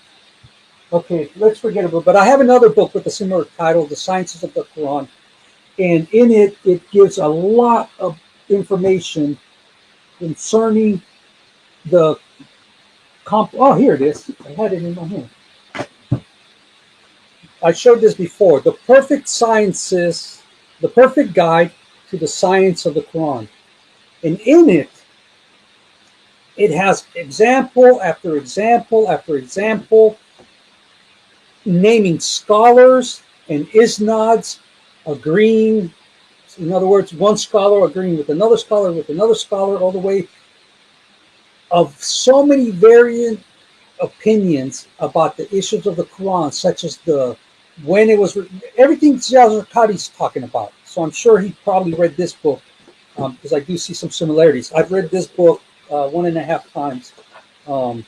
Okay, let's forget about it. But I have another book with a similar title, The Sciences of the Quran. And in it, it gives a lot of information concerning the oh, here it is. I had it in my hand. I showed this before. The perfect sciences, the perfect guide to the science of the Quran. And in it, it has example after example after example, naming scholars and isnads agreeing. In other words, one scholar agreeing with another scholar, all the way of so many variant opinions about the issues of the Quran, such as when it was written, everything Yazir Qadhi's talking about. So I'm sure he probably read this book because I do see some similarities. I've read this book 1.5 times, and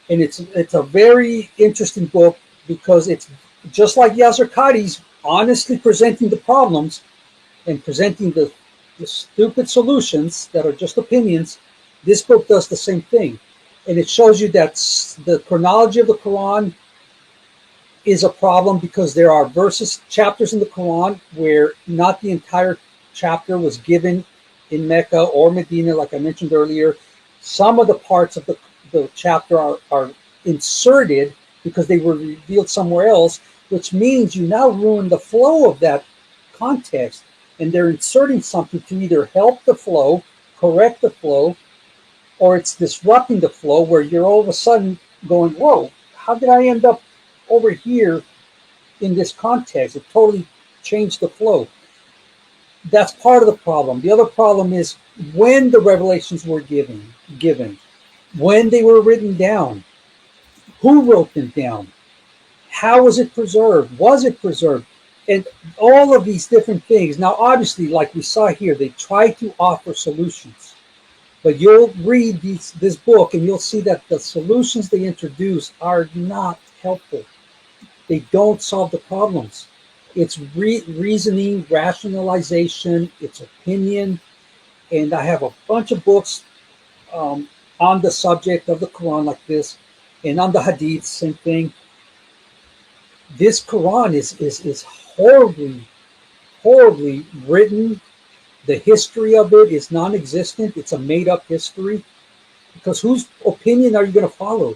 it's a very interesting book because it's just like Yazir Qadhi's honestly presenting the problems and presenting the stupid solutions that are just opinions. This book does the same thing. And it shows you that the chronology of the Quran is a problem because there are chapters in the Quran where not the entire chapter was given in Mecca or Medina, like I mentioned earlier. Some of the parts of the chapter are inserted because they were revealed somewhere else, which means you now ruin the flow of that context. And they're inserting something to either help the flow, correct the flow, or it's disrupting the flow where you're all of a sudden going, whoa, how did I end up over here in this context? It totally changed the flow. That's part of the problem. The other problem is when the revelations were given, when they were written down, who wrote them down, how was it preserved, was it preserved, and all of these different things. Now, obviously, like we saw here, they try to offer solutions. But you'll read this book and you'll see that the solutions they introduce are not helpful. They don't solve the problems. It's reasoning, rationalization, it's opinion. And I have a bunch of books on the subject of the Quran like this, and on the Hadith, same thing. This Quran is horribly, horribly written. The history of it is non-existent. It's a made-up history. Because whose opinion are you going to follow?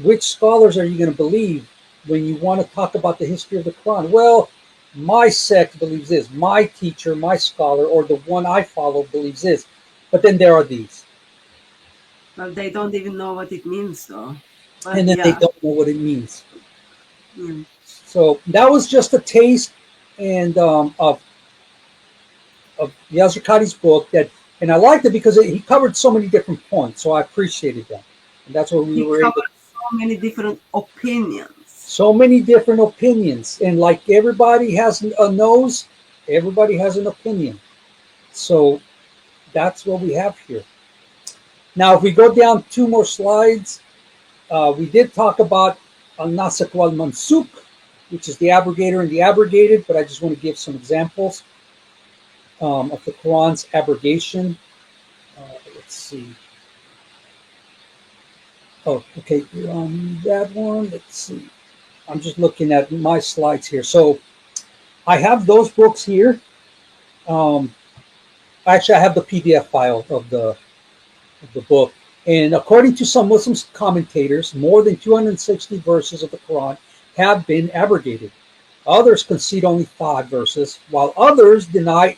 Which scholars are you going to believe when you want to talk about the history of the Quran? Well, my sect believes this. My teacher, my scholar, or the one I follow believes this. But then there are these. Well, they don't even know what it means, though. But And then they don't know what it means. So that was just a taste and of Yazir Qadhi's book, and I liked it because he covered so many different points, so I appreciated that. And that's what we were able to. So many different opinions. So many different opinions, and like everybody has a nose, everybody has an opinion. So that's what we have here. Now, if we go down 2 more slides, we did talk about al-Nasikh wal-Mansukh, which is the abrogator and the abrogated, but I just want to give some examples of the Quran's abrogation. Let's see. Oh, okay. That one. Let's see. I'm just looking at my slides here. So I have those books here. Um, Actually, I have the PDF file of the book. And according to some Muslim commentators, more than 260 verses of the Quran have been abrogated. Others concede only 5 verses, while others deny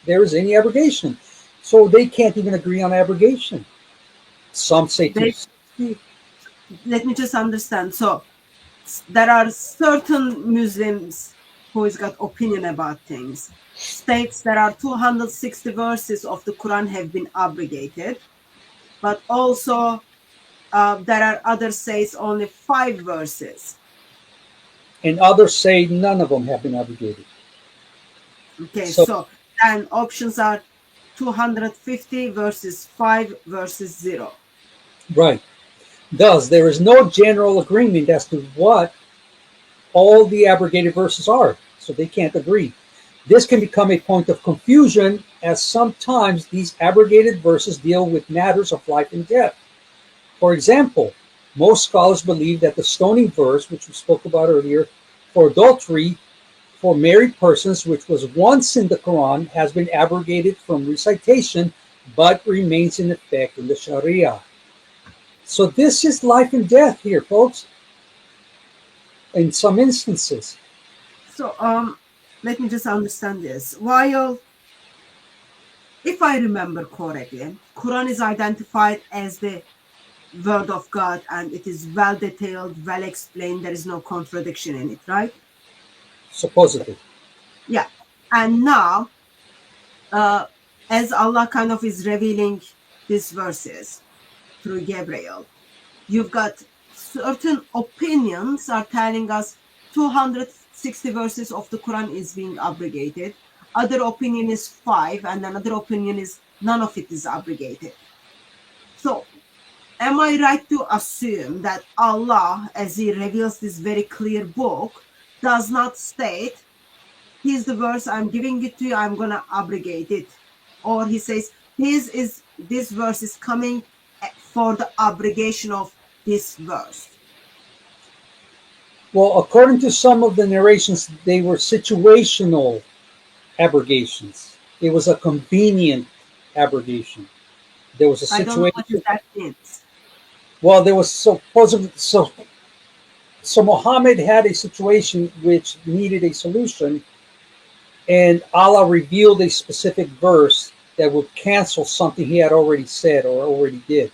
there is any abrogation. So they can't even agree on abrogation. Some say They- 260. Let me just understand. So there are certain Muslims who has got opinion about things. States there are 260 verses of the Quran have been abrogated, but also there are others says only 5 verses. And others say none of them have been abrogated. Okay, So- so then options are 250 versus 5 versus 0. Right. Thus, there is no general agreement as to what all the abrogated verses are, so they can't agree. This can become a point of confusion, as sometimes these abrogated verses deal with matters of life and death. For example, most scholars believe that the stoning verse, which we spoke about earlier, for adultery for married persons, which was once in the Quran, has been abrogated from recitation but remains in effect in the Sharia. So this is life and death here, folks, in some instances. So let me just understand this. While if I remember correctly, Quran is identified as the word of God and it is well detailed, well explained, there is no contradiction in it, right? Supposedly. Yeah. And now as Allah kind of is revealing these verses through Gabriel, you've got certain opinions are telling us 260 verses of the Quran is being abrogated. Other opinion is 5, and another opinion is none of it is abrogated. So, am I right to assume that Allah, as He reveals this very clear book, does not state, here's the verse, I'm giving it to you, I'm going to abrogate it? Or He says, this verse is coming for the abrogation of this verse. Well, according to some of the narrations, they were situational abrogations. It was a convenient abrogation. There was a I don't know situation. what that means. Well, there was supposedly so Muhammad had a situation which needed a solution, and Allah revealed a specific verse that would cancel something he had already said or already did,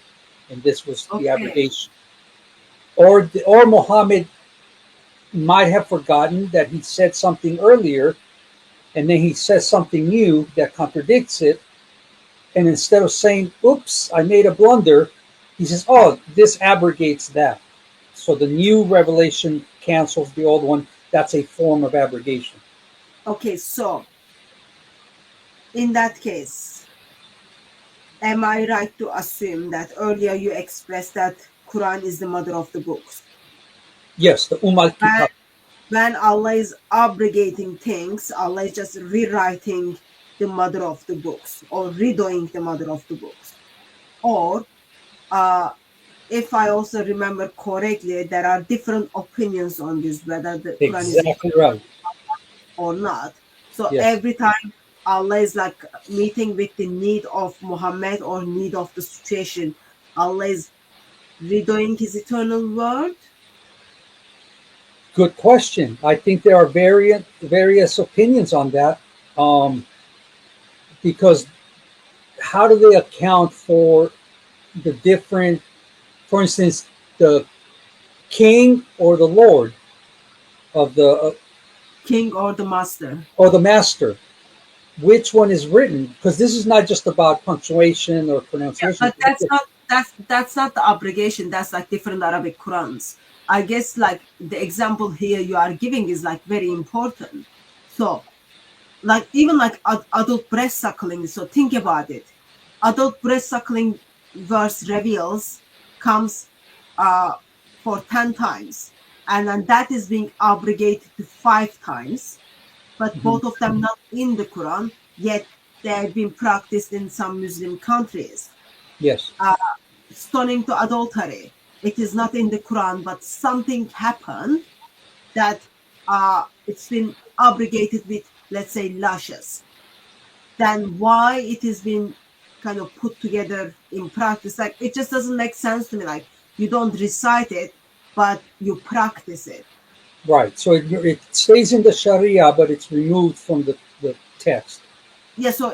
and this was the Okay. abrogation. Or Muhammad might have forgotten that he said something earlier, and then he says something new that contradicts it, and instead of saying, "Oops, I made a blunder," he says, "Oh, this abrogates that." So the new revelation cancels the old one. That's a form of abrogation. Okay, so in that case, am I right to assume that earlier you expressed that Quran is the mother of the books? Yes, the Kitab. When Allah is abrogating things, Allah is just rewriting the mother of the books or redoing the mother of the books. Or if I also remember correctly, there are different opinions on this, whether the Quran is Exactly right. or not. So Yes. every time Allah is like meeting with the need of Muhammad or need of the situation, Allah is redoing His eternal word. Good question. I think there are various opinions on that, because how do they account for the different, for instance, the king or the lord of the King or the master. or the master? Which one is written? Because this is not just about punctuation or pronunciation. But that's not the obligation. That's like different Arabic Qurans. I guess like the example here you are giving is like very important. So like even like adult breast suckling. So think about it. Adult breast suckling verse reveals comes for 10 times, and then that is being abrogated to 5 times, but both of them not in the Quran, yet they have been practiced in some Muslim countries. Yes. Stoning to adultery. it is not in the Quran, but something happened that it's been abrogated with, let's say, lashes, then why it has been kind of put together in practice? Like, it just doesn't make sense to me. Like, you don't recite it, but you practice it. Right. So it stays in the Sharia, but it's removed from the text. Yeah, so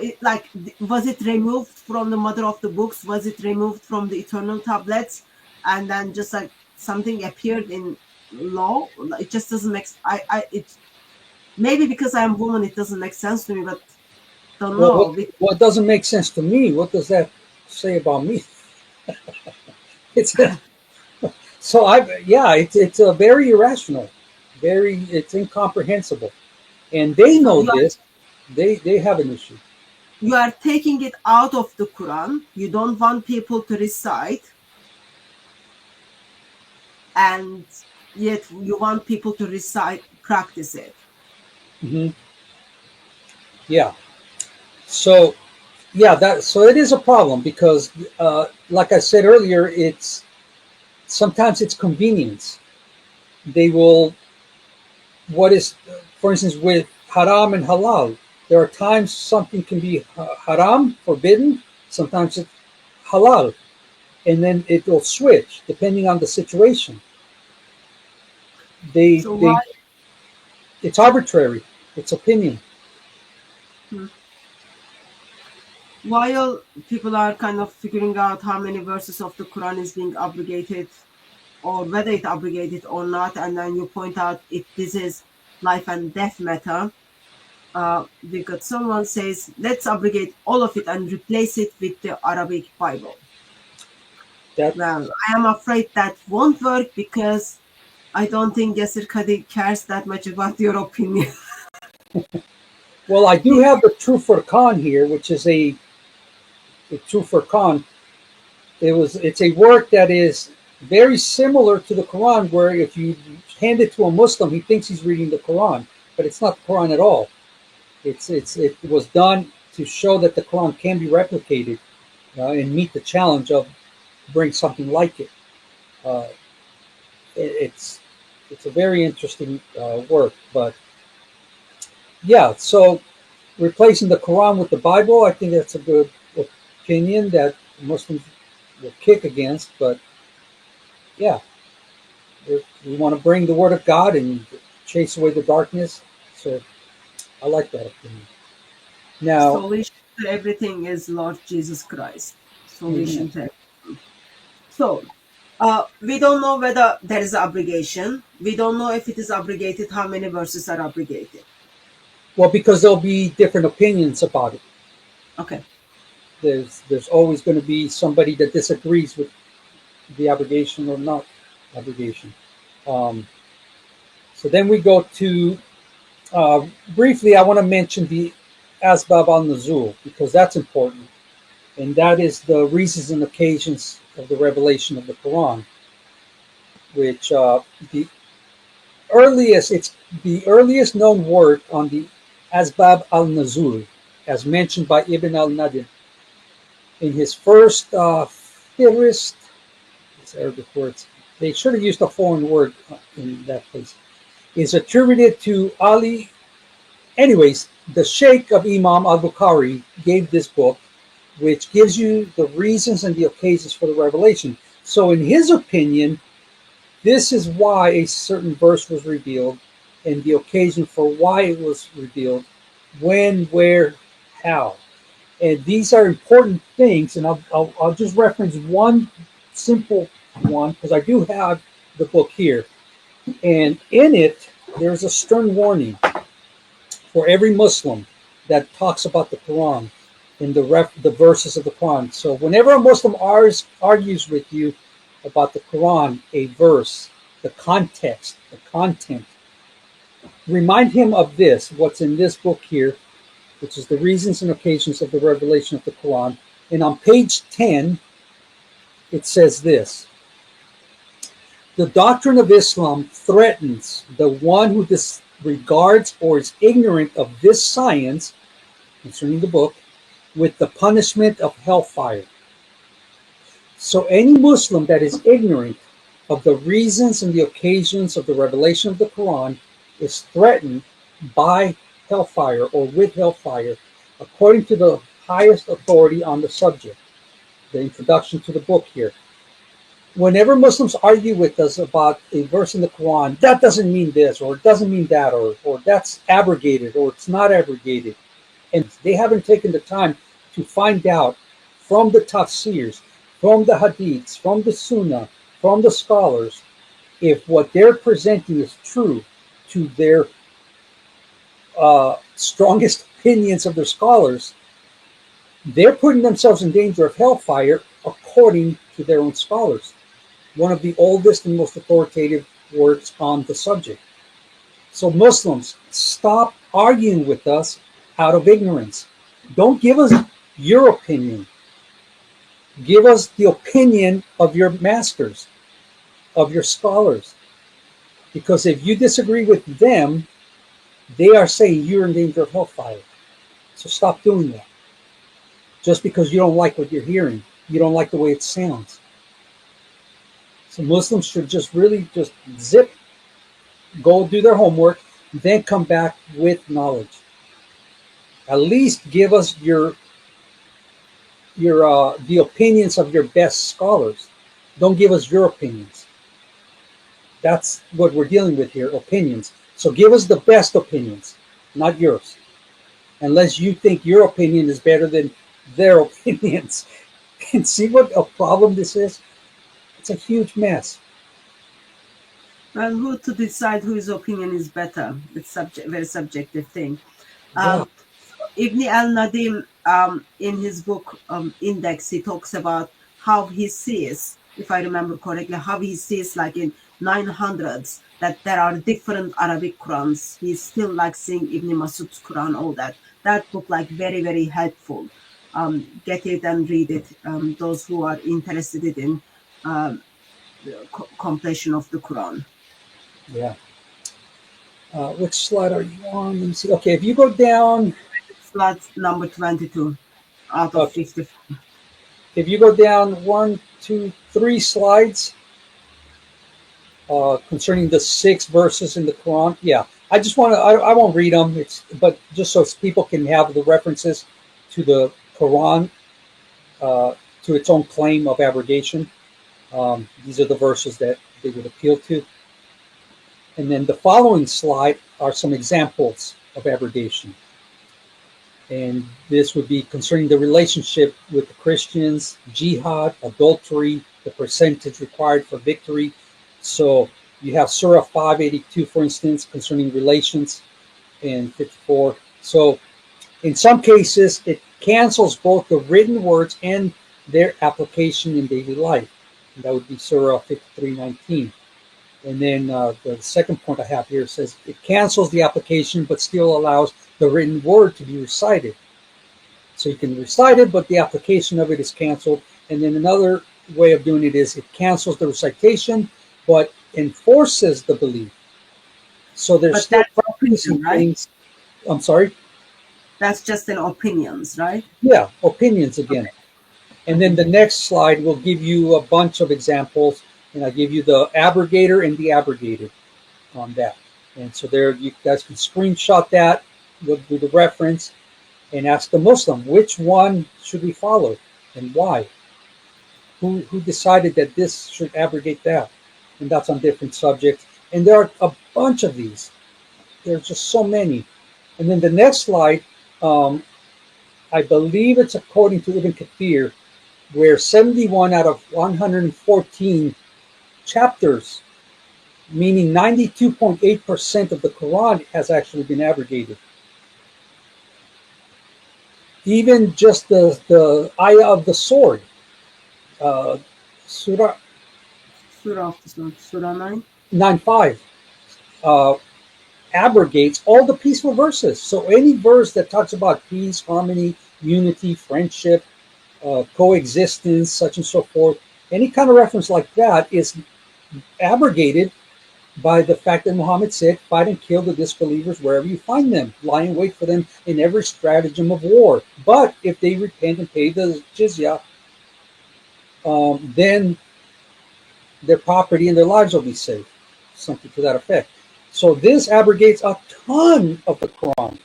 was it removed from the mother of the books? Was it removed from the eternal tablets? And then just like something appeared in law? It just doesn't make it maybe because I'm a woman, it doesn't make sense to me, but don't know. What doesn't make sense to me? What does that say about me? It's it's a very irrational, it's incomprehensible, and they know this. They have an issue. You are taking it out of the Quran. You don't want people to recite, and yet you want people to recite, practice it. Mm-hmm. Yeah. So, so it is a problem because, like I said earlier, sometimes it's convenience. They will, for instance, with haram and halal, there are times something can be haram, forbidden, sometimes it's halal, and then it will switch depending on the situation. It's arbitrary. It's opinion. While people are kind of figuring out how many verses of the Quran is being abrogated, or whether it's abrogated or not, and then you point out if this is life and death matter, we got someone says, let's abrogate all of it and replace it with the Arabic Bible. Well, I am afraid that won't work because I don't think Yasir Qadhi cares that much about your opinion. Well, I do have the True Furqan here, which is a True Furqan. It's a work that is very similar to the Quran, where if you hand it to a Muslim, he thinks he's reading the Quran, but it's not the Quran at all. It was done to show that the Quran can be replicated and meet the challenge of bring something like it. It's a very interesting work, but yeah. So replacing the Quran with the Bible, I think that's a good opinion that Muslims will kick against. But yeah, we want to bring the Word of God and chase away the darkness. So I like that opinion. Now, solution to everything is Lord Jesus Christ. Solution to everything. So we don't know whether there is abrogation. We don't know if it is abrogated, how many verses are abrogated. Well, because there'll be different opinions about it. Okay. There's always going to be somebody that disagrees with the abrogation or not abrogation. So then we go to briefly. I want to mention the Asbab al-Nuzul because that's important, and that is the reasons and occasions of the revelation of the Quran, which the earliest known work on the Asbab al-Nuzul, as mentioned by Ibn al-Nadim in his first Fihrist. It's Arabic words. They should have used a foreign word in that place. Is attributed to Ali. Anyways, the Sheikh of Imam al-Bukhari gave this book, which gives you the reasons and the occasions for the revelation. So in his opinion, this is why a certain verse was revealed and the occasion for why it was revealed, when, where, how. And these are important things, and I'll just reference one simple one because I do have the book here. And in it, there's a stern warning for every Muslim that talks about the Quran in the verses of the Quran. So whenever a Muslim argues with you about the Quran, a verse, the context, the content, remind him of this, what's in this book here, which is the reasons and occasions of the revelation of the Quran. And on page 10, it says this: the doctrine of Islam threatens the one who disregards or is ignorant of this science concerning the book with the punishment of hellfire. So any Muslim that is ignorant of the reasons and the occasions of the revelation of the Quran is threatened by hellfire or with hellfire, according to the highest authority on the subject. The introduction to the book here. Whenever Muslims argue with us about a verse in the Quran, that doesn't mean this, or it doesn't mean that, or that's abrogated, or it's not abrogated, and they haven't taken the time to find out from the tafsirs, from the hadiths, from the sunnah, from the scholars, if what they're presenting is true to their strongest opinions of their scholars, they're putting themselves in danger of hellfire according to their own scholars. One of the oldest and most authoritative works on the subject. So Muslims, stop arguing with us out of ignorance. Don't give us your opinion. Give us the opinion of your masters, of your scholars. Because if you disagree with them, they are saying you're in danger of hellfire. So stop doing that. Just because you don't like what you're hearing, you don't like the way it sounds. So Muslims should just really just zip, go do their homework, then come back with knowledge. At least give us the opinions of your best scholars. Don't give us your opinions. That's what we're dealing with here, opinions. So give us the best opinions, not yours. Unless you think your opinion is better than their opinions. And see what a problem this is? It's a huge mess. Well, who to decide whose opinion is better? It's very subjective thing. Yeah. Ibn al-Nadim, in his book Index, he talks about how he sees, if I remember correctly, how he sees like in 900s that there are different Arabic Qurans. He's still like seeing Ibn Masud's Quran, all that. That book like very, very helpful. Get it and read it. Those who are interested in completion of the Quran. Yeah. Which slide are you on? Let me see. Okay, if you go down, Slide number 22 out of 54. if you go down 1, 2, 3 slides concerning the 6 verses in the Quran. Yeah, I just want to, I won't read them, but just so people can have the references to the Quran, to its own claim of abrogation. These are the verses that they would appeal to. And then the following slide are some examples of abrogation. And this would be concerning the relationship with the Christians, jihad, adultery, the percentage required for victory. So you have Surah 582, for instance, concerning relations, and 54. So in some cases, it cancels both the written words and their application in daily life. And that would be Surah 53:19. And then the second point I have here says it cancels the application, but still allows the written word to be recited. So you can recite it, but the application of it is canceled. And then another way of doing it is it cancels the recitation, but enforces the belief. So there's But still that's practicing opinion, right? things. I'm sorry? That's just an opinions, right? Yeah, opinions again. And then the next slide will give you a bunch of examples, and I'll give you the abrogator and the abrogated on that. And so there you guys can screenshot that, look through the reference, and ask the Muslim, which one should we follow and why? Who decided that this should abrogate that? And that's on different subjects. And there are a bunch of these. There's just so many. And then the next slide, I believe it's according to Ibn Kathir, where 71 out of 114 chapters, meaning 92.8% of the Quran, has actually been abrogated. Even just the ayah of the sword, Surah Surah 9. 9:5, abrogates all the peaceful verses. So any verse that talks about peace, harmony, unity, friendship, coexistence, such and so forth, any kind of reference like that is abrogated by the fact that Muhammad said, fight and kill the disbelievers wherever you find them, lie in wait for them in every stratagem of war. But if they repent and pay the jizya, then their property and their lives will be safe. Something to that effect. So this abrogates a ton of the Quran.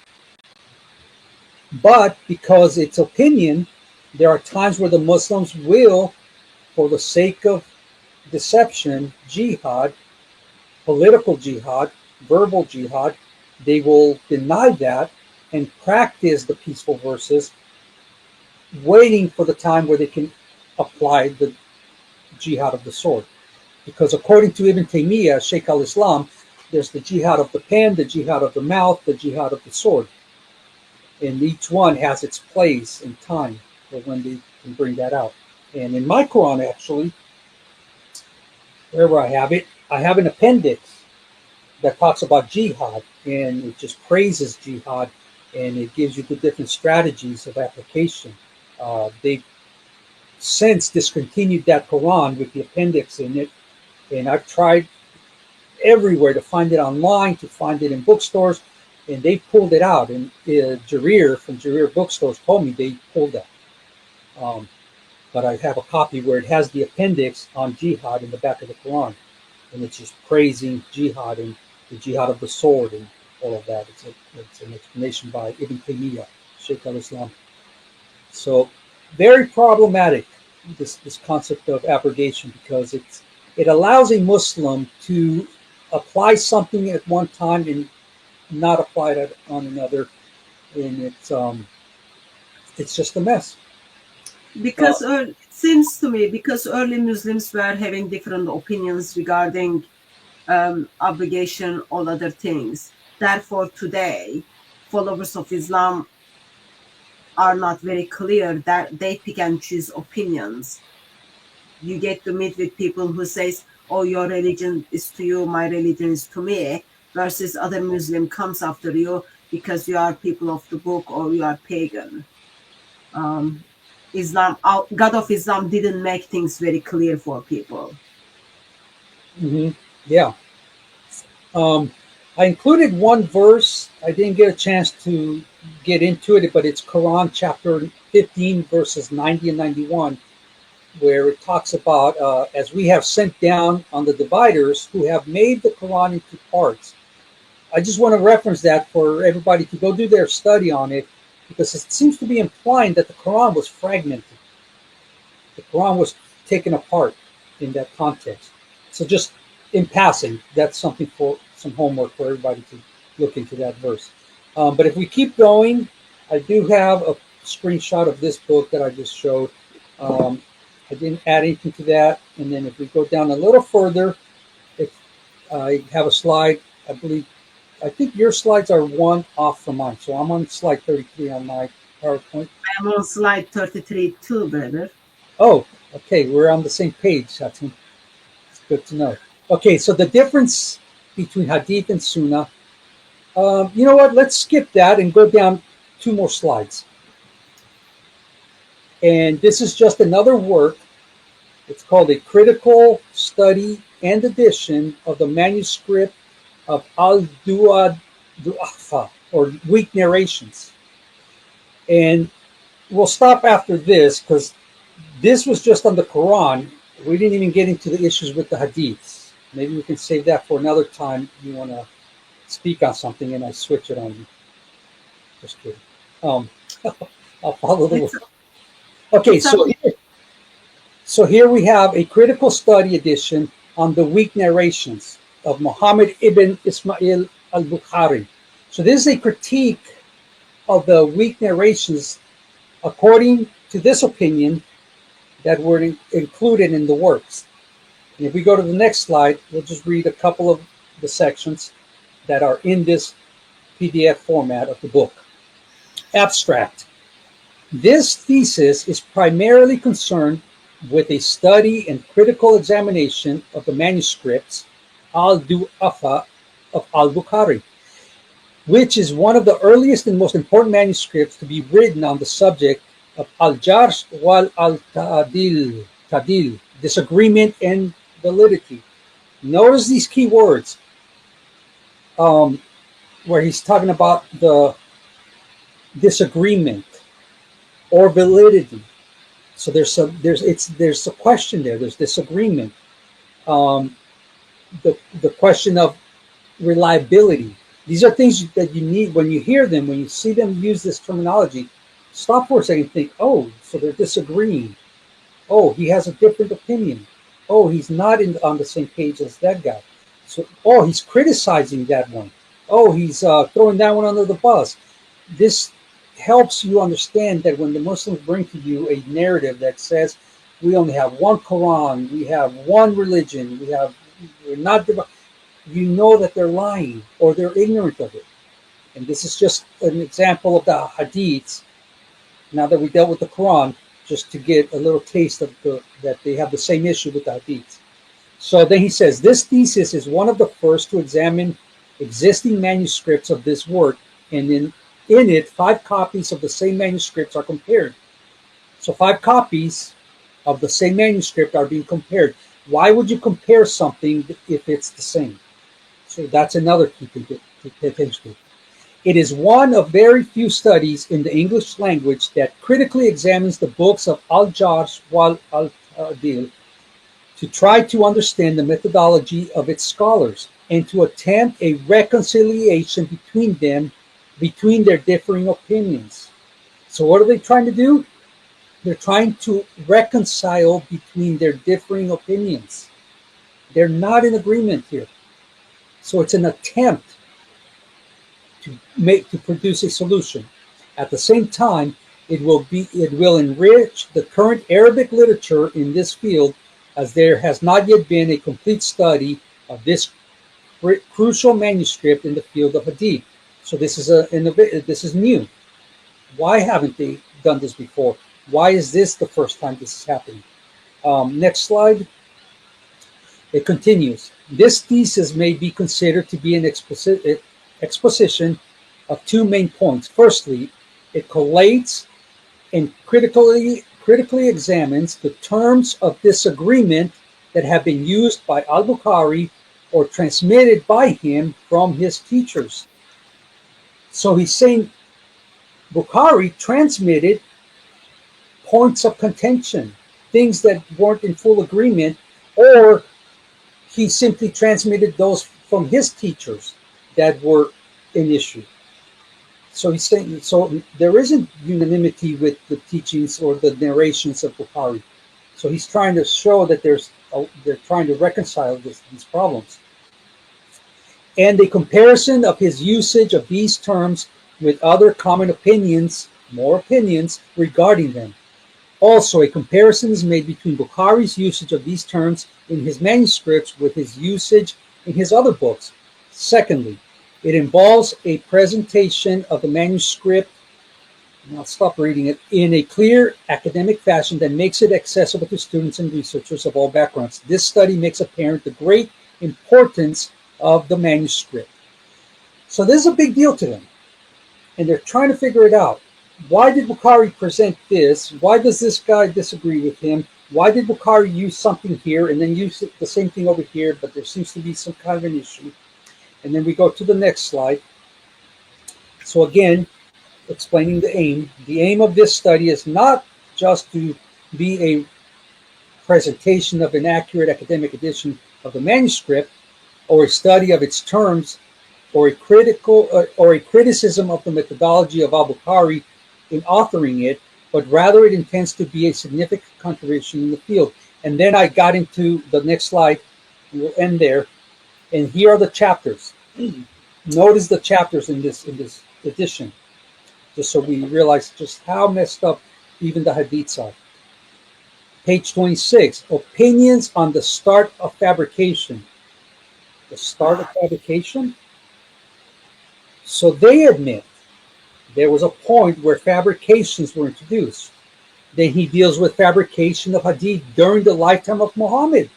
But because it's opinion, there are times where the Muslims will, for the sake of deception, jihad, political jihad, verbal jihad, they will deny that and practice the peaceful verses, waiting for the time where they can apply the jihad of the sword. Because according to Ibn Taymiyyah, Sheikh al-Islam, there's the jihad of the pen, the jihad of the mouth, the jihad of the sword. And each one has its place and time for when they can bring that out. And in my Quran, actually, wherever I have it, I have an appendix that talks about jihad, and it just praises jihad, and it gives you the different strategies of application. They've since discontinued that Quran with the appendix in it, and I've tried everywhere to find it online, to find it in bookstores, and they pulled it out. And Jarir from Jarir Bookstores told me they pulled that. But I have a copy where it has the appendix on jihad in the back of the Quran, and it's just praising jihad and the jihad of the sword and all of that. It's an explanation by Ibn Taymiyyah, Sheikh al-Islam. So very problematic, this concept of abrogation, because it allows a Muslim to apply something at one time and not apply it on another, and it's just a mess. Because it seems to me, because early Muslims were having different opinions regarding obligation, all other things. Therefore, today, followers of Islam are not very clear that they pick and choose opinions. You get to meet with people who says, "Oh, your religion is to you, my religion is to me," versus other Muslim comes after you because you are people of the book or you are pagan. Islam, God of Islam didn't make things very clear for people. Mm-hmm. Yeah. I included one verse. I didn't get a chance to get into it, but it's Quran chapter 15, verses 90 and 91, where it talks about, as we have sent down on the dividers who have made the Quran into parts. I just want to reference that for everybody to go do their study on it, because it seems to be implying that the Quran was fragmented. The Quran was taken apart in that context. So just in passing, that's something for some homework for everybody to look into that verse. But if we keep going, I do have a screenshot of this book that I just showed. I didn't add anything to that. And then if we go down a little further, I have a slide, I think your slides are one off from mine. So I'm on slide 33 on my PowerPoint. I'm on slide 33 too, brother. Oh, okay. We're on the same page, Hatun. It's good to know. Okay, so the difference between Hadith and Sunnah. You know what? Let's skip that and go down 2 more slides. And this is just another work. It's called A Critical Study and Edition of the Manuscript of Al-Du'afa, or Weak Narrations. And we'll stop after this, because this was just on the Quran. We didn't even get into the issues with the Hadiths. Maybe we can save that for another time. You want to speak on something and I switch it on you. Just kidding. I'll follow the word. Okay, so here we have a critical study edition on the weak narrations of Muhammad ibn Ismail al-Bukhari. So this is a critique of the weak narrations according to this opinion that were included in the works. And if we go to the next slide, we'll just read a couple of the sections that are in this PDF format of the book. Abstract. This thesis is primarily concerned with a study and critical examination of the manuscripts Al-Du'afa of Al-Bukhari, which is one of the earliest and most important manuscripts to be written on the subject of Al-Jarh wal Al-Ta'dil, disagreement and validity. Notice these key words where he's talking about the disagreement or validity. So there's a question there. There's disagreement. Um, the question of reliability. These are things that you need when you hear them, when you see them use this terminology. Stop for a second and think, oh, so they're disagreeing. Oh, he has a different opinion. Oh, he's not on the same page as that guy. So, oh, he's criticizing that one. Oh, he's throwing that one under the bus. This helps you understand that when the Muslims bring to you a narrative that says we only have one Quran, we have one religion, we're not divided, you know that they're lying or they're ignorant of it. And this is just an example of the hadiths. Now that we dealt with the Quran, just to get a little taste of that they have the same issue with the hadiths. So then he says, this thesis is one of the first to examine existing manuscripts of this work, and in it, 5 copies of the same manuscripts are compared. So 5 copies of the same manuscript are being compared. Why would you compare something if it's the same? So that's another key thing to pay attention to. It is one of very few studies in the English language that critically examines the books of Al-Jarh wal Al-Ta'dil to try to understand the methodology of its scholars and to attempt a reconciliation between their differing opinions. So what are they trying to do? They're trying to reconcile between their differing opinions. They're not in agreement here. So it's an attempt to produce a solution. At the same time, it will enrich the current Arabic literature in this field, as there has not yet been a complete study of this crucial manuscript in the field of hadith. So this is new. Why haven't they done this before? Why is this the first time this is happening? Next slide. It continues. This thesis may be considered to be an exposition of 2 main points. Firstly, it collates and critically examines the terms of disagreement that have been used by al-Bukhari or transmitted by him from his teachers. So he's saying Bukhari transmitted points of contention, things that weren't in full agreement, or he simply transmitted those from his teachers that were an issue. So he's saying, so there isn't unanimity with the teachings or the narrations of Bukhari. So he's trying to show that they're trying to reconcile these problems. And a comparison of his usage of these terms with other common opinions, more opinions regarding them. Also, a comparison is made between Bukhari's usage of these terms in his manuscripts with his usage in his other books. Secondly, it involves a presentation of the manuscript, and I'll stop reading it, in a clear academic fashion that makes it accessible to students and researchers of all backgrounds. This study makes apparent the great importance of the manuscript. So this is a big deal to them, and they're trying to figure it out. Why did Bukhari present this? Why does this guy disagree with him? Why did Bukhari use something here and then use the same thing over here, but there seems to be some kind of an issue? And then we go to the next slide. So again, explaining the aim. The aim of this study is not just to be a presentation of an accurate academic edition of the manuscript, or a study of its terms, or a criticism of the methodology of al-Bukhari in authoring it, but rather it intends to be a significant contribution in the field. And then I got into the next slide, and we'll end there. And here are the chapters. Notice the chapters in this edition, just so we realize just how messed up even the hadiths are. Page 26, opinions on the start of fabrication. The start of fabrication? So they admit there was a point where fabrications were introduced. Then he deals with fabrication of hadith during the lifetime of Muhammad.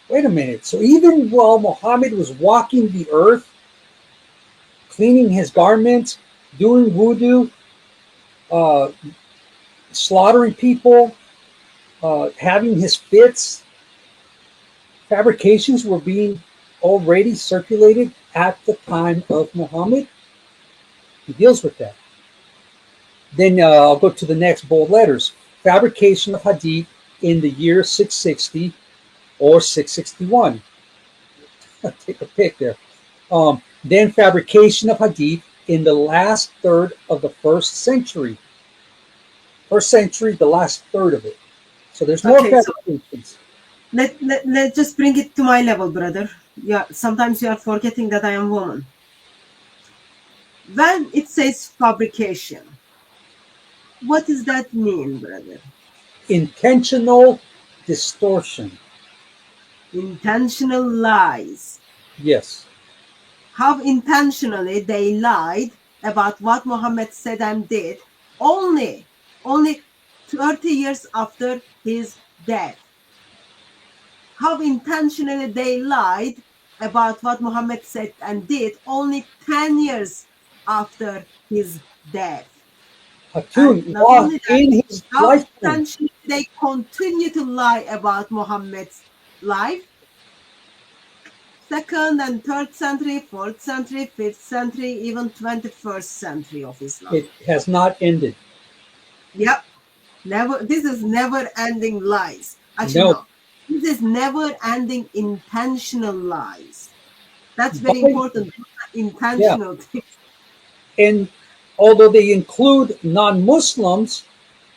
Wait a minute. So even while Muhammad was walking the earth, cleaning his garments, doing wudu, slaughtering people, having his fits, fabrications were being already circulated at the time of Muhammad. He deals with that. Then I'll go to the next bold letters. Fabrication of hadith in the year 660 or 661. Take a pick there. Then fabrication of hadith in the last third of the first century. First century, the last third of it. So there's more Okay, so fabrications. let's just bring it to my level, brother. Yeah, sometimes you are forgetting that I am woman. When it says fabrication, what does that mean, brother? Intentional distortion. Intentional lies. Yes. How intentionally they lied about what Muhammad said and did only 30 years after his death. How intentionally they lied about what Muhammad said and did only 10 years after his death. Hatun And not only that, in his how lifetime. intentionally they continue to lie about Muhammad's life. 2nd and 3rd century, 4th century, 5th century, even 21st century of Islam. It has not ended. Yep. Never. This is never-ending lies. Actually, No. no. This is never-ending intentional lies. That's very But- important. Intentional things. And although they include non-Muslims,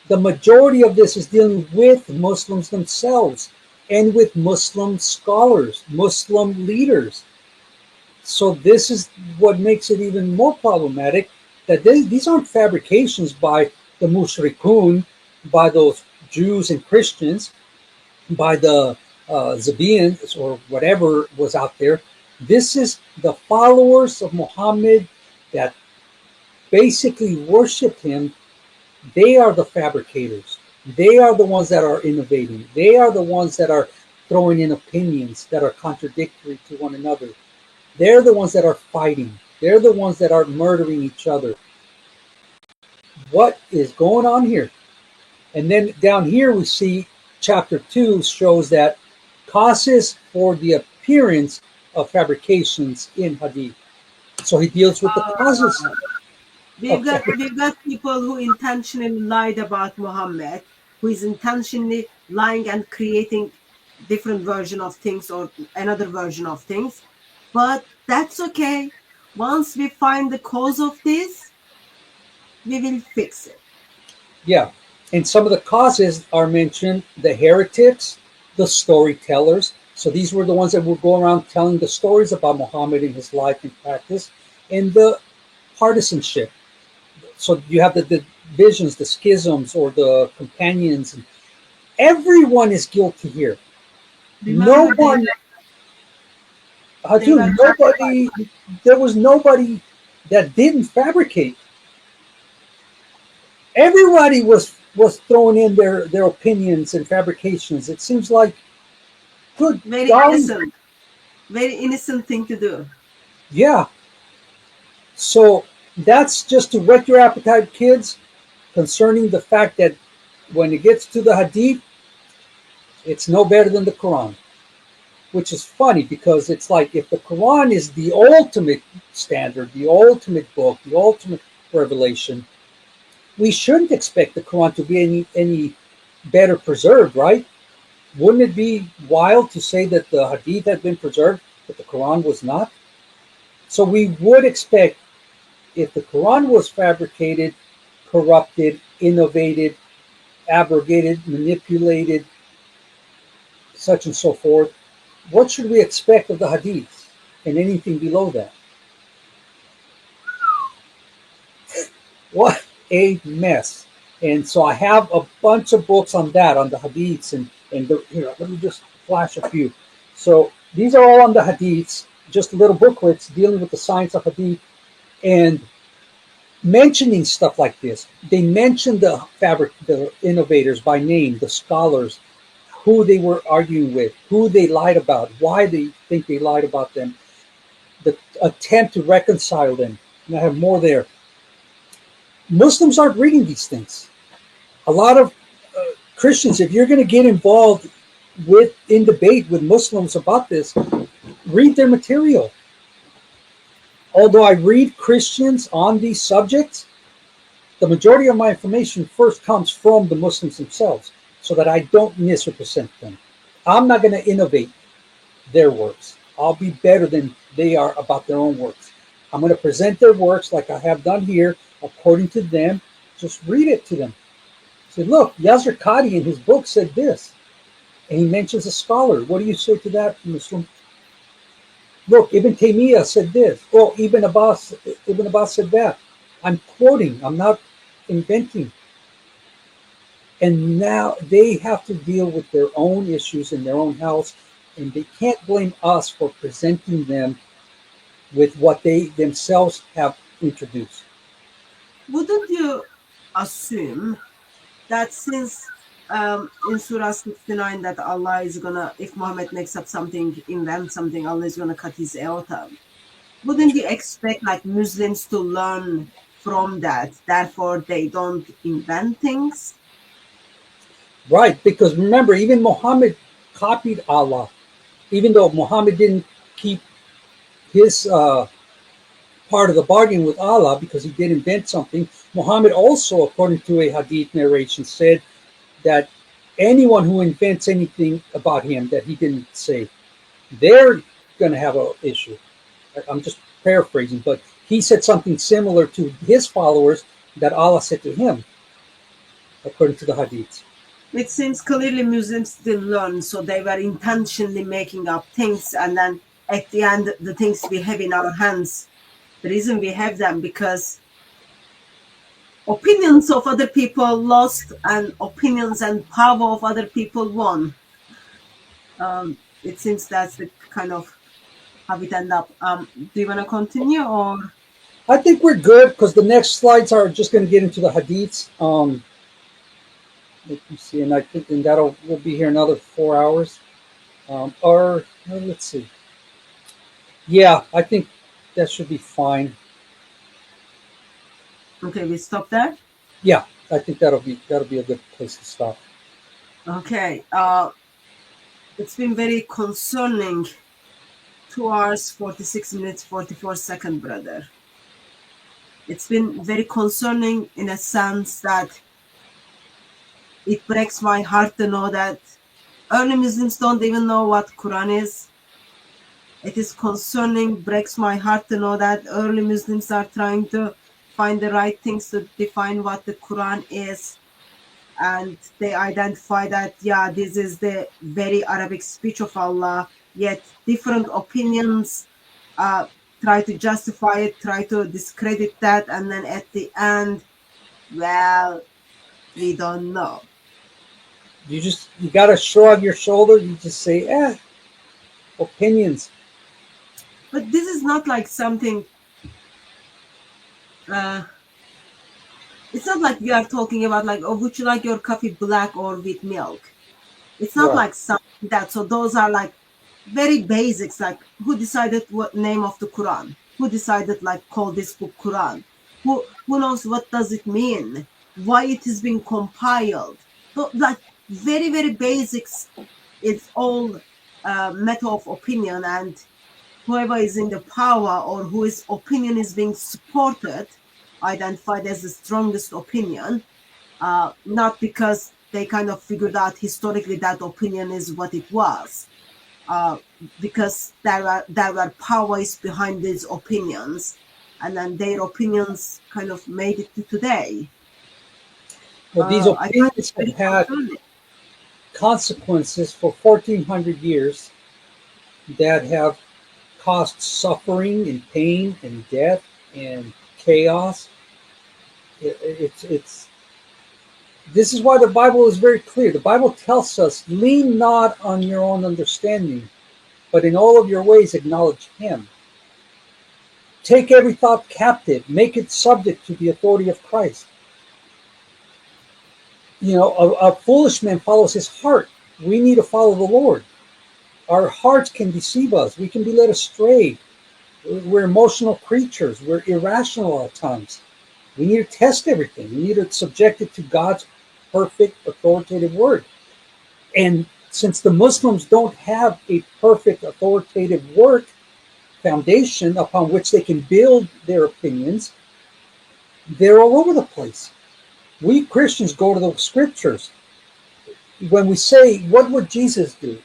the majority of this is dealing with Muslims themselves and with Muslim scholars, Muslim leaders. So this is what makes it even more problematic, that these aren't fabrications by the mushrikun, by those Jews and Christians, by the Zabians or whatever was out there. This is the followers of Muhammad that basically worship him. They are the fabricators. They are the ones that are innovating. They are the ones that are throwing in opinions that are contradictory to one another. They're the ones that are fighting. They're the ones that are murdering each other. What is going on here? And then down here we see chapter 2 shows that causes for the appearance of fabrications in hadith. So he deals with the causes. We've got people who intentionally lied about Muhammad, who is intentionally lying and creating different version of things or another version of things. But that's okay. Once we find the cause of this, we will fix it. Yeah. And some of the causes are mentioned: the heretics, the storytellers. So these were the ones that would go around telling the stories about Muhammad and his life and practice, and the partisanship. So you have the divisions, the schisms, or the companions. Everyone is guilty here. Remember, No one. they were Nobody. There was nobody that didn't fabricate. Everybody was throwing in their opinions and fabrications. It seems like good very golly. innocent, very innocent thing to do. Yeah. So that's just to whet your appetite, kids, concerning the fact that when it gets to the hadith, it's no better than the Quran. Which is funny, because it's like, if the Quran is the ultimate standard, the ultimate book, the ultimate revelation, we shouldn't expect the Quran to be any better preserved, right? Wouldn't it be wild to say that the hadith had been preserved, but the Quran was not? So we would expect, if the Quran was fabricated, corrupted, innovated, abrogated, manipulated, such and so forth, what should we expect of the hadiths and anything below that? What a mess. And so I have a bunch of books on that, on the hadiths, and here, let me just flash a few. So these are all on the hadiths, just little booklets dealing with the science of hadith and mentioning stuff like this. They mention the innovators by name, the scholars, who they were arguing with, who they lied about, why they think they lied about them, the attempt to reconcile them. And I have more there. Muslims aren't reading these things. A lot of Christians, if you're going to get involved in debate with Muslims about this, read their material. Although I read Christians on these subjects, the majority of my information first comes from the Muslims themselves, so that I don't misrepresent them. I'm not going to innovate their works. I'll be better than they are about their own works. I'm going to present their works like I have done here, according to them. Just read it to them. Say, look, Yasser Qadi in his book said this. And he mentions a scholar. What do you say to that, Muslim? Look, Ibn Taymiyyah said this. Oh, Ibn Abbas said that. I'm quoting. I'm not inventing. And now they have to deal with their own issues in their own house, and they can't blame us for presenting them with what they themselves have introduced. Wouldn't you assume that since in Surah 69 that Allah is gonna, if Muhammad makes up something, invents something, Allah is gonna cut his ear off? Wouldn't you expect like Muslims to learn from that? Therefore, they don't invent things. Right, because remember, even Muhammad copied Allah, even though Muhammad didn't keep his part of the bargain with Allah because he did invent something. Muhammad also, according to a hadith narration, said that anyone who invents anything about him that he didn't say, they're going to have an issue. I'm just paraphrasing, but he said something similar to his followers that Allah said to him, according to the hadith. It seems clearly Muslims didn't learn, so they were intentionally making up things, and then at the end, the things we have in our hands, the reason we have them because opinions of other people lost and opinions and power of other people won. It seems that's the kind of how it ended up. Do you want to continue or? I think we're good because the next slides are just going to get into the hadiths. Let me see, and I think we'll be here another 4 hours. Let's see. Yeah, I think that should be fine. Okay, we stop there. Yeah, I think that'll be a good place to stop. Okay, it's been very concerning. 2 hours 46 minutes 44 seconds, brother. It's been very concerning in a sense that it breaks my heart to know that early Muslims don't even know what Quran is. It is concerning, breaks my heart to know that early Muslims are trying to find the right things to define what the Quran is. And they identify that, yeah, this is the very Arabic speech of Allah, yet different opinions try to justify it, try to discredit that, and then at the end, well, we don't know. You got to shrug your shoulder. You just say, opinions. But this is not like something, it's not like we are talking about like, oh, would you like your coffee black or with milk? It's not like something like that. So those are like very basics, like who decided what name of the Quran? Who decided like call this book Quran? Who knows what does it mean? Why it has been compiled? So like very, very basics. It's all matter of opinion, and whoever is in the power or whose opinion is being supported, identified as the strongest opinion, not because they kind of figured out historically that opinion is what it was, because there were powers behind these opinions, and then their opinions kind of made it to today. Well, these opinions have had consequences for 1,400 years that have caused suffering and pain and death and chaos. This is why the Bible is very clear. The Bible tells us, lean not on your own understanding, but in all of your ways acknowledge him. Take every thought captive, make it subject to the authority of Christ. You know, a foolish man follows his heart. We need to follow the Lord. Our hearts can deceive us. We can be led astray. We're emotional creatures. We're irrational at times. We need to test everything. We need to subject it to God's perfect, authoritative word. And since the Muslims don't have a perfect, authoritative word foundation upon which they can build their opinions, they're all over the place. We Christians go to the scriptures. When we say, what would Jesus do?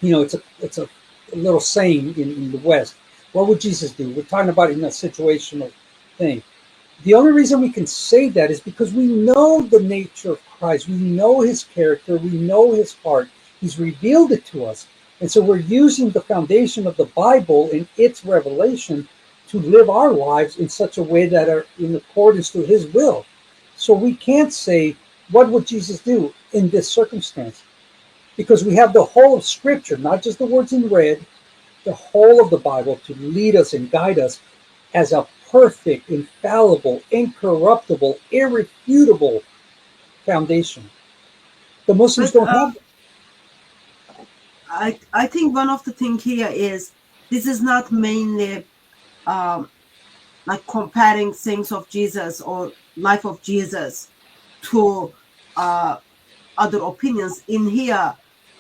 You know, it's a little saying in the West. What would Jesus do? We're talking about it in a situational thing. The only reason we can say that is because we know the nature of Christ. We know his character. We know his heart. He's revealed it to us. And so we're using the foundation of the Bible and its revelation to live our lives in such a way that are in accordance to his will. So we can't say, what would Jesus do in this circumstance? Because we have the whole of Scripture, not just the words in red, the whole of the Bible to lead us and guide us as a perfect, infallible, incorruptible, irrefutable foundation. The Muslims don't have that. I think one of the things here is this is not mainly like comparing things of Jesus or life of Jesus to other opinions. In here,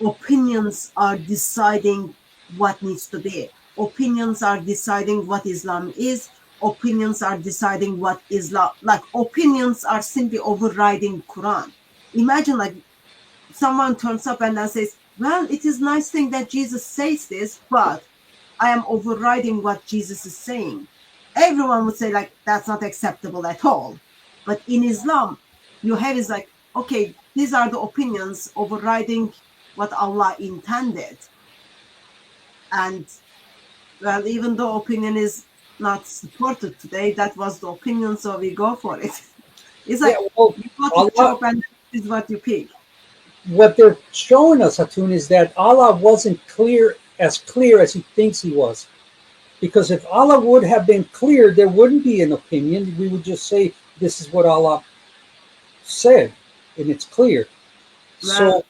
opinions are deciding what needs to be. Opinions are deciding what Islam is. Opinions are deciding what Islam, like opinions are simply overriding Quran. Imagine like someone turns up and then says, well, it is nice thing that Jesus says this, but I am overriding what Jesus is saying. Everyone would say like, that's not acceptable at all. But in Islam, you have is like, okay, these are the opinions overriding what Allah intended. And well, even though opinion is not supported today, that was the opinion, so we go for it. It's like, Yeah, well, you go to Allah- shop and this is what you pick. what they're showing us, Hatun, is that Allah wasn't clear as he thinks he was. Because if Allah would have been clear, there wouldn't be an opinion. We would just say, this is what Allah said, and it's clear. So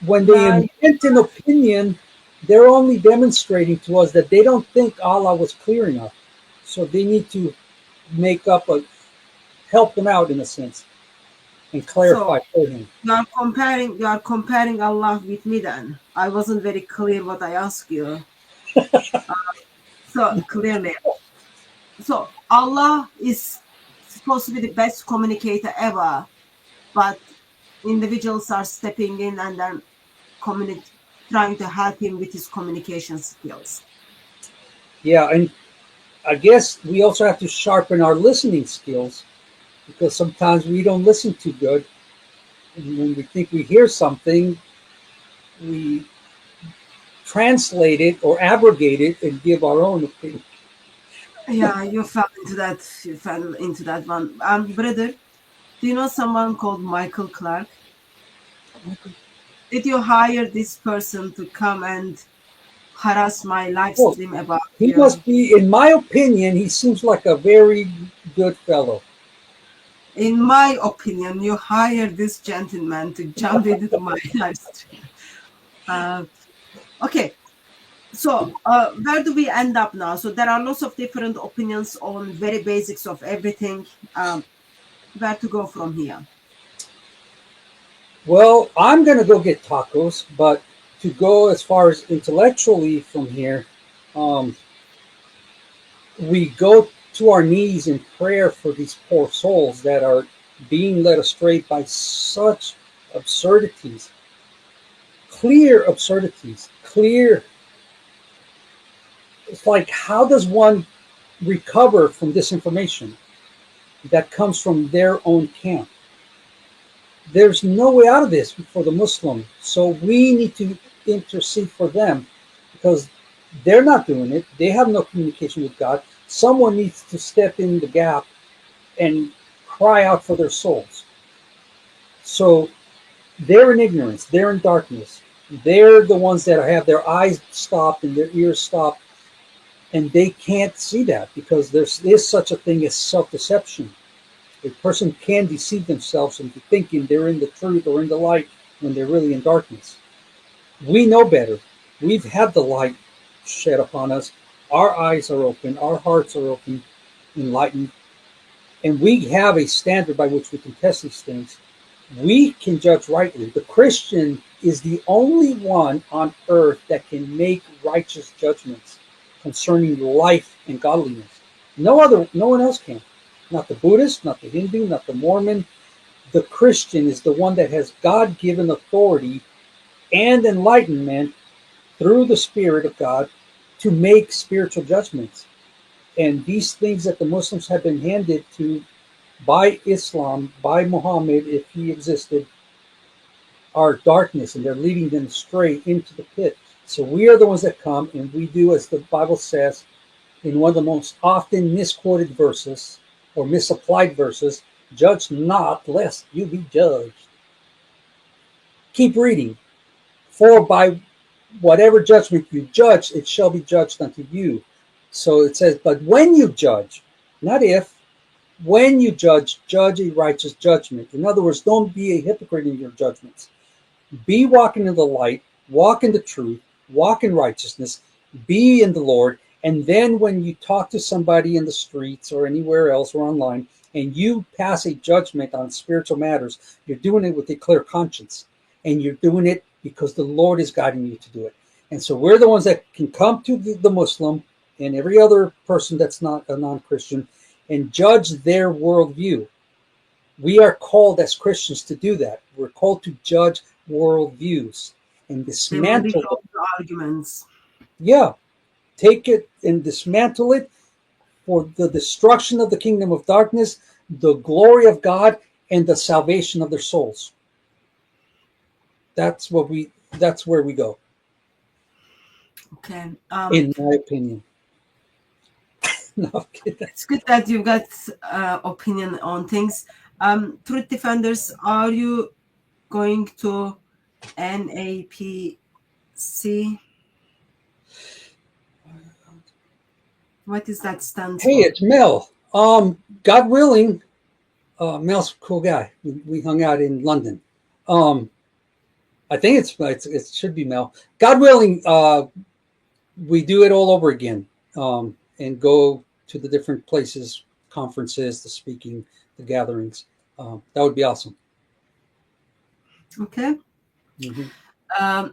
when they Right. invent an opinion, they're only demonstrating to us that they don't think Allah was clear enough. So they need to help them out in a sense and clarify for him. You are comparing Allah with me then. I wasn't very clear what I asked you. So clearly. So Allah is supposed to be the best communicator ever, but individuals are stepping in and then trying to help him with his communication skills. Yeah, and I guess we also have to sharpen our listening skills because sometimes we don't listen too good. And when we think we hear something, we translate it or abrogate it and give our own opinion. Yeah, you fell into that. You fell into that one. Brother, do you know someone called Michael Clark? Did you hire this person to come and harass my live stream about He you? must be, in my opinion, he seems like a very good fellow. In my opinion, you hired this gentleman to jump into my live stream. Okay, so where do we end up now? So there are lots of different opinions on very basics of everything. Where to go from here? Well, I'm going to go get tacos, but to go as far as intellectually from here, we go to our knees in prayer for these poor souls that are being led astray by such absurdities, clear absurdities, clear. It's like, how does one recover from this information that comes from their own camp? There's no way out of this for the Muslim. So we need to intercede for them because they're not doing it. They have no communication with God. Someone needs to step in the gap and cry out for their souls. So they're in ignorance. They're in darkness. They're the ones that have their eyes stopped and their ears stopped. And they can't see that because there is such a thing as self-deception. A person can deceive themselves into thinking they're in the truth or in the light when they're really in darkness. We know better. We've had the light shed upon us. Our eyes are open. Our hearts are open, enlightened. And we have a standard by which we can test these things. We can judge rightly. The Christian is the only one on earth that can make righteous judgments concerning life and godliness. No one else can. Not the Buddhist, not the Hindu, not the Mormon. The Christian is the one that has God-given authority and enlightenment through the Spirit of God to make spiritual judgments. And these things that the Muslims have been handed to by Islam, by Muhammad, if he existed, are darkness, and they're leading them straight into the pit. So we are the ones that come, and we do as the Bible says in one of the most often misquoted verses or misapplied verses, judge not lest you be judged. Keep reading. For by whatever judgment you judge, it shall be judged unto you. So it says, but when you judge, not if, when you judge a righteous judgment. In other words, don't be a hypocrite in your judgments. Be walking in the light, walk in the truth, walk in righteousness, be in the Lord. And then when you talk to somebody in the streets or anywhere else or online, and you pass a judgment on spiritual matters, you're doing it with a clear conscience. And you're doing it because the Lord is guiding you to do it. And so we're the ones that can come to the Muslim and every other person that's not a non-Christian and judge their worldview. We are called as Christians to do that. We're called to judge worldviews and dismantle the arguments. Yeah, take it and dismantle it for the destruction of the kingdom of darkness, the glory of God, and the salvation of their souls. That's where we go. Okay. In my opinion. No, I'm kidding. It's good that you've got opinion on things. Truth Defenders, are you going to NAPC? What does that stand for? Hey, it's Mel. God willing, Mel's a cool guy. We hung out in London. I think it should be Mel. God willing, we do it all over again, and go to the different places, conferences, the speaking, the gatherings. That would be awesome. Okay. Mm-hmm.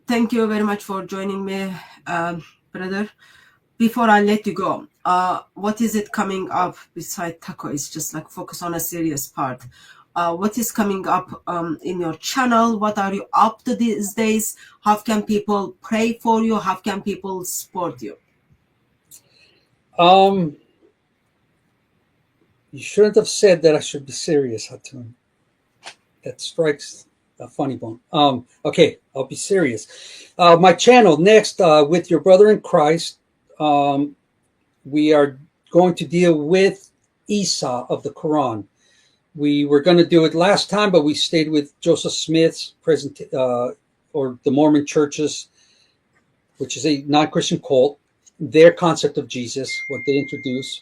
Thank you very much for joining me, brother. Before I let you go, what is it coming up beside taco? It's just like focus on a serious part. What is coming up in your channel? What are you up to these days? How can people pray for you? How can people support you? You shouldn't have said that I should be serious, Hatun. That strikes a funny bone. Okay, I'll be serious. My channel next, with your brother in Christ, we are going to deal with Isa of the Quran. We were going to do it last time, but we stayed with Joseph Smith's or the Mormon churches, which is a non-Christian cult, their concept of Jesus, what they introduce.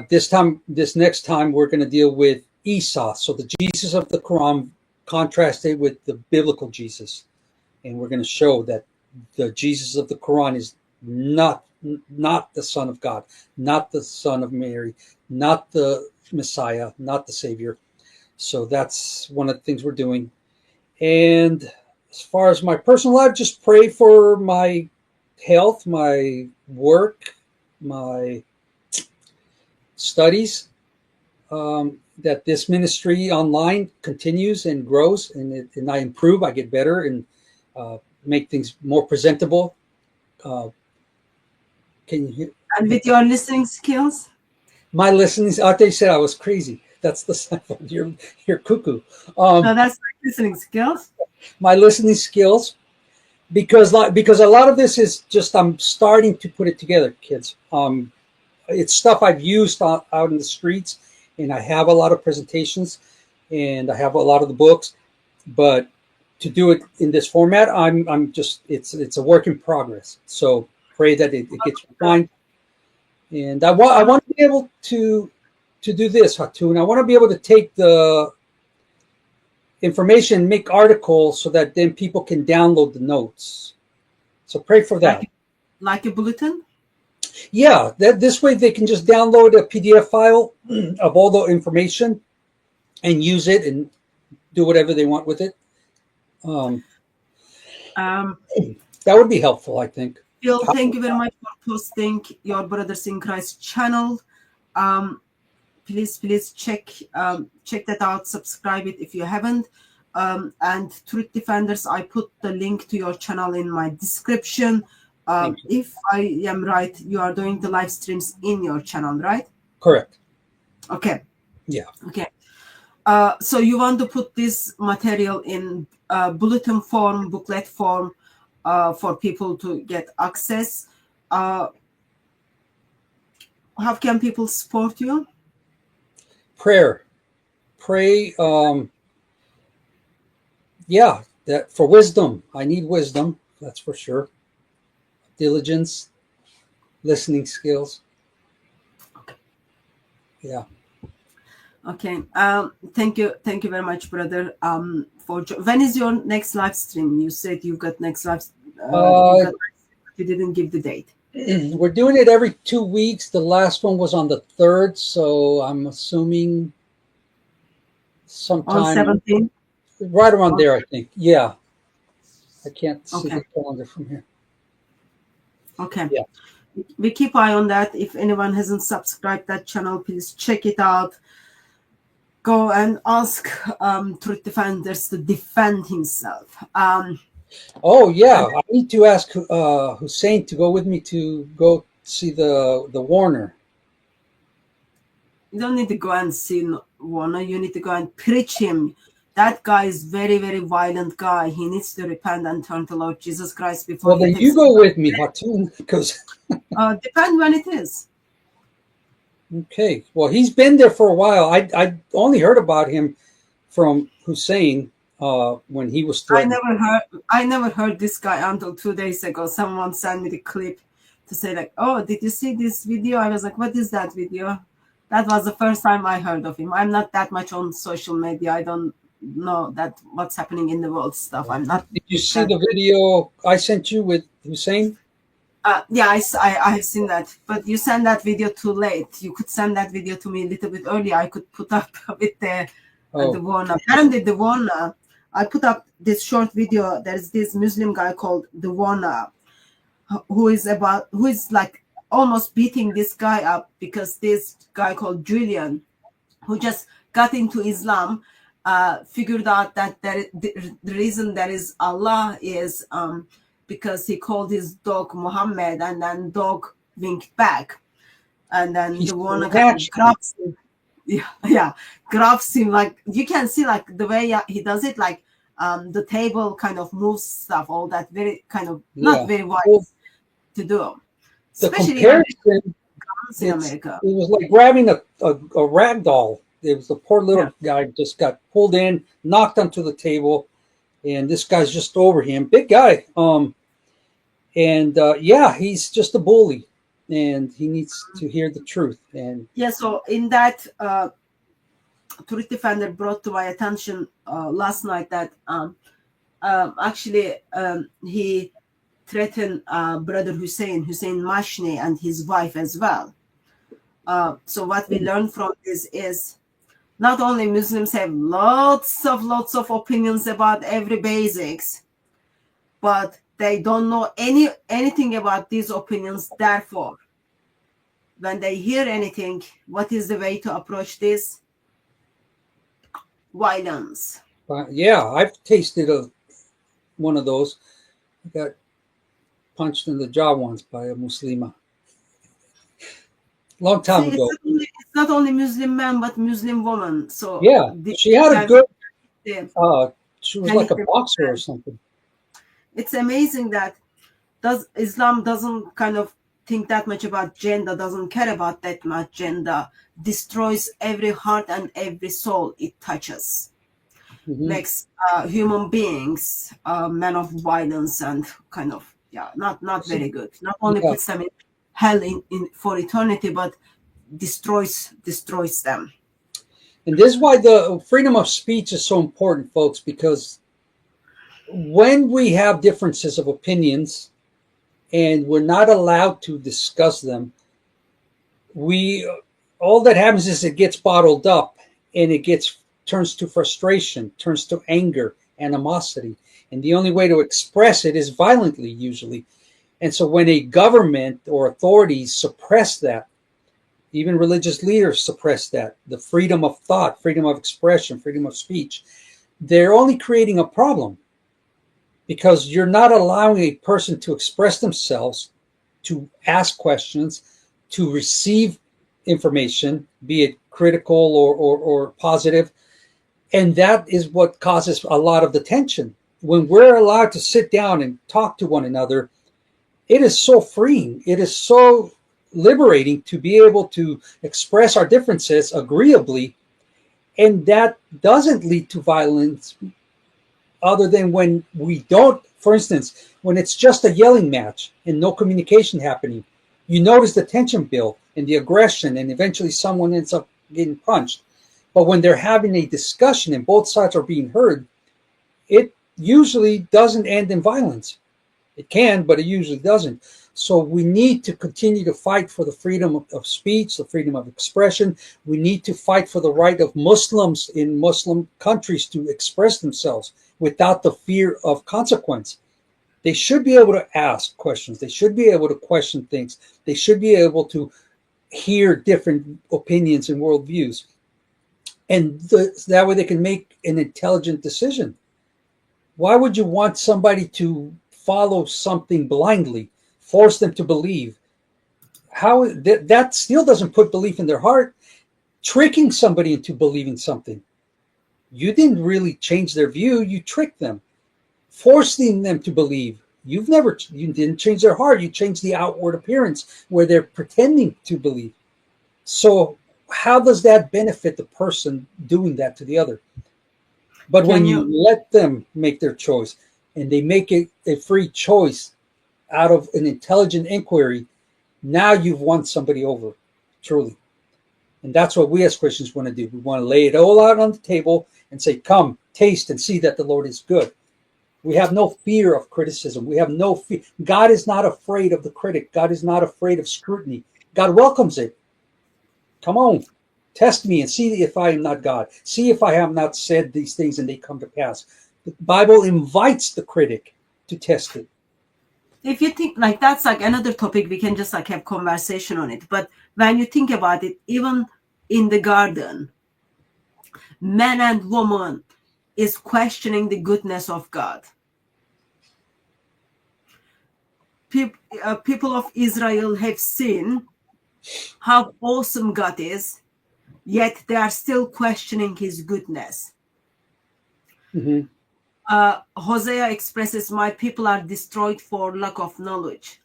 This next time, we're going to deal with Isa, so the Jesus of the Quran contrasted with the biblical Jesus, and we're going to show that the Jesus of the Quran is not the Son of God, not the Son of Mary, not the Messiah, not the Savior. So that's one of the things we're doing. And as far as my personal life, just pray for my health, my work, my studies, that this ministry online continues and grows, and I improve, I get better, and make things more presentable. Can you hear? And with your listening skills? My listening, Ate said I was crazy. That's the sound. You're cuckoo. No, that's like listening skills. My listening skills, because a lot of this is just I'm starting to put it together, kids. It's stuff I've used out in the streets, and I have a lot of presentations, and I have a lot of the books, but to do it in this format, I'm just it's a work in progress. So pray that it gets refined. And I want to be able to do this, Hatun. I want to be able to take the information, make articles so that then people can download the notes. So pray for that. Like a bulletin? Yeah, this way they can just download a PDF file of all the information and use it and do whatever they want with it. That would be helpful, I think. Phil, thank you very much for posting your Brothers in Christ channel. Please check that out, subscribe it if you haven't. And Truth Defenders, I put the link to your channel in my description. Thank you. If I am right, you are doing the live streams in your channel, right? Correct. Okay. Yeah. Okay. So you want to put this material in bulletin form, booklet form, for people to get access. How can people support you? Prayer. Pray. Yeah, that for wisdom. I need wisdom. That's for sure. Diligence, listening skills. Yeah. Okay. Thank you very much, brother. When is your next live stream? You said you got next live. You didn't give the date. We're doing it every 2 weeks. The last one was on the 3rd, so I'm assuming sometime On 17th. right around there, I think. Yeah. I can't see Okay. the calendar from here. Okay. Yeah. We keep eye on that. If anyone hasn't subscribed that channel, please check it out. Go and ask Truth Defenders to defend himself. Oh yeah, I need to ask Hussein to go with me to go see the Warner. You don't need to go and see Warner. You need to go and preach him. That guy is very, very violent guy. He needs to repent and turn to Lord Jesus Christ before. Well, then you go with me, Hatun, because depend when it is. okay. Well, he's been there for a while. I only heard about him from Hussein when he was threatened. I never heard this guy until 2 days ago. Someone sent me the clip to say like, "Oh, did you see this video?" I was like, "What is that video?" That was the first time I heard of him. I'm not that much on social media. I don't know that what's happening in the world stuff. I'm not. Did you see the video I sent you with Hussein? Yeah, I have seen that, but you sent that video too late. You could send that video to me a little bit earlier. I could put up with the Warner. Apparently, the Warner. I put up this short video. There's this Muslim guy called the Warner, who is like almost beating this guy up because this guy called Julian, who just got into Islam, figured out that the reason there is Allah is because he called his dog Muhammad, and then dog winked back, and then the Warner grabs him. Yeah, grabs him. Like you can see, like the way he does it, like the table kind of moves stuff, all that very kind of not very wise to do. The Especially comparison in America. It was like grabbing a rag doll. It was the poor little guy just got pulled in, knocked onto the table, and this guy's just over him. Big guy. He's just a bully, and he needs to hear the truth. And yeah, so in that, Truth Defender brought to my attention last night that he threatened brother Hussein Mashni and his wife as well. So what we learned from this is not only Muslims have lots of opinions about every basics, but they don't know anything about these opinions. Therefore, when they hear anything, what is the way to approach this? Violence. I've tasted one of those. I got punched in the jaw once by a Muslima. Long time ago. It's not only Muslim man, but Muslim woman. So yeah, she had a good. She was like a boxer or something. It's amazing that Islam doesn't kind of think that much about gender, doesn't care about that much gender, destroys every heart and every soul it touches, makes human beings men of violence and kind of not very good. Not only puts them in hell in for eternity, but destroys them. And this is why the freedom of speech is so important, folks, because when we have differences of opinions and we're not allowed to discuss them, all that happens is it gets bottled up, and it turns to frustration, turns to anger, animosity. And the only way to express it is violently, usually. And so when a government or authorities suppress that, even religious leaders suppress that, the freedom of thought, freedom of expression, freedom of speech, they're only creating a problem, because you're not allowing a person to express themselves, to ask questions, to receive information, be it critical or positive. And that is what causes a lot of the tension. When we're allowed to sit down and talk to one another, it is so freeing. It is so liberating to be able to express our differences agreeably. And that doesn't lead to violence, other than when we don't. For instance, when it's just a yelling match and no communication happening, you notice the tension build and the aggression, and eventually someone ends up getting punched. But when they're having a discussion and both sides are being heard, it usually doesn't end in violence. It can, but it usually doesn't. So we need to continue to fight for the freedom of speech, the freedom of expression. We need to fight for the right of Muslims in Muslim countries to express themselves without the fear of consequence. They should be able to ask questions. They should be able to question things. They should be able to hear different opinions and worldviews. And that way they can make an intelligent decision. Why would you want somebody to follow something blindly, force them to believe? How that still doesn't put belief in their heart. Tricking somebody into believing something, you didn't really change their view, you tricked them. Forcing them to believe, you didn't change their heart, you changed the outward appearance where they're pretending to believe. So how does that benefit the person doing that to the other? But when you let them make their choice, and they make it a free choice out of an intelligent inquiry, now you've won somebody over, truly. And that's what we as Christians want to do. We want to lay it all out on the table and say, come, taste and see that the Lord is good. We have no fear of criticism. We have no fear. God is not afraid of the critic. God is not afraid of scrutiny. God welcomes it. Come on, test me and see if I am not God. See if I have not said these things and they come to pass. The Bible invites the critic to test it. If you think like that's like another topic, we can just like have conversation on it. But when you think about it, even in the garden, man and woman is questioning the goodness of God. People of Israel have seen how awesome God is, yet they are still questioning his goodness. Mm-hmm. Hosea expresses, my people are destroyed for lack of knowledge.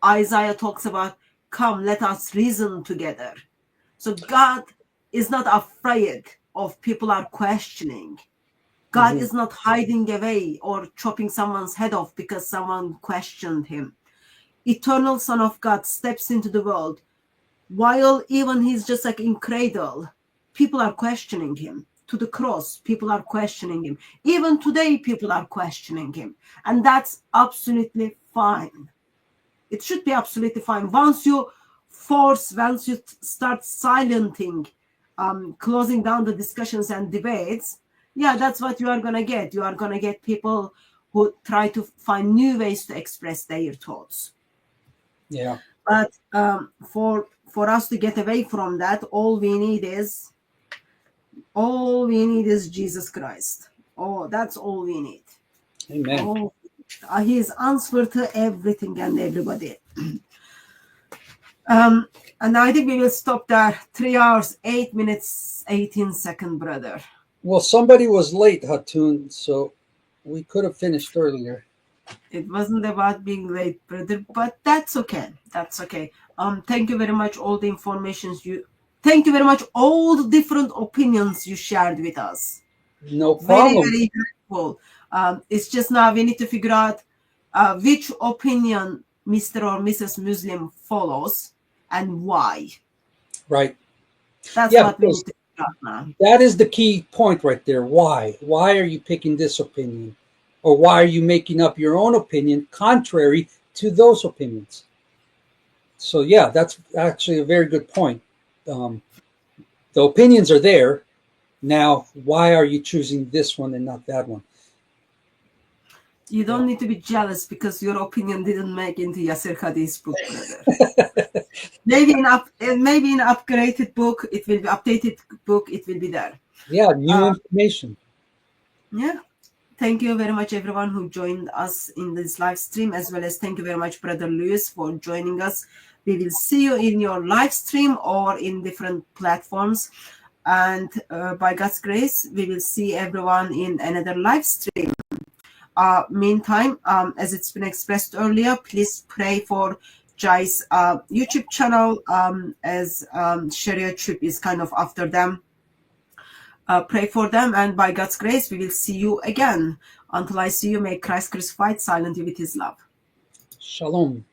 Isaiah talks about, come, let us reason together. So God is not afraid of people are questioning. God is not hiding away or chopping someone's head off because someone questioned him. Eternal Son of God steps into the world while even he's just like in cradle, people are questioning him. To the cross, people are questioning him. Even today, people are questioning him. And that's absolutely fine. It should be absolutely fine. Once you start silencing, closing down the discussions and debates, yeah, that's what you are going to get. You are going to get people who try to find new ways to express their thoughts. Yeah. But for us to get away from that, all we need is Jesus Christ. Oh, that's all we need. Amen. He is answer to everything and everybody. And I think we will stop there. 3 hours, 8 minutes, 18 seconds, brother. Well, somebody was late, Hatun, so we could have finished earlier. It wasn't about being late, brother, but that's okay. That's okay. Thank you very much. All the thank you very much. All the different opinions you shared with us. No problem. Very, very grateful. It's just now we need to figure out which opinion Mr. or Mrs. Muslim follows and why. Right. That's what we need to figure out now. That is the key point right there. Why? Why are you picking this opinion? Or why are you making up your own opinion contrary to those opinions? So yeah, that's actually a very good point. The opinions are there. Now, why are you choosing this one and not that one? You don't need to be jealous because your opinion didn't make into Yasser Qadhi's book, brother. maybe in upgraded book, it will be updated book, it will be there. Yeah, new information. Yeah. Thank you very much, everyone who joined us in this live stream, as well as thank you very much, Brother Lewis, for joining us. We will see you in your live stream or in different platforms. And by God's grace, we will see everyone in another live stream. Meantime, as it's been expressed earlier, please pray for Jai's YouTube channel, as Sharia Trip is kind of after them. Pray for them, and by God's grace, we will see you again. Until I see you, may Christ crucified silent you with his love. Shalom.